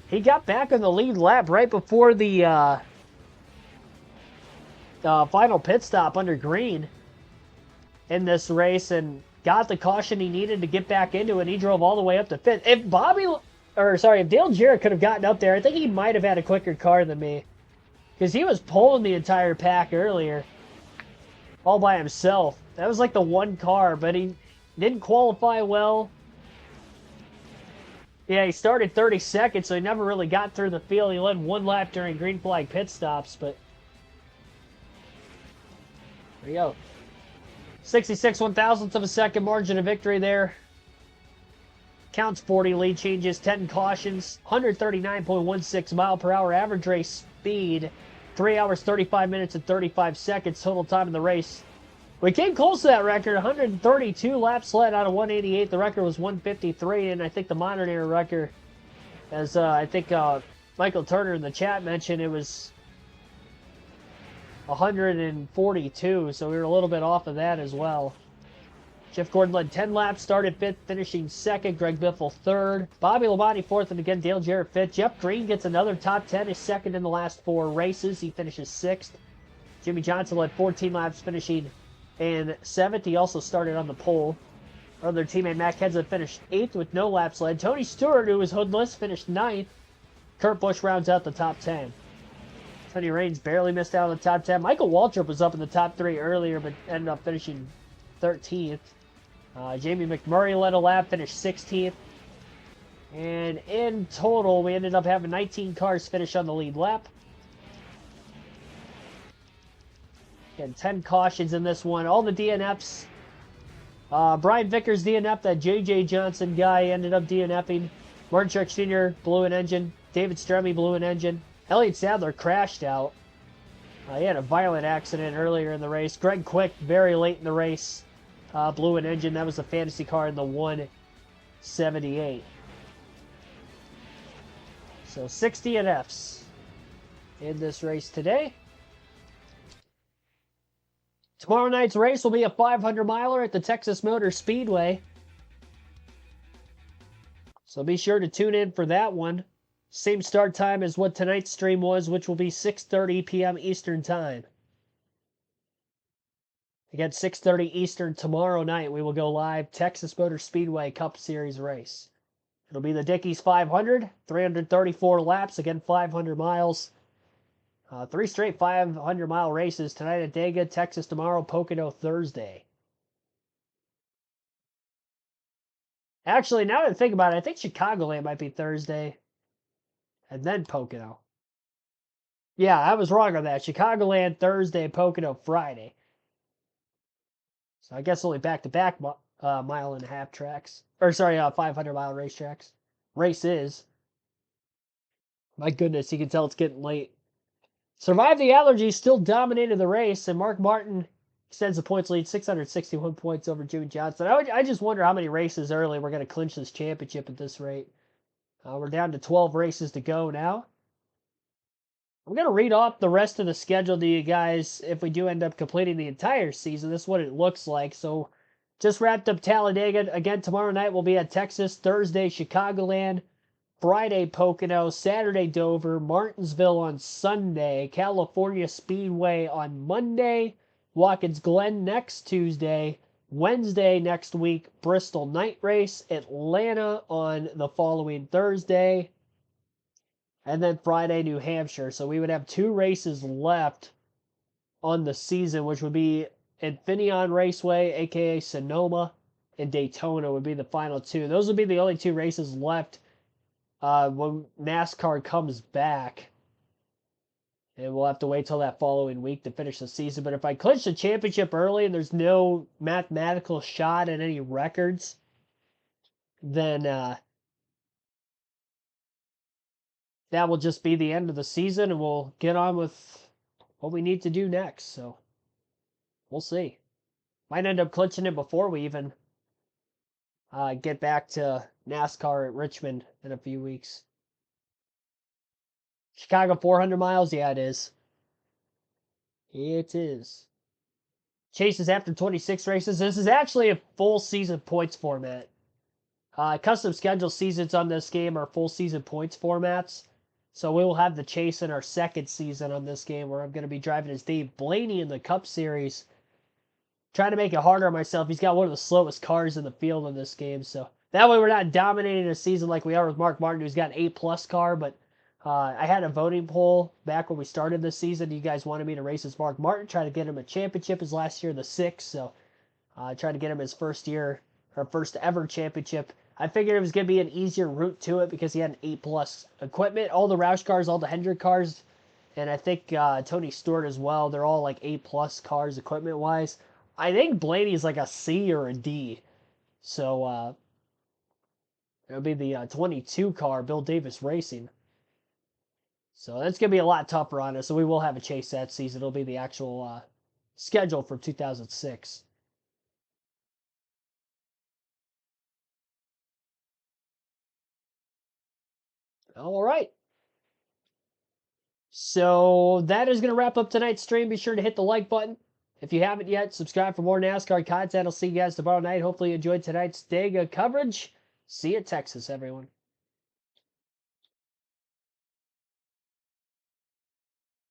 He got back on the lead lap right before the final pit stop under green in this race and got the caution he needed to get back into it. He drove all the way up to fifth. If Dale Jarrett could have gotten up there, I think he might have had a quicker car than me, because he was pulling the entire pack earlier all by himself. That was like the one car, but he didn't qualify well. Yeah, he started 32nd, so he never really got through the field. He led one lap during green flag pit stops, but there you go. 66 1/1000th of a second margin of victory there. Counts 40 lead changes, 10 cautions, 139.16 mile per hour average race speed, 3 hours, 35 minutes, and 35 seconds total time in the race. We came close to that record, 132 laps led out of 188. The record was 153, and I think the modern era record, as I think Michael Turner in the chat mentioned, it was 142, so we were a little bit off of that as well. Jeff Gordon led 10 laps, started 5th, finishing 2nd. Greg Biffle 3rd. Bobby Labonte 4th, and again, Dale Jarrett 5th. Jeff Green gets another top 10, is 2nd in the last 4 races. He finishes 6th. Jimmy Johnson led 14 laps, finishing in 7th. He also started on the pole. Our other teammate Matt Kenseth finished 8th with no laps led. Tony Stewart, who was hoodless, finished 9th. Kurt Busch rounds out the top 10. Tony Raines barely missed out on the top 10. Michael Waltrip was up in the top 3 earlier, but ended up finishing 13th. Jamie McMurray led a lap, finished 16th. And in total, we ended up having 19 cars finish on the lead lap. Again, 10 cautions in this one. All the DNFs. Brian Vickers DNF, that J.J. Johnson guy ended up DNFing. Martin Truex Jr. blew an engine. David Stremme blew an engine. Elliott Sadler crashed out. He had a violent accident earlier in the race. Greg Quick, very late in the race, blew an engine. That was the fantasy car in the 178. So 6 DNFs in this race today. Tomorrow night's race will be a 500-miler at the Texas Motor Speedway. So be sure to tune in for that one. Same start time as what tonight's stream was, which will be 6:30 p.m. Eastern Time. Again, 6:30 Eastern tomorrow night, we will go live Texas Motor Speedway Cup Series race. It'll be the Dickies 500, 334 laps, again 500 miles. 3 straight 500-mile races tonight at Talladega, Texas tomorrow, Pocono Thursday. Actually, now that I think about it, I think Chicagoland might be Thursday and then Pocono. Yeah, I was wrong on that. Chicagoland Thursday, Pocono Friday. So I guess only back-to-back mile and a half tracks. Or sorry, 500-mile racetracks. Races. My goodness, you can tell it's getting late. Survive the Allergies still dominated the race, and Mark Martin extends the points lead, 661 points over Jimmy Johnson. I just wonder how many races early we're going to clinch this championship at this rate. We're down to 12 races to go now. I'm going to read off the rest of the schedule to you guys if we do end up completing the entire season. This is what it looks like. So just wrapped up Talladega. Again, tomorrow night we'll be at Texas. Thursday, Chicagoland. Friday, Pocono. Saturday, Dover. Martinsville on Sunday. California Speedway on Monday. Watkins Glen next Tuesday. Wednesday next week, Bristol night race. Atlanta on the following Thursday. And then Friday, New Hampshire. So we would have 2 races left on the season, which would be Infineon Raceway, a.k.a. Sonoma, and Daytona would be the final 2. Those would be the only 2 races left when NASCAR comes back. And we'll have to wait till that following week to finish the season. But if I clinch the championship early and there's no mathematical shot at any records, then that will just be the end of the season, and we'll get on with what we need to do next. So we'll see. Might end up clinching it before we even get back to NASCAR at Richmond in a few weeks. Chicago 400 miles? Yeah, it is. It is. Chases after 26 races. This is actually a full season points format. Custom schedule seasons on this game are full season points formats. So we will have the chase in our second season on this game, where I'm going to be driving as Dave Blaney in the Cup Series. Trying to make it harder on myself. He's got one of the slowest cars in the field in this game. So that way we're not dominating a season like we are with Mark Martin, who's got an A+ car. But I had a voting poll back when we started this season. You guys wanted me to race as Mark Martin, try to get him a championship his last year, the 6th. So try to get him his first ever championship. I figured it was going to be an easier route to it because he had an A+ equipment. All the Roush cars, all the Hendrick cars, and I think Tony Stewart as well, they're all like A+ cars equipment-wise. I think Blaney's like a C or a D. So it'll be the 22 car, Bill Davis Racing. So that's going to be a lot tougher on us. So we will have a chase that season. It'll be the actual schedule for 2006. All right. So that is going to wrap up tonight's stream. Be sure to hit the like button. If you haven't yet, subscribe for more NASCAR content. I'll see you guys tomorrow night. Hopefully you enjoyed tonight's Talladega coverage. See you at Texas, everyone.